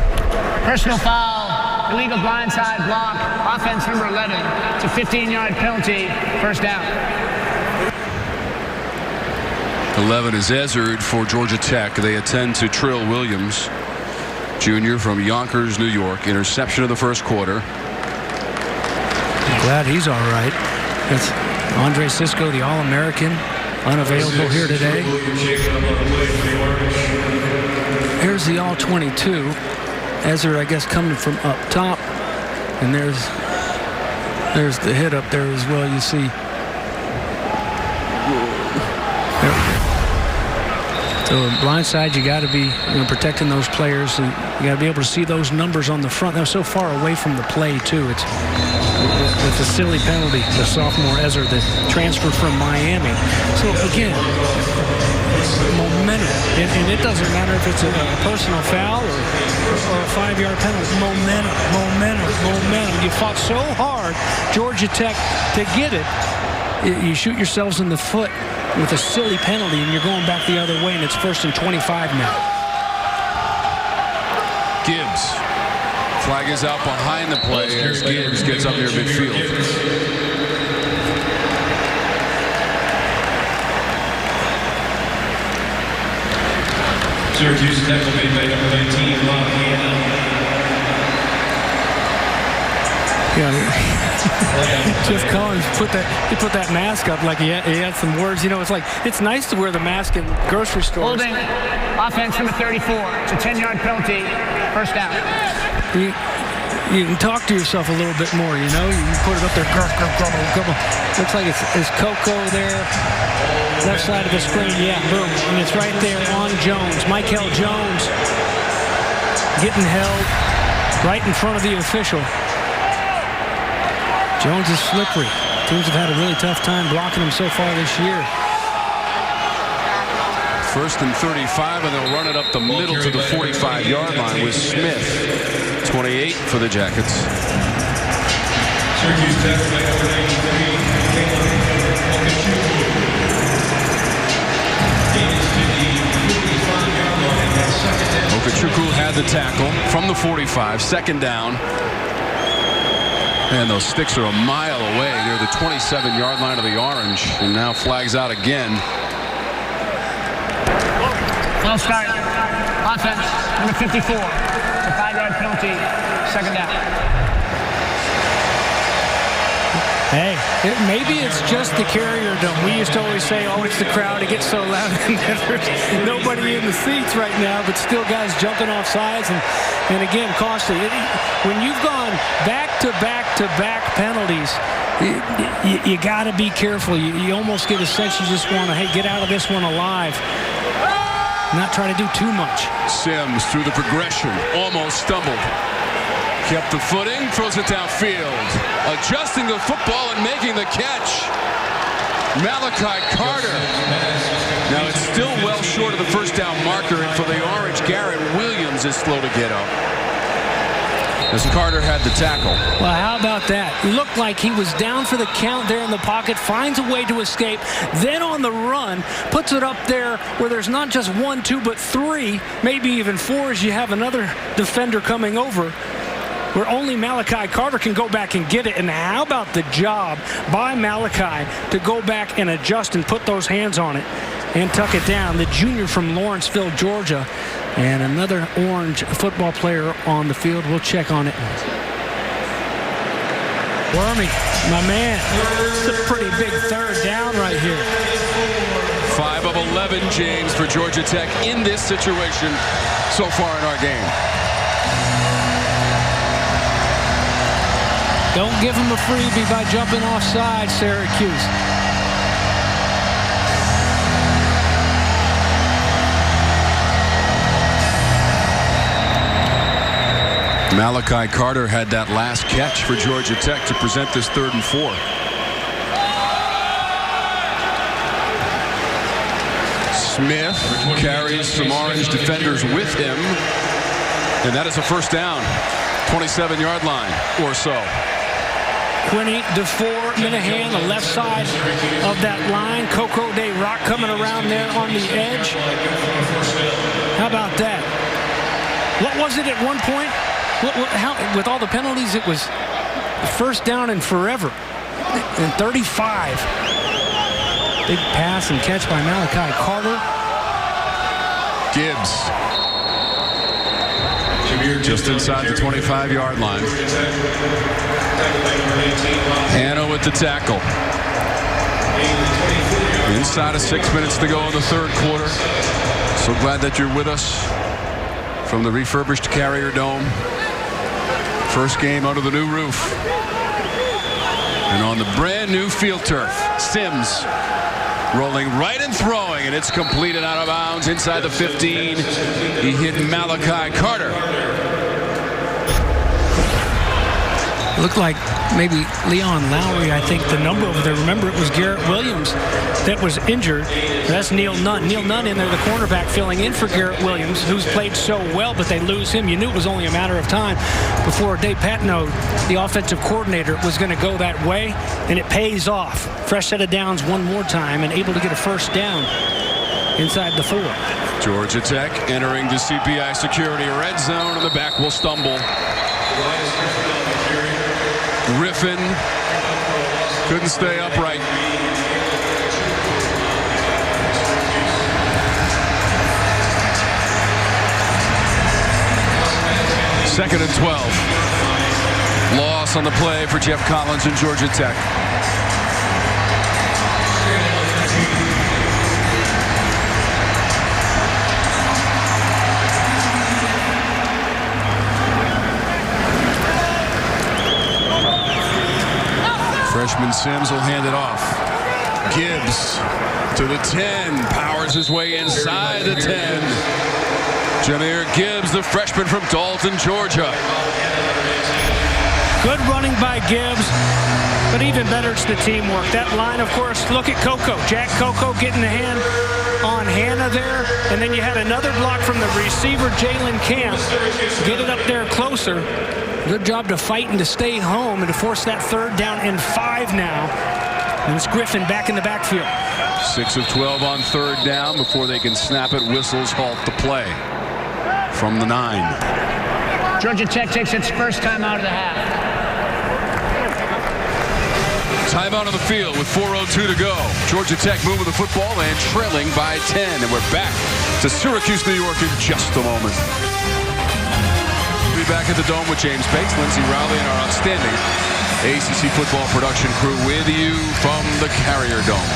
Speaker 3: Personal foul, illegal blindside block, offense number 11. It's a 15-yard penalty, first down.
Speaker 1: 11 is Ezzard for Georgia Tech. They attend to Trill Williams, junior from Yonkers, New York. Interception of the first quarter.
Speaker 2: I'm glad he's all right. That's Andre Sisco, the All-American, unavailable here today. Here's the All-22. Ezzard, I guess, coming from up top. And there's the hit up there as well, you see. So blindside, you got to be protecting those players. And you got to be able to see those numbers on the front. They're so far away from the play, too. It's a silly penalty, the sophomore Ezzard that transferred from Miami. So, again, momentum. And it doesn't matter if it's a personal foul or a 5-yard penalty. Momentum. You fought so hard, Georgia Tech, to get it. You shoot yourselves in the foot with a silly penalty, and you're going back the other way, and it's 1st and 25 now.
Speaker 1: Gibbs. Flag is out behind the play as Gibbs gets up near midfield.
Speaker 11: Syracuse tackle made by number 19, Lafayette.
Speaker 2: Yeah. Jeff Collins put that mask up like he had some words. It's like it's nice to wear the mask in grocery stores.
Speaker 3: Holding, offense number 34. It's a 10-yard penalty, first down.
Speaker 2: You can talk to yourself a little bit more. You can put it up there. Looks like it's Coco there, left side of the screen. Yeah, boom, and it's right there on Jones. Michael Jones getting held. right in front of the official. Jones is slippery. Teams have had a really tough time blocking him so far this year.
Speaker 1: 1st and 35, and they'll run it up the middle to the 45-yard line with Smith. 28 for the Jackets.
Speaker 11: Syracuse tackle by number 93,
Speaker 1: Okechukwu had the tackle from the 45, 2nd down. And those sticks are a mile away near the 27-yard line of the Orange, and now flags out again.
Speaker 3: Well start. Offense, number 54. The 5-yard penalty, 2nd down.
Speaker 2: Hey, maybe it's just the Carrier Dome. We used to always say, oh, it's the crowd. It gets so loud and there's nobody in the seats right now, but still guys jumping off sides and again, costly. When you've gone back-to-back-to-back penalties, you got to be careful. You almost get a sense you just want to, hey, get out of this one alive. Not try to do too much.
Speaker 1: Sims through the progression, almost stumbled. Kept the footing, throws it downfield. Adjusting the football and making the catch. Malachi Carter. Now it's still well short of the 1st down marker, and for the Orange, Garrett Williams is slow to get up. As Carter had the tackle.
Speaker 2: Well, how about that? He looked like he was down for the count there in the pocket, finds a way to escape, then on the run, puts it up there where there's not just 1, 2, but 3, maybe even 4 as you have another defender coming over, where only Malachi Carter can go back and get it. And how about the job by Malachi to go back and adjust and put those hands on it and tuck it down. The junior from Lawrenceville, Georgia, and another Orange football player on the field. We'll check on it. Wormy, my man. It's a pretty big 3rd down right here.
Speaker 1: 5 of 11, James, for Georgia Tech in this situation so far in our game.
Speaker 2: Don't give him a freebie by jumping offside, Syracuse.
Speaker 1: Malachi Carter had that last catch for Georgia Tech to present this 3rd and 4. Smith carries some Orange defenders with him, and that is a 1st down. 27-yard line or so.
Speaker 2: Quinny, DeFore, Minahan, the left side of that line. Coco Day Rock coming around there on the edge. How about that? What was it at one point? With all the penalties, it was 1st down and forever. And 35. Big pass and catch by Malachi Carter.
Speaker 1: Gibbs. Just inside the 25-yard line. Hanna with the tackle. Inside of 6 minutes to go in the 3rd quarter. So glad that you're with us from the refurbished Carrier Dome. First game under the new roof. And on the brand new field turf, Sims rolling right and throwing, and it's completed out of bounds inside the 15. He hit Malachi Carter.
Speaker 2: Looked like maybe Leon Lowry, I think, the number over there. Remember, it was Garrett Williams that was injured. That's Neil Nunn. Neil Nunn in there, the cornerback, filling in for Garrett Williams, who's played so well, but they lose him. You knew it was only a matter of time before Dave Patno, the offensive coordinator, was going to go that way, and it pays off. Fresh set of downs one more time and able to get a 1st down inside the 4.
Speaker 1: Georgia Tech entering the CPI security red zone, and the back will stumble. Griffin couldn't stay upright. Second and 12. Loss on the play for Jeff Collins and Georgia Tech. Freshman Sims will hand it off. Gibbs to the 10. Powers his way inside the 10. Jahmyr Gibbs, the freshman from Dalton, Georgia.
Speaker 2: Good running by Gibbs, but even better, it's the teamwork. That line, of course, look at Coco. Jack Coco getting the hand on Hannah there, and then you had another block from the receiver, Jalen Camp. Get it up there closer. Good job to fight and to stay home and to force that 3rd down and 5 now. And it's Griffin back in the backfield.
Speaker 1: 6 of 12 on 3rd down before they can snap it. Whistles halt the play from the 9.
Speaker 3: Georgia Tech takes its first time out of the half.
Speaker 1: Timeout on the field with 4:02 to go. Georgia Tech moving the football and trailing by 10. And we're back to Syracuse, New York in just a moment. We'll be back at the Dome with James Bates, Lindsey Rowley, and our outstanding ACC football production crew with you from the Carrier Dome.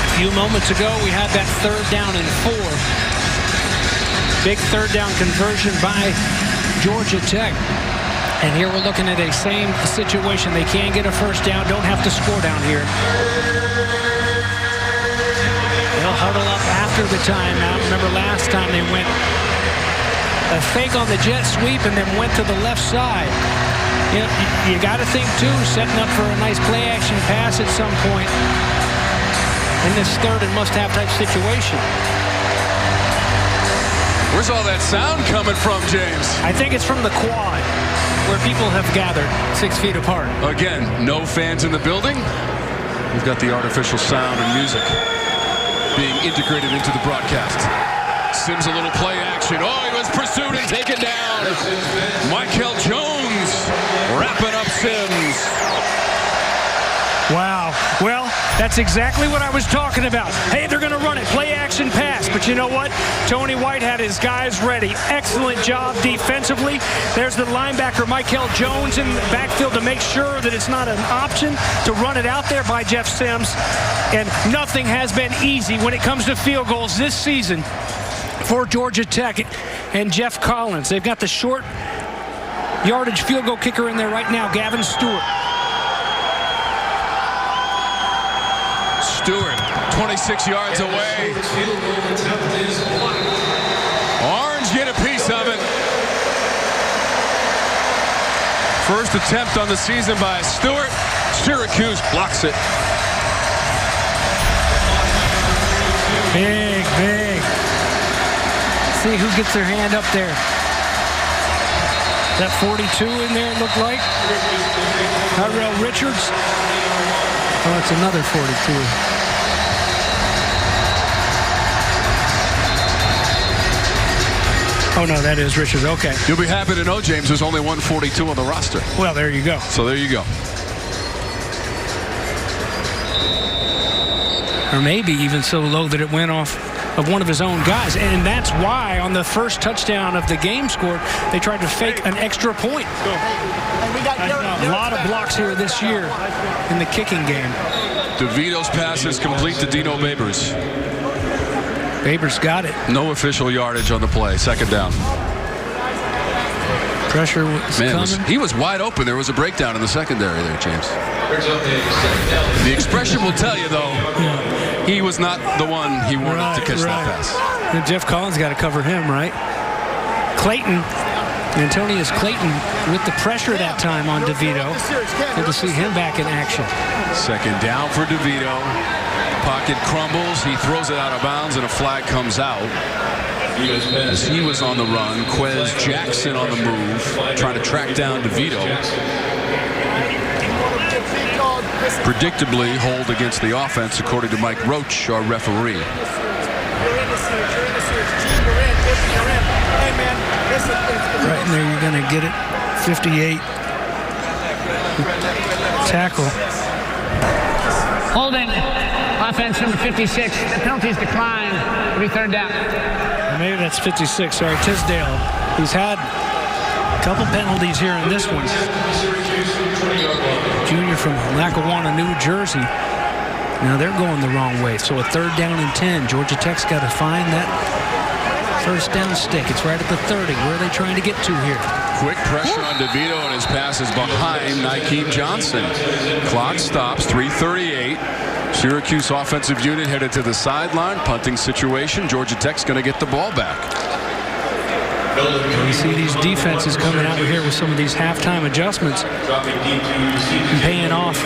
Speaker 2: A few moments ago, we had that 3rd down and 4. Big 3rd down conversion by Georgia Tech. And here we're looking at a same situation. They can get a 1st down, don't have to score down here. They'll huddle up after the timeout. Remember last time they went a fake on the jet sweep and then went to the left side. You got to think, too, setting up for a nice play-action pass at some point in this 3rd and must-have type situation.
Speaker 1: Where's all that sound coming from, James?
Speaker 2: I think it's from the quad, where people have gathered 6 feet apart.
Speaker 1: Again, no fans in the building. We've got the artificial sound and music being integrated into the broadcast. Sims a little play action. Oh, he was pursued and taken down. Nykeim Jones wrapping up Sims.
Speaker 2: Wow. Well, that's exactly what I was talking about. Hey, they're going to run it. Play action pass. But you know what? Tony White had his guys ready. Excellent job defensively. There's the linebacker, Nykeim Jones, in the backfield to make sure that it's not an option to run it out there by Jeff Sims. And nothing has been easy when it comes to field goals this season for Georgia Tech and Jeff Collins. They've got the short yardage field goal kicker in there right now, Gavin Stewart.
Speaker 1: Stewart, 26 yards away. Orange get a piece of it. First attempt on the season by Stewart. Syracuse blocks it.
Speaker 2: Big, big. See who gets their hand up there. That 42 in there, it looked like. Tyrell Richards. Oh, it's another 42. Oh, no, that is Richards. Okay.
Speaker 1: You'll be happy to know, James, there's only 142 on the roster.
Speaker 2: Well, there you go.
Speaker 1: So there you go.
Speaker 2: Or maybe even so low that it went off of one of his own guys. And that's why on the first touchdown of the game scored, they tried to fake an extra point. A lot of blocks here this year in the kicking game.
Speaker 1: DeVito's pass is complete to Dino Babers.
Speaker 2: Babers got it.
Speaker 1: No official yardage on the play. 2nd down.
Speaker 2: Pressure was coming.
Speaker 1: He was wide open. There was a breakdown in the secondary there, James. The expression will tell you, though, he was not the one he wanted to catch that pass.
Speaker 2: And Jeff Collins got to cover him, right? Clayton, Antonius Clayton with the pressure that time on DeVito. Good to see him back in action.
Speaker 1: 2nd down for DeVito. Pocket crumbles. He throws it out of bounds, and a flag comes out. As he was on the run, Quez Jackson on the move, trying to track down DeVito. Predictably hold against the offense, according to Mike Roach, our referee.
Speaker 2: Right in there, you're going to get it. 58. Tackle.
Speaker 3: Holding. Offense number 56. The penalties decline. It'll be 3rd down.
Speaker 2: Maybe that's 56. Sorry, Tisdale. He's had a couple penalties here in this one. Junior from Lackawanna, New Jersey. Now they're going the wrong way. So a 3rd down and 10. Georgia Tech's got to find that 1st down stick. It's right at the 30. Where are they trying to get to here?
Speaker 1: Quick pressure on DeVito, and his pass is behind Nykeim Johnson. Clock stops, 3:38. Syracuse offensive unit headed to the sideline. Punting situation. Georgia Tech's going to get the ball back.
Speaker 2: You see these defenses coming out here with some of these halftime adjustments and paying off.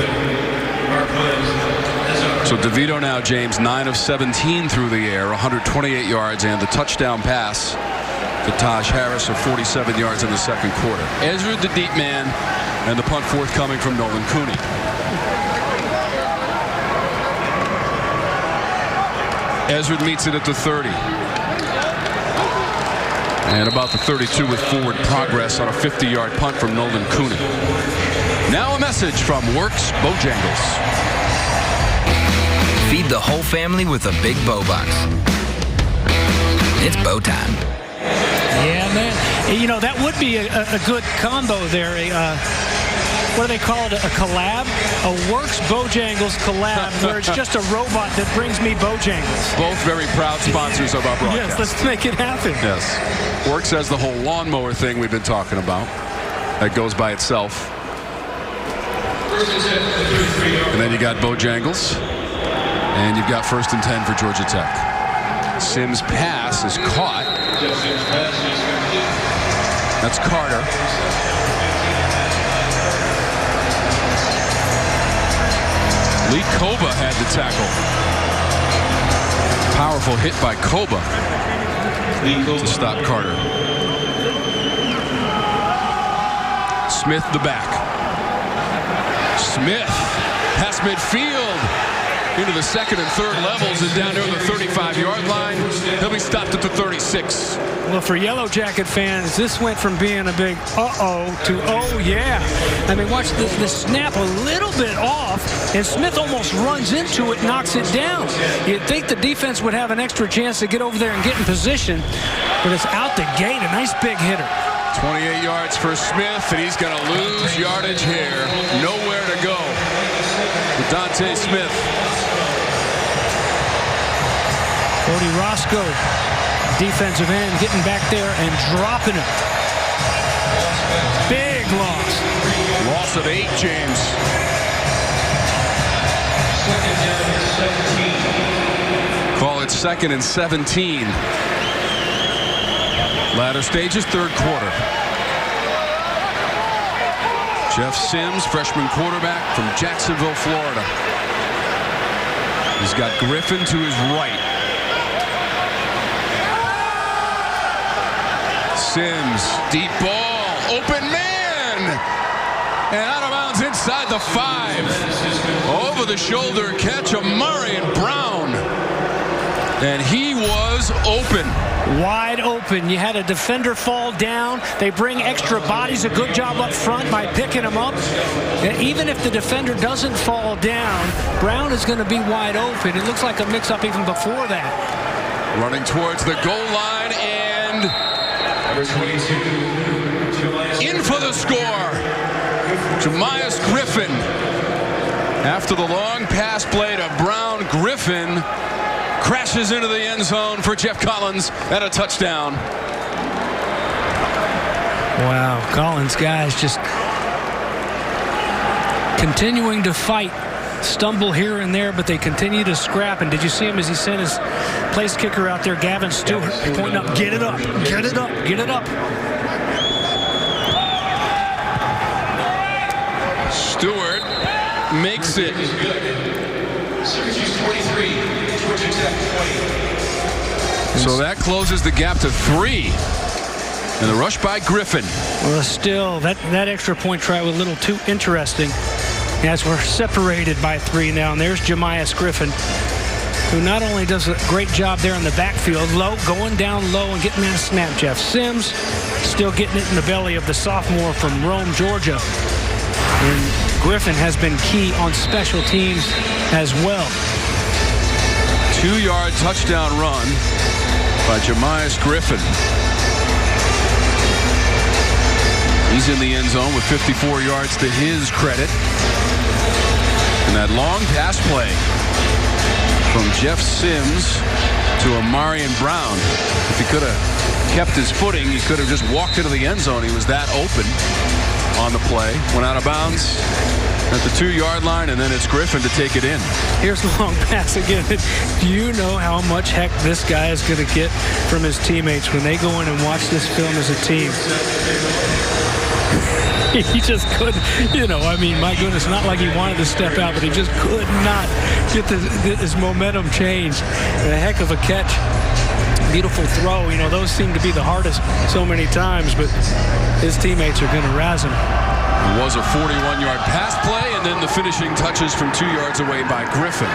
Speaker 1: So DeVito now, James, 9 of 17 through the air, 128 yards, and the touchdown pass to Taj Harris of 47 yards in the second quarter. Ezra, the deep man, and the punt forthcoming from Nolan Cooney. Ezra meets it at the 30. And about the 32 with forward progress on a 50-yard punt from Nolan Cooney. Now a message from Works Bojangles.
Speaker 4: Feed the whole family with a big bow box. It's bow time.
Speaker 2: Yeah, man. You know, that would be a good combo there. What do they call it? A collab? A Works Bojangles collab where it's just a robot that brings me Bojangles.
Speaker 1: Both very proud sponsors of our broadcast.
Speaker 2: Yes, let's make it happen.
Speaker 1: Yes. Works has the whole lawnmower thing we've been talking about. That goes by itself. And then you got Bojangles. And you've got 1st and 10 for Georgia Tech. Sims' pass is caught. That's Carter. Lee Koba had the tackle. Powerful hit by Koba to stop Carter. Smith the back. Smith past midfield into the second and third levels and down near the 35-yard line. He'll be stopped at the 36.
Speaker 2: Well, for Yellow Jacket fans, this went from being a big uh-oh to oh yeah. I mean, watch the snap a little bit off, and Smith almost runs into it, knocks it down. You'd think the defense would have an extra chance to get over there and get in position, but it's out the gate, a nice big hitter.
Speaker 1: 28 yards for Smith, and he's going to lose yardage here. Nowhere to go with Dante Smith.
Speaker 2: Cody Roscoe, defensive end, getting back there and dropping it. Big loss.
Speaker 1: Loss of 8, James. Call it 2nd and 17. Latter stages, 3rd quarter. Jeff Sims, freshman quarterback from Jacksonville, Florida. He's got Griffin to his right. Sims, deep ball, open man, and out of bounds inside the 5. Over the shoulder catch of Jahmyr Brown, and he was open.
Speaker 2: Wide open. You had a defender fall down. They bring extra bodies. A good job up front by picking him up. And even if the defender doesn't fall down, Brown is going to be wide open. It looks like a mix-up even before that.
Speaker 1: Running towards the goal line and in for the score. Jahmyr Griffin. After the long pass play to Brown, Griffin crashes into the end zone for Jeff Collins and a touchdown.
Speaker 2: Wow, Collins guys just continuing to fight. Stumble here and there, but they continue to scrap. And did you see him as he sent his place kicker out there, Gavin Stewart, pointing up, get it up, get it up, get it up.
Speaker 1: Stewart makes it.
Speaker 11: Syracuse 23, Georgia Tech 20.
Speaker 1: So that closes the gap to 3. And the rush by Griffin.
Speaker 2: Well, still, that extra point try was a little too interesting. As we're separated by 3 now, and there's Jahmyr Griffin, who not only does a great job there in the backfield, going down low and getting that snap. Jeff Sims still getting it in the belly of the sophomore from Rome, Georgia. And Griffin has been key on special teams as well.
Speaker 1: 2-yard touchdown run by Jahmyr Griffin. He's in the end zone with 54 yards to his credit. And that long pass play from Jeff Sims to Jahmyr Brown. If he could have kept his footing, he could have just walked into the end zone. He was that open on the play. Went out of bounds at the 2-yard line, and then it's Griffin to take it in.
Speaker 2: Here's the long pass again. Do you know how much heck this guy is going to get from his teammates when they go in and watch this film as a team? He just couldn't, I mean, my goodness, not like he wanted to step out, but he just could not get his momentum changed. And a heck of a catch. Beautiful throw. Those seem to be the hardest so many times, but his teammates are going to razz him.
Speaker 1: It was a 41-yard pass play, and then the finishing touches from 2 yards away by Griffin.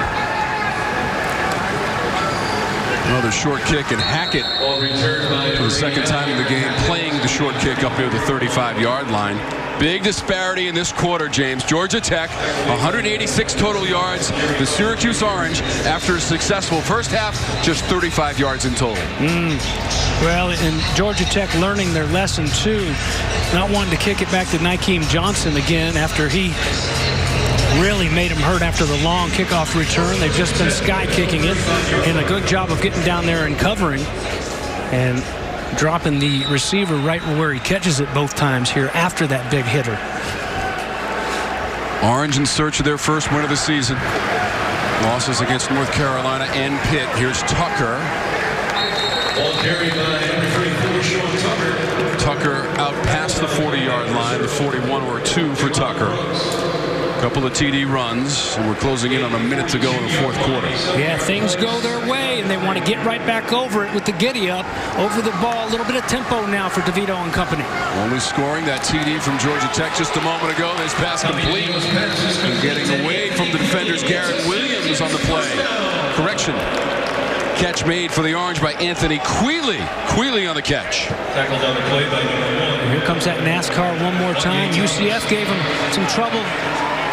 Speaker 1: Another short kick, and Hackett for the second time in the game playing the short kick up near the 35-yard line. Big disparity in this quarter, James. Georgia Tech, 186 total yards. The Syracuse Orange, after a successful first half, just 35 yards in total.
Speaker 2: Well, and Georgia Tech learning their lesson, too. Not wanting to kick it back to Nykeim Johnson again after he really made him hurt after the long kickoff return. They've just been sky kicking it, and a good job of getting down there and covering and dropping the receiver right where he catches it both times here after that big hitter.
Speaker 1: Orange in search of their first win of the season. Losses against North Carolina and Pitt. Here's Tucker.
Speaker 11: Ball carried by number 34, Sean Tucker.
Speaker 1: Tucker out past the 40-yard line. The 41 were 2 for Tucker. Couple of TD runs, and we're closing in on a minute to go in the fourth quarter.
Speaker 2: Yeah, things go their way, and they want to get right back over it with the giddy up over the ball. A little bit of tempo now for DeVito and company.
Speaker 1: Only scoring that TD from Georgia Tech just a moment ago. This pass complete. And getting away from the defenders, Garrett Williams on the play. Correction. Catch made for the Orange by Anthony Queeley. Queeley on the catch.
Speaker 11: Tackled on the play by number 1.
Speaker 2: Here comes that NASCAR one more time. UCF gave him some trouble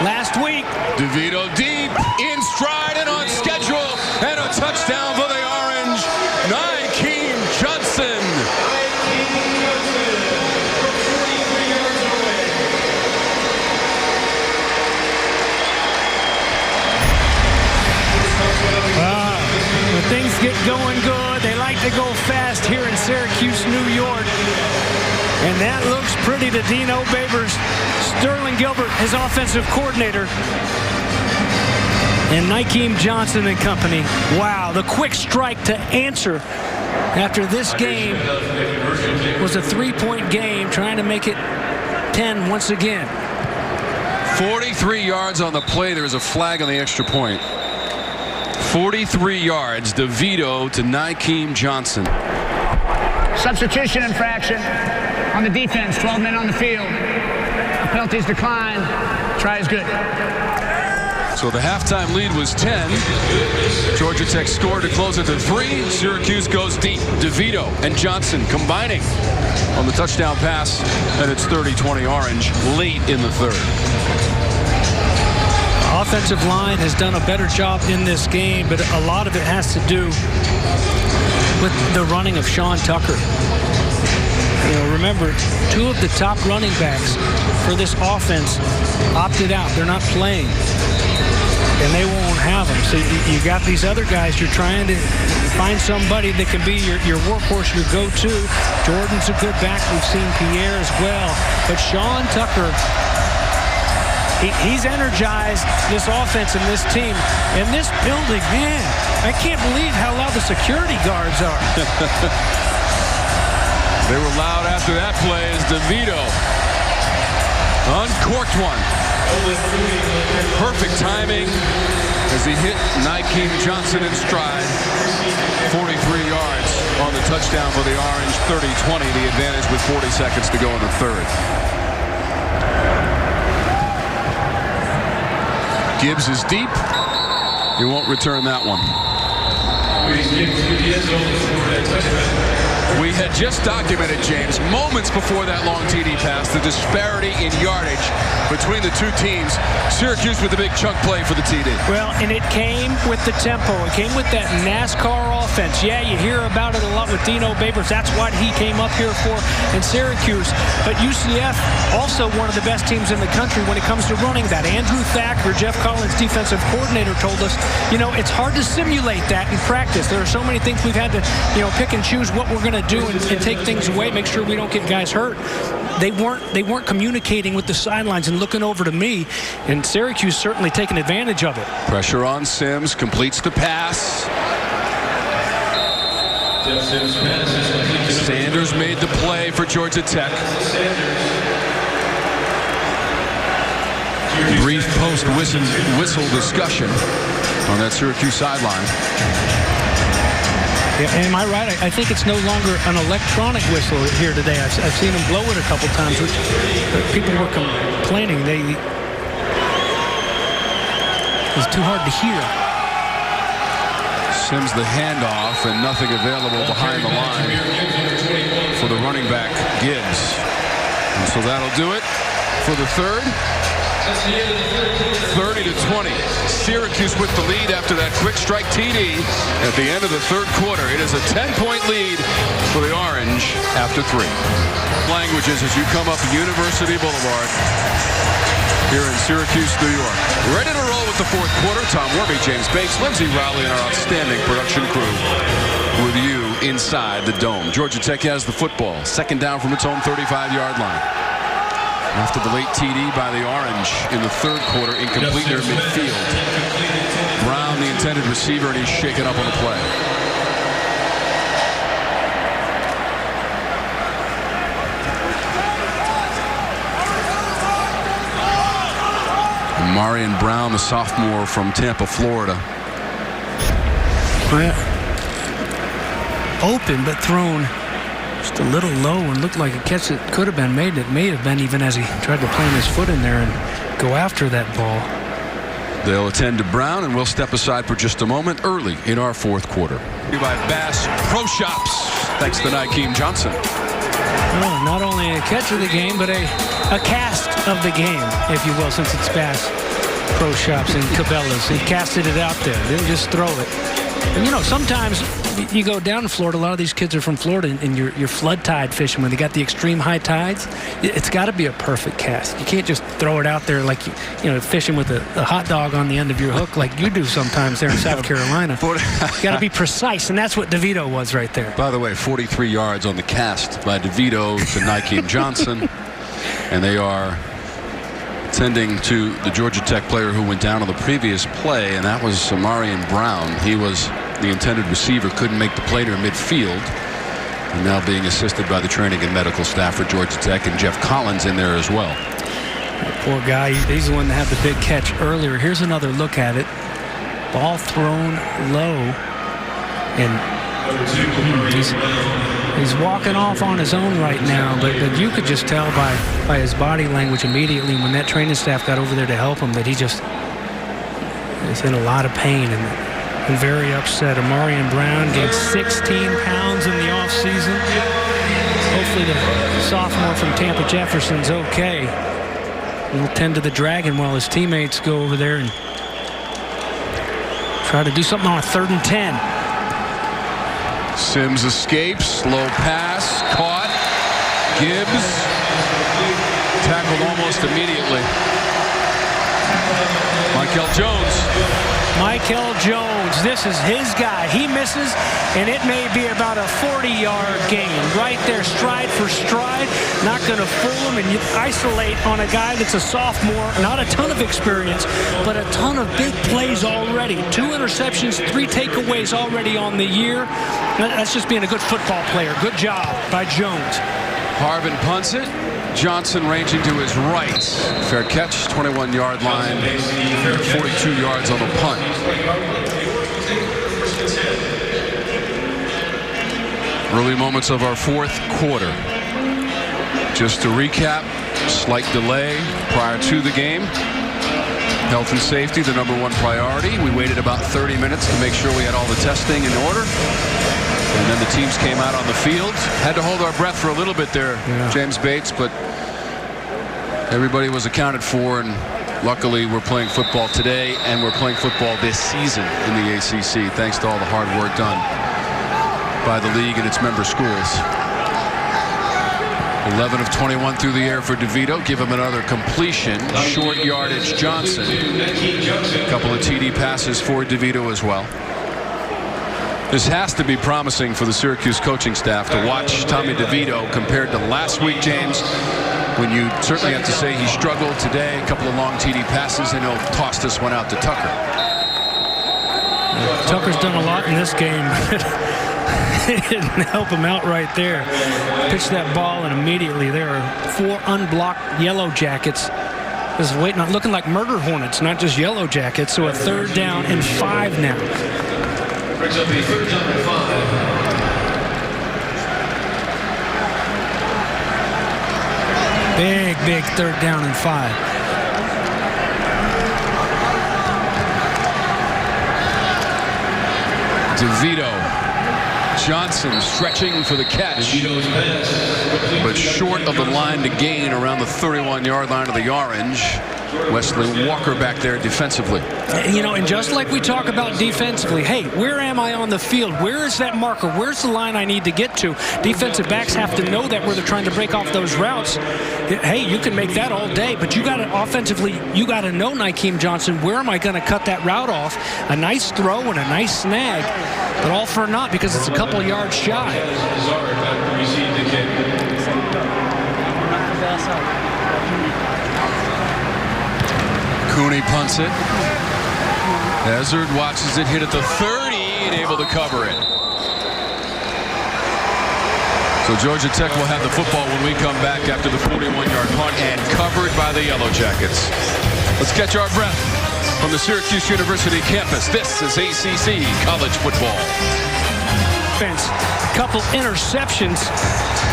Speaker 2: last week.
Speaker 1: DeVito deep, in stride and on schedule, and a touchdown for the Orange. Nykeim Johnson.
Speaker 2: When things get going good, they like to go fast here in Syracuse, New York. And that looks pretty to Dino Babers. Sterling Gilbert, his offensive coordinator. And Nykeim Johnson and company. Wow, the quick strike to answer after this game was a 3-point game, trying to make it 10 once again.
Speaker 1: 43 yards on the play. There is a flag on the extra point. 43 yards, DeVito to Nykeim Johnson.
Speaker 3: Substitution infraction on the defense, 12 men on the field. The penalties decline. Try is good.
Speaker 1: So the halftime lead was 10. Georgia Tech scored to close it to 3. Syracuse goes deep. DeVito and Johnson combining on the touchdown pass, and it's 30-20 Orange late in the third.
Speaker 2: Offensive line has done a better job in this game, but a lot of it has to do with the running of Sean Tucker. Remember, 2 of the top running backs for this offense opted out. They're not playing, and they won't have them. So you got these other guys. You're trying to find somebody that can be your workhorse, your go-to. Jordan's a good back. We've seen Pierre as well. But Sean Tucker, he's energized this offense and this team. And this building, man, I can't believe how loud the security guards are.
Speaker 1: They were loud after that play as DeVito uncorked one. Perfect timing as he hit Nykeim Johnson in stride. 43 yards on the touchdown for the Orange. 30-20, the advantage with 40 seconds to go in the third. Gibbs is deep. He won't return that one. We had just documented, James, moments before that long TD pass, the disparity in yardage between the two teams. Syracuse with the big chunk play for the TD.
Speaker 2: Well, and it came with the tempo. It came with that NASCAR offense. Yeah, you hear about it a lot with Dino Babers. That's what he came up here for in Syracuse. But UCF, also one of the best teams in the country when it comes to running that. Andrew Thacker, Jeff Collins' defensive coordinator, told us, it's hard to simulate that in practice. There are so many things we've had to, pick and choose what we're going to to do and take things away, make sure we don't get guys hurt. They weren't communicating with the sidelines and looking over to me, and Syracuse certainly taking advantage of it.
Speaker 1: Pressure on Sims, completes the pass. Sanders made the play for Georgia Tech. Brief post-whistle discussion on that Syracuse sideline.
Speaker 2: Yeah, am I right? I think it's no longer an electronic whistle here today. I've seen them blow it a couple times, which people were complaining. It's too hard to hear.
Speaker 1: Sims the handoff, and nothing available behind the line for the running back, Gibbs. And so that'll do it for the third. 30-20. Syracuse with the lead after that quick strike TD at the end of the third quarter. It is a 10-point lead for the Orange after 3. Languages as you come up University Boulevard here in Syracuse, New York. Ready to roll with the fourth quarter. Tom Werby, James Bates, Lindsey Rowley, and our outstanding production crew with you inside the Dome. Georgia Tech has the football. Second down from its own 35-yard line. After the late TD by the Orange in the third quarter, incomplete near midfield. Brown, the intended receiver, and he's shaken up on the play. Marion Brown, the sophomore from Tampa, Florida.
Speaker 2: Open, but thrown just a little low and looked like a catch that could have been made. It may have been even as he tried to plant his foot in there and go after that ball.
Speaker 1: They'll attend to Brown, and we'll step aside for just a moment early in our fourth quarter. By Bass Pro Shops, thanks to Nykeim Johnson.
Speaker 2: Well, not only a catch of the game, but a cast of the game, if you will, since it's Bass Pro Shops and Cabela's. He casted it out there. Didn't just throw it. And, you know, sometimes you go down to Florida, a lot of these kids are from Florida, and you're flood tide fishing when they got the extreme high tides. It's got to be a perfect cast. You can't just throw it out there like, you know, fishing with a hot dog on the end of your hook like you do sometimes there in South Carolina. You got to be precise, and that's what DeVito was right there.
Speaker 1: By the way, 43 yards on the cast by DeVito to Nykeim Johnson, and they are tending to the Georgia Tech player who went down on the previous play, and that was Marion Brown. He was the intended receiver, couldn't make the play near midfield, and now being assisted by the training and medical staff for Georgia Tech, and Jeff Collins in there as well.
Speaker 2: That poor guy, he's the one that had the big catch earlier. Here's another look at it. Ball thrown low, and he's walking off on his own right now, but you could just tell by his body language immediately when that training staff got over there to help him that he's in a lot of pain and very upset. Marion Brown gained 16 pounds in the offseason. Hopefully the sophomore from Tampa Jefferson's okay. He'll tend to the dragon while his teammates go over there and try to do something on a 3rd and 10.
Speaker 1: Sims escapes, slow pass, caught. Gibbs tackled almost immediately. Michael Jones, this is his guy. He misses, and it may be about a 40-yard gain. Right there, stride for stride. Not going to fool him, and you isolate on a guy that's a sophomore. Not a ton of experience, but a ton of big plays already. 2 interceptions, 3 takeaways already on the year. That's just being a good football player. Good job by Jones. Harvin punts it. Johnson ranging to his right. Fair catch, 21-yard line, 42 yards on the punt. Early moments of our fourth quarter. Just to recap, slight delay prior to the game. Health and safety, the #1 priority. We waited about 30 minutes to make sure we had all the testing in order. And then the teams came out on the field. Had to hold our breath for a little bit there, James Bates, but everybody was accounted for, and luckily we're playing football today, and we're playing football this season in the ACC, thanks to all the hard work done by the league and its member schools. 11 of 21 through the air for DeVito. Give him another completion. Short yardage Johnson. A couple of TD passes for DeVito as well. This has to be promising for the Syracuse coaching staff to watch Tommy DeVito compared to last week, James, when you certainly have to say he struggled today. A couple of long TD passes, and he'll toss this one out to Tucker.
Speaker 2: Tucker's done a lot in this game. It didn't help him out right there. Pitched that ball, and immediately there are 4 unblocked Yellow Jackets. This is waiting on, looking like murder hornets, not just Yellow Jackets. So a 3rd down and 5 now.
Speaker 11: Brings up a 3rd down and 5.
Speaker 2: Big 3rd down and 5.
Speaker 1: DeVito. Johnson stretching for the catch, but short of the line to gain around the 31-yard line of the Orange. Wesley Walker back there defensively.
Speaker 2: You know, and just like we talk about defensively, hey, where am I on the field? Where is that marker? Where's the line I need to get to? Defensive backs have to know that where they're trying to break off those routes. Hey, you can make that all day, but you got to offensively, you got to know, Nykeim Johnson, where am I going to cut that route off? A nice throw and a nice snag, but all for naught because it's a couple yards shy.
Speaker 1: Cooney punts it. Ezard watches it hit at the 30 and able to cover it. So Georgia Tech will have the football when we come back after the 41-yard punt and covered by the Yellow Jackets. Let's catch our breath from the Syracuse University campus. This is ACC college football.
Speaker 2: Couple interceptions,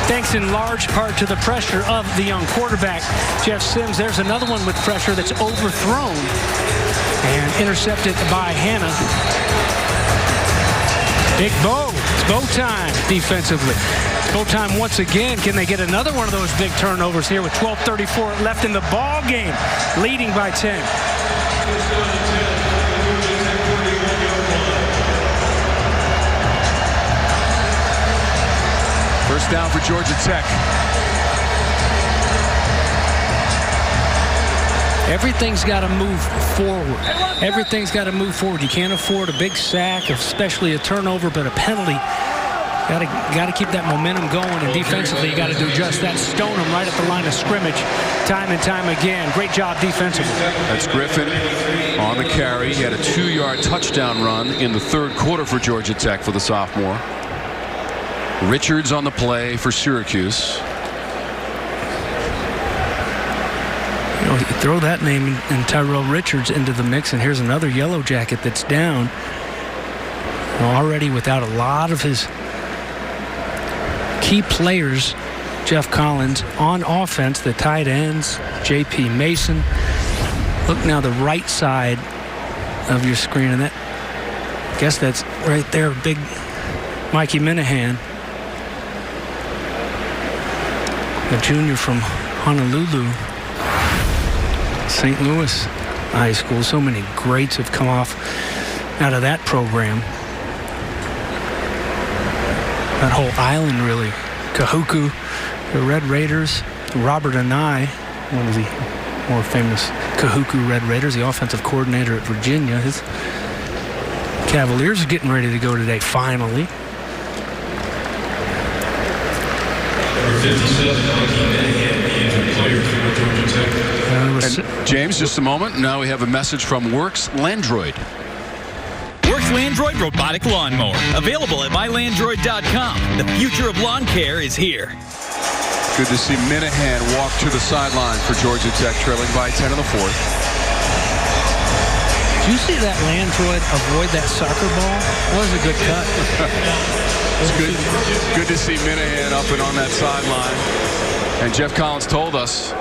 Speaker 2: thanks in large part to the pressure of the young quarterback, Jeff Sims. There's another one with pressure that's overthrown and intercepted by Hannah. Big Bo. It's Bo time defensively. It's Bo time once again. Can they get another one of those big turnovers here with 12:34 left in the ball game, leading by 10?
Speaker 1: First down for Georgia Tech.
Speaker 2: Everything's got to move forward. Everything's got to move forward. You can't afford a big sack, especially a turnover, but a penalty. Got to keep that momentum going, and defensively you got to do just that. Stone them right at the line of scrimmage time and time again. Great job defensively.
Speaker 1: That's Griffin on the carry. He had a 2-yard touchdown run in the 3rd quarter for Georgia Tech for the sophomore. Richards on the play for Syracuse.
Speaker 2: You know, you throw that name and Tyrell Richards into the mix, and here's another Yellow Jacket that's down. Already without a lot of his key players. Jeff Collins on offense, the tight ends, J.P. Mason. Look now the right side of your screen, and that, I guess that's right there, big Mikey Minahan, a junior from Honolulu, St. Louis High School. So many greats have come off out of that program. That whole island, really. Kahuku, the Red Raiders, Robert Anai, one of the more famous Kahuku Red Raiders, the offensive coordinator at Virginia. His Cavaliers are getting ready to go today, finally.
Speaker 1: And James, just a moment. Now we have a message from Works Landroid.
Speaker 5: Works Landroid Robotic Lawnmower. Available at mylandroid.com. The future of lawn care is here.
Speaker 1: Good to see Minahan walk to the sideline for Georgia Tech, trailing by 10 in the 4th.
Speaker 2: Did you see that Landroid avoid that soccer ball? That was a good cut.
Speaker 1: It's good to see Minahan up and on that sideline. And Jeff Collins told us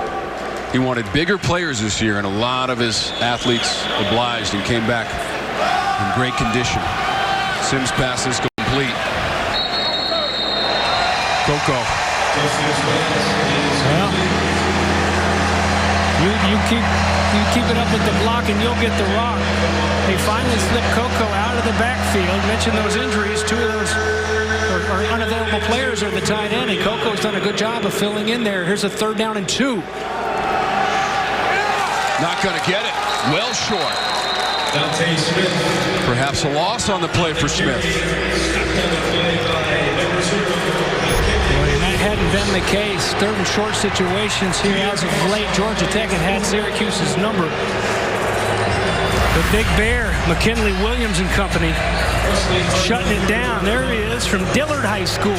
Speaker 1: he wanted bigger players this year, and a lot of his athletes obliged and came back in great condition. Sims passes complete. Coco.
Speaker 2: Well, you keep it up with the block and you'll get the rock. They finally slipped Coco out of the backfield. Mentioned those injuries. 2 of those are unavailable players are the tight end, and Coco's done a good job of filling in there. Here's a 3rd down and 2.
Speaker 1: Not going to get it. Well short. Perhaps a loss on the play for Smith.
Speaker 2: And that hadn't been the case. Third and short situations here as of late. Georgia Tech had Syracuse's number. The Big Bear, McKinley Williams and company, shutting it down. There he is from Dillard High School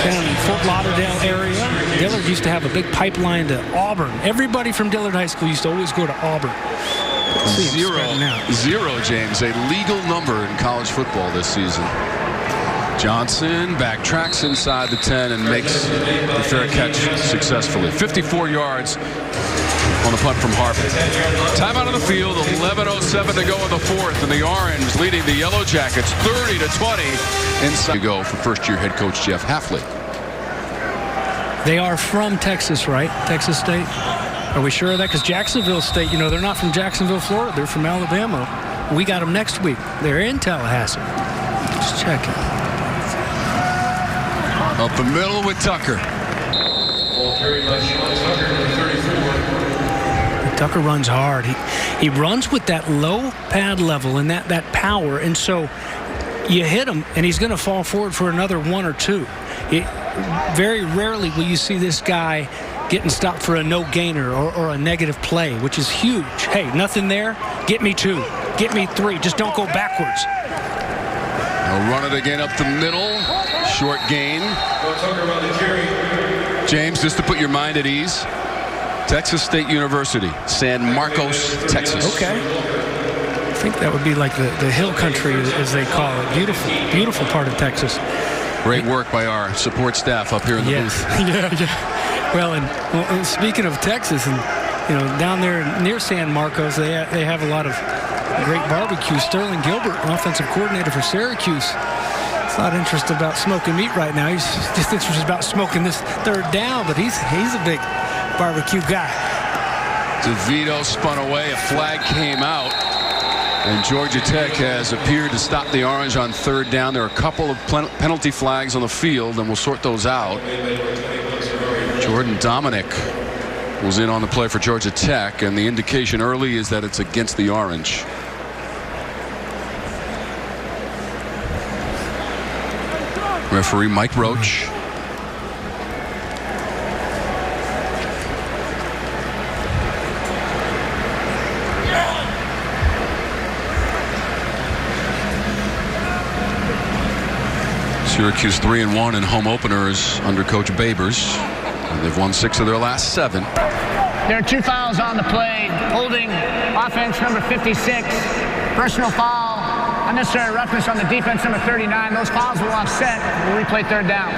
Speaker 2: down in Fort Lauderdale area. Dillard used to have a big pipeline to Auburn. Everybody from Dillard High School used to always go to Auburn.
Speaker 1: Zero, James, a legal number in college football this season. Johnson backtracks inside the 10 and makes the fair catch successfully. 54 yards on the punt from Harvard. Time out on the field, 11:07 to go in the fourth, and the Orange leading the Yellow Jackets 30-20 inside to go for first-year head coach Jeff Hafley.
Speaker 2: They are from Texas, right? Texas State? Are we sure of that? Because Jacksonville State, you know, they're not from Jacksonville, Florida. They're from Alabama. We got them next week. They're in Tallahassee. Just checking.
Speaker 1: Up the middle with Tucker.
Speaker 2: Tucker runs hard. He runs with that low pad level and that power, and so you hit him, and he's going to fall forward for another one or two. Very rarely will you see this guy getting stopped for a no gainer or a negative play, which is huge. Hey, nothing there. Get me 2. Get me 3. Just don't go backwards.
Speaker 1: They'll run it again up the middle. Short gain. James, just to put your mind at ease, Texas State University, San Marcos, Texas.
Speaker 2: Okay. I think that would be like the hill country, as they call it. Beautiful, beautiful part of Texas.
Speaker 1: Great work by our support staff up here in the booth.
Speaker 2: Yeah. Well, and speaking of Texas, and you know, down there near San Marcos, they have a lot of great barbecue. Sterling Gilbert, offensive coordinator for Syracuse, is not interested about smoking meat right now. He's just interested about smoking this third down, but he's a big barbecue guy.
Speaker 1: DeVito spun away. A flag came out. And Georgia Tech has appeared to stop the Orange on third down. There are a couple of penalty flags on the field, and we'll sort those out. Jordan Dominic was in on the play for Georgia Tech, and the indication early is that it's against the Orange. Referee Mike Roach. Syracuse 3-1 in home openers under Coach Babers. And they've won 6 of their last 7.
Speaker 3: There are 2 fouls on the play. Holding offense number 56. Personal foul. Unnecessary roughness on the defense number 39. Those fouls will offset. We'll replay third down.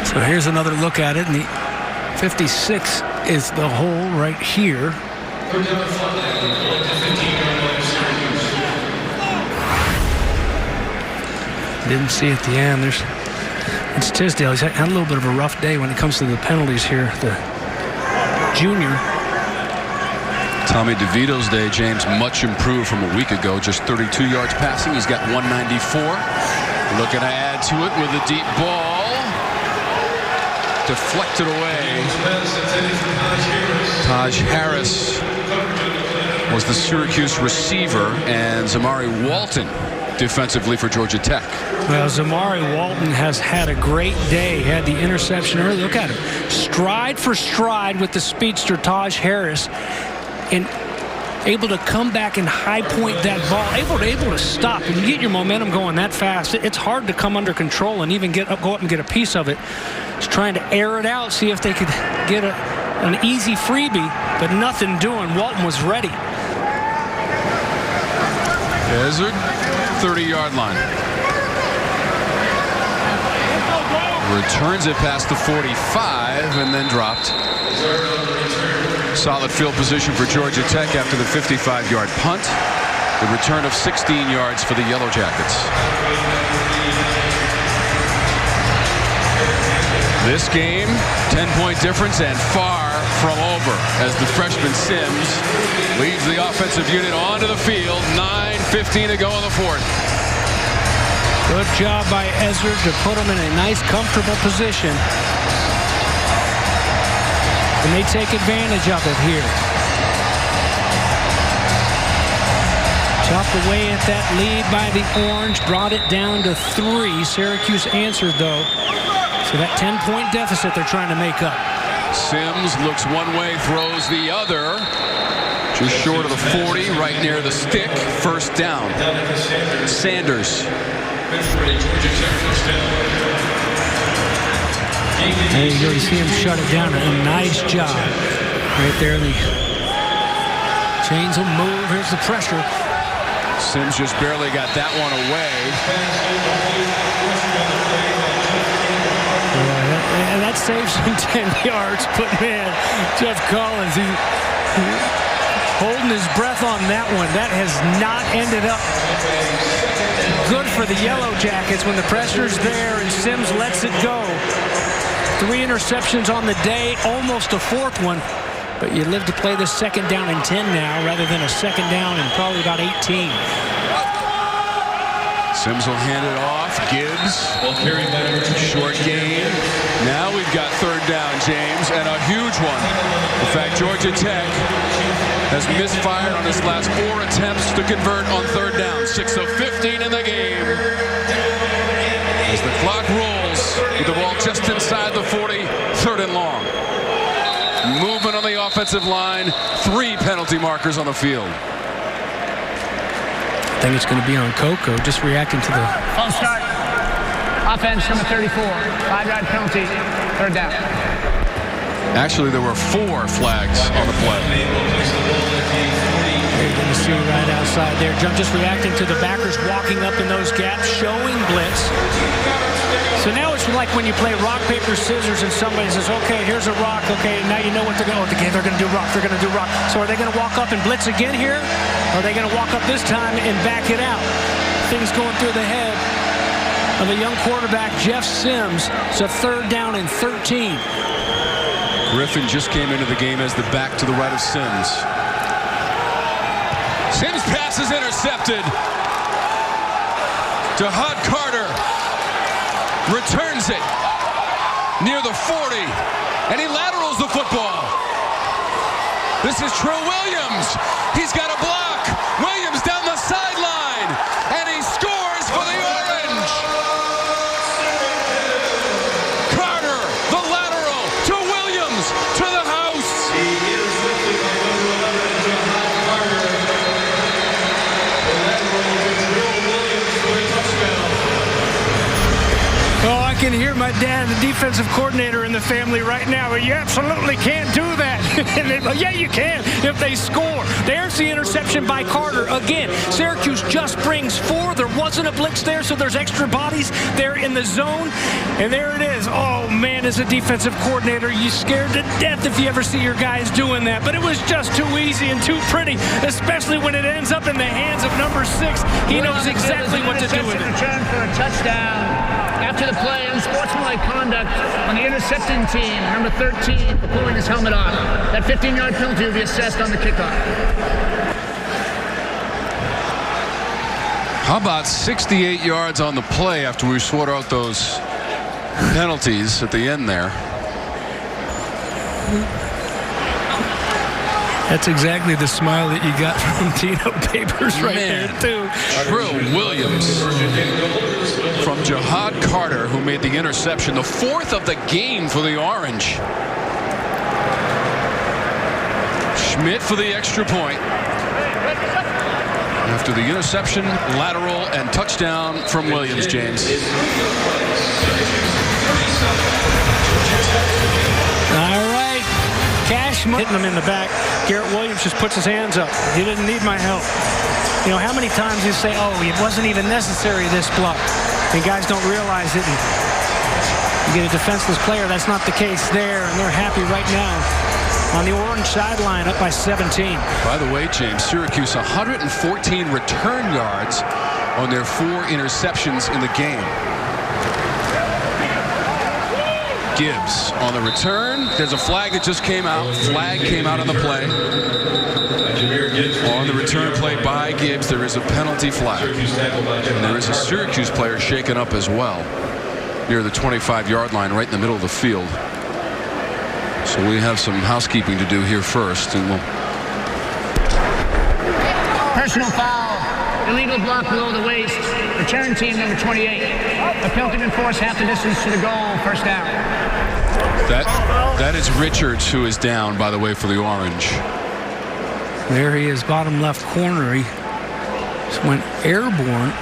Speaker 2: So here's another look at it. And the 56 is the hole right here. Didn't see at the end. It's Tisdale. He's had a little bit of a rough day when it comes to the penalties here. The junior.
Speaker 1: Tommy DeVito's day, James, much improved from a week ago. Just 32 yards passing. He's got 194. Looking to add to it with a deep ball. Deflected away. Taj Harris was the Syracuse receiver, and Zamari Walton defensively for Georgia Tech.
Speaker 2: Well, Zamari Walton has had a great day. Had the interception early. Look at him. Stride for stride with the speedster Taj Harris, and able to come back and high point that ball. Able to stop. When you get your momentum going that fast, it's hard to come under control and even go up and get a piece of it. Just trying to air it out, see if they could get an easy freebie, but nothing doing. Walton was ready.
Speaker 1: Desert, 30-yard line. Returns it past the 45 and then dropped. Solid field position for Georgia Tech after the 55-yard punt. The return of 16 yards for the Yellow Jackets. This game, 10-point difference and far from over as the freshman Sims leads the offensive unit onto the field. 9:15 to go in the fourth.
Speaker 2: Good job by Ezra to put him in a nice, comfortable position. and they take advantage of it here. Chopped away at that lead by the Orange, brought it down to 3. Syracuse answered, though. So that 10-point deficit they're trying to make up.
Speaker 1: Sims looks one way, throws the other. Just short of the 40, right near the stick. First down. Sanders.
Speaker 2: There you go. You see him shut it down. A nice job right there. The chains will move. Here's the pressure.
Speaker 1: Sims just barely got that one away.
Speaker 2: And that saves him 10 yards. But, man, Jeff Collins, he's holding his breath on that one. That has not ended up good for the Yellow Jackets when the pressure's there and Sims lets it go. 3 interceptions on the day, almost a 4th one. But you live to play this 2nd down and 10 now rather than a 2nd down and probably about 18.
Speaker 1: Sims will hand it off. Gibbs. Short gain. Now we've got 3rd down, James, and a huge one. In fact, Georgia Tech has misfired on his last 4 attempts to convert on 3rd down. 6 of 15 in the game. As the clock rolls with the ball just inside the 40, 3rd and long. Movement on the offensive line. 3 penalty markers on the field.
Speaker 2: I think it's going to be on Coco, just reacting to the...
Speaker 3: False start. Offense number 34. 5-yard penalty. 3rd down.
Speaker 1: Actually, there were 4 flags on the play.
Speaker 2: You're going to see right outside there. Just reacting to the backers walking up in those gaps, showing blitz. So now it's like when you play rock, paper, scissors, and somebody says, okay, here's a rock. Okay, now you know what they're going to do. Okay, they're going to do rock. They're going to do rock. So are they going to walk up and blitz again here? Or are they going to walk up this time and back it out? Things going through the head of a young quarterback, Jeff Sims. It's a 3rd down and 13.
Speaker 1: Griffin just came into the game as the back to the right of Sims. Sims pass is intercepted. Jahmyr Carter returns it near the 40, and he laterals the football. This is True Williams. He's got a block. Williams down the sideline, and he scores for the Orange. Carter, the lateral to Williams, to the house.
Speaker 2: Oh, I can hear my dad, the defensive coordinator in the family right now. You absolutely can't do that. Yeah, you can if they score. There's the interception by Carter. Again, Syracuse just brings 4. There wasn't a blitz there, so there's extra bodies there in the zone. And there it is. Oh, man, as a defensive coordinator, you're scared to death if you ever see your guys doing that. But it was just too easy and too pretty, especially when it ends up in the hands of number 6. He knows exactly what to do with it.
Speaker 3: Return for a touchdown. After the play, unsportsmanlike conduct on the intercepting team, number 13, for pulling his helmet off. That 15-yard penalty will be assessed on the kickoff.
Speaker 1: How about 68 yards on the play after we sort out those penalties at the end there?
Speaker 2: That's exactly the smile that you got from Tino Papers right there, too.
Speaker 1: True Williams from Jahmyr Carter, who made the interception, the 4th of the game for the Orange. Schmidt for the extra point. After the interception, lateral, and touchdown from Williams, James.
Speaker 2: All right. Cash hitting him in the back. Garrett Williams just puts his hands up. He didn't need my help. You know, how many times you say, oh, it wasn't even necessary, this block. And guys don't realize it. And you get a defenseless player. That's not the case there. And they're happy right now on the Orange sideline, up by 17.
Speaker 1: By the way, James, Syracuse 114 return yards on their 4 interceptions in the game. Gibbs on the return. There's a flag that just came out. Flag came out on the play. On the return play by Gibbs, there is a penalty flag. And there is a Syracuse player shaken up as well near the 25-yard line, right in the middle of the field. So we have some housekeeping to do here first, and we'll.
Speaker 3: Personal foul, illegal block below the waist, return team number 28. A penalty been forced half the distance to the goal, first down.
Speaker 1: That is Richards who is down, by the way, for the Orange.
Speaker 2: There he is, bottom left corner. He just went airborne.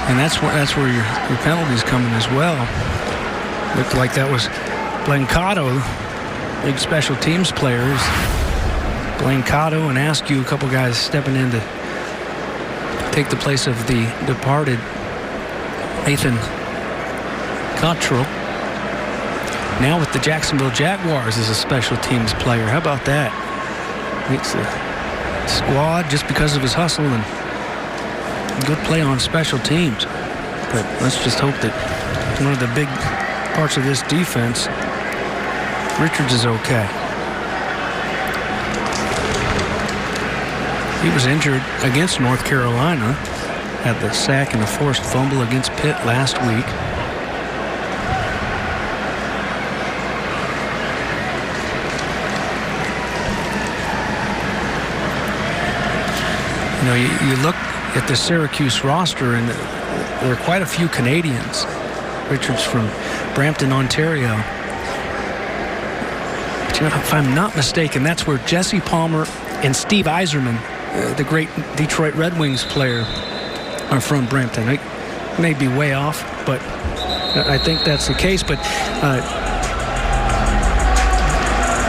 Speaker 2: And that's where your penalty's coming as well. Looked like that was Blancato, big special teams players. Blancato and Askew, a couple guys stepping in to take the place of the departed Nathan Cottrell. Now with the Jacksonville Jaguars as a special teams player. How about that? Makes the squad just because of his hustle and good play on special teams. But let's just hope that one of the big parts of this defense, Richards, is okay. He was injured against North Carolina, had the sack and the forced fumble against Pitt last week. You know, you look at the Syracuse roster, and there are quite a few Canadians. Richards from Brampton, Ontario. But you know, if I'm not mistaken, that's where Jesse Palmer and Steve Yzerman, the great Detroit Red Wings player, are from Brampton. I may be way off, but I think that's the case. But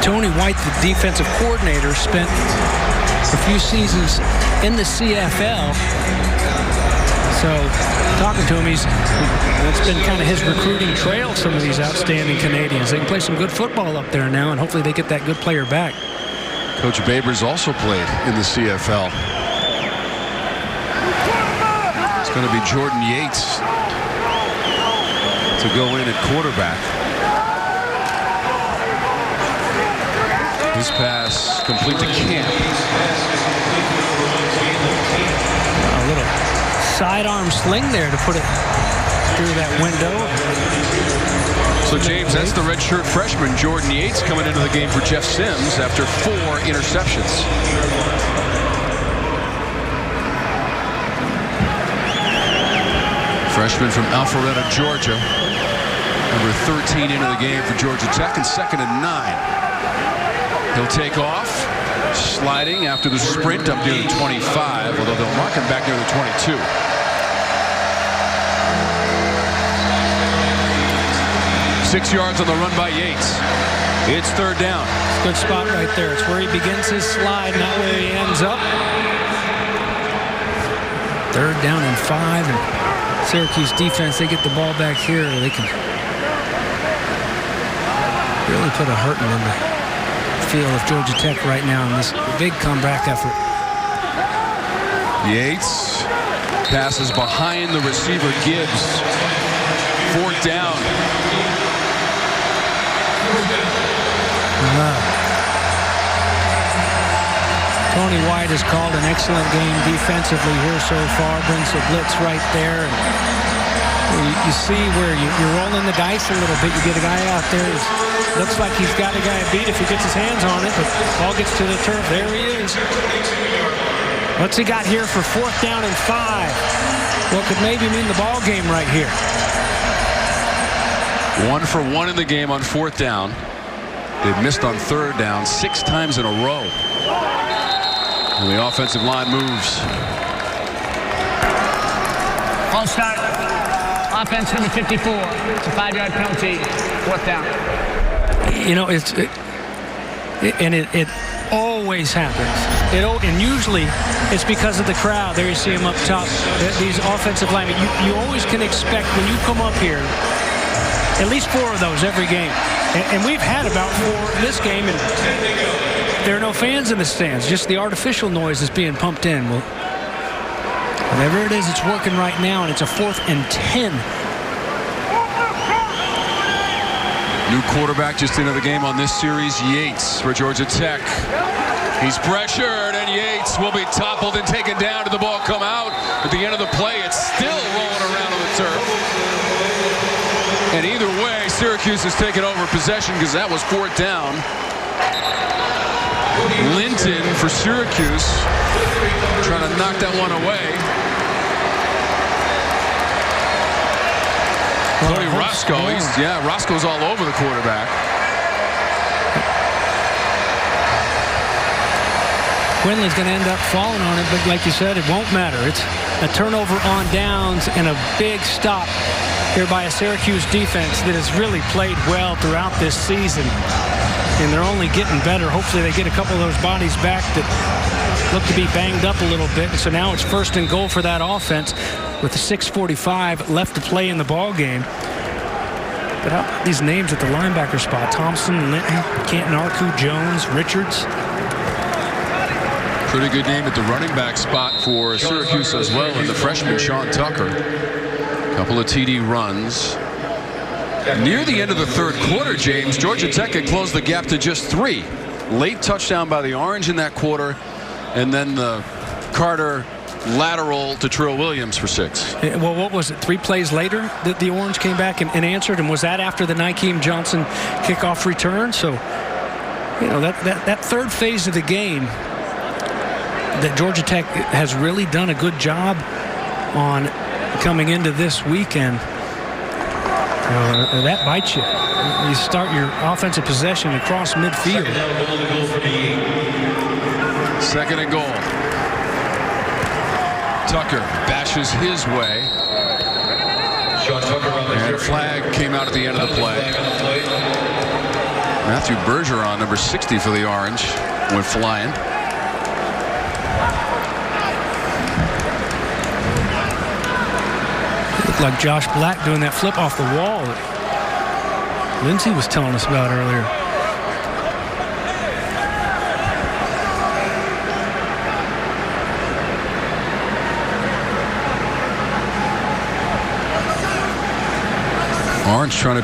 Speaker 2: Tony White, the defensive coordinator, spent a few seasons in the CFL. So talking to him, it's been kind of his recruiting trail, some of these outstanding Canadians. They can play some good football up there now, and hopefully they get that good player back.
Speaker 1: Coach Babers also played in the CFL. It's going to be Jordan Yates to go in at quarterback. His pass complete to Camp.
Speaker 2: A little sidearm sling there to put it through that window.
Speaker 1: So, James, that's the redshirt freshman Jordan Yates coming into the game for Jeff Sims after 4 interceptions. Freshman from Alpharetta, Georgia. Number 13 into the game for Georgia Tech, and 2nd and 9. He'll take off, sliding after the sprint up near the 25, although they'll mark him back near the 22. Six yards on the run by Yates. It's 3rd down.
Speaker 2: Good spot right there. It's where he begins his slide, not where he ends up. 3rd down and 5, and Syracuse defense, they get the ball back here. They can really put a hurting in the field of Georgia Tech right now in this big comeback effort.
Speaker 1: Yates passes behind the receiver Gibbs. 4th down.
Speaker 2: Tony White has called an excellent game defensively here so far. Brings the blitz right there. And you see where you're rolling the dice a little bit. You get a guy out there who looks like he's got a guy beat if he gets his hands on it, but ball gets to the turf. There he is. What's he got here for 4th down and 5? What could maybe mean the ball game right here?
Speaker 1: 1 for 1 in the game on 4th down. They've missed on 3rd down 6 times in a row. And the offensive line moves.
Speaker 3: All start. Offense number 54. It's a 5-yard penalty. 4th down.
Speaker 2: You know, it always happens. And usually it's because of the crowd. There you see them up top. These offensive linemen, you always can expect when you come up here, at least 4 of those every game. And we've had about 4 in this game, and there are no fans in the stands. Just the artificial noise is being pumped in. Well, whatever it is, it's working right now, and it's a 4th and 10.
Speaker 1: New quarterback just into the game on this series, Yates for Georgia Tech. He's pressured, and Yates will be toppled and taken down. Did the ball come out? At the end of the play, it's still rolling around on the turf. Syracuse has taken over possession because that was 4th down. Linton for Syracuse trying to knock that one away. Tony Roscoe, Roscoe's all over the quarterback.
Speaker 2: Quinlan's going to end up falling on it, but like you said, it won't matter. It's a turnover on downs and a big stop here by a Syracuse defense that has really played well throughout this season. And they're only getting better. Hopefully they get a couple of those bodies back that look to be banged up a little bit. And so now it's 1st and goal for that offense with 6:45 left to play in the ball game. But how about these names at the linebacker spot? Thompson, Linton, Canton, Arku, Jones, Richards.
Speaker 1: Pretty good name at the running back spot for Syracuse as well, and the freshman Sean Tucker. Couple of TD runs. Near the end of the 3rd quarter, James, Georgia Tech had closed the gap to just 3. Late touchdown by the Orange in that quarter, and then the Carter lateral to Trill Williams for 6.
Speaker 2: Well, what was it, 3 plays later that the Orange came back and answered? And was that after the Nykeim Johnson kickoff return? So, you know, that 3rd phase of the game that Georgia Tech has really done a good job on coming into this weekend. That bites you. You start your offensive possession across midfield.
Speaker 1: 2nd and goal. Tucker bashes his way. And a flag came out at the end of the play. Matthew Bergeron, number 60 for the Orange, went flying.
Speaker 2: Looked like Josh Black doing that flip off the wall that Lindsay was telling us about earlier.
Speaker 1: Orange trying to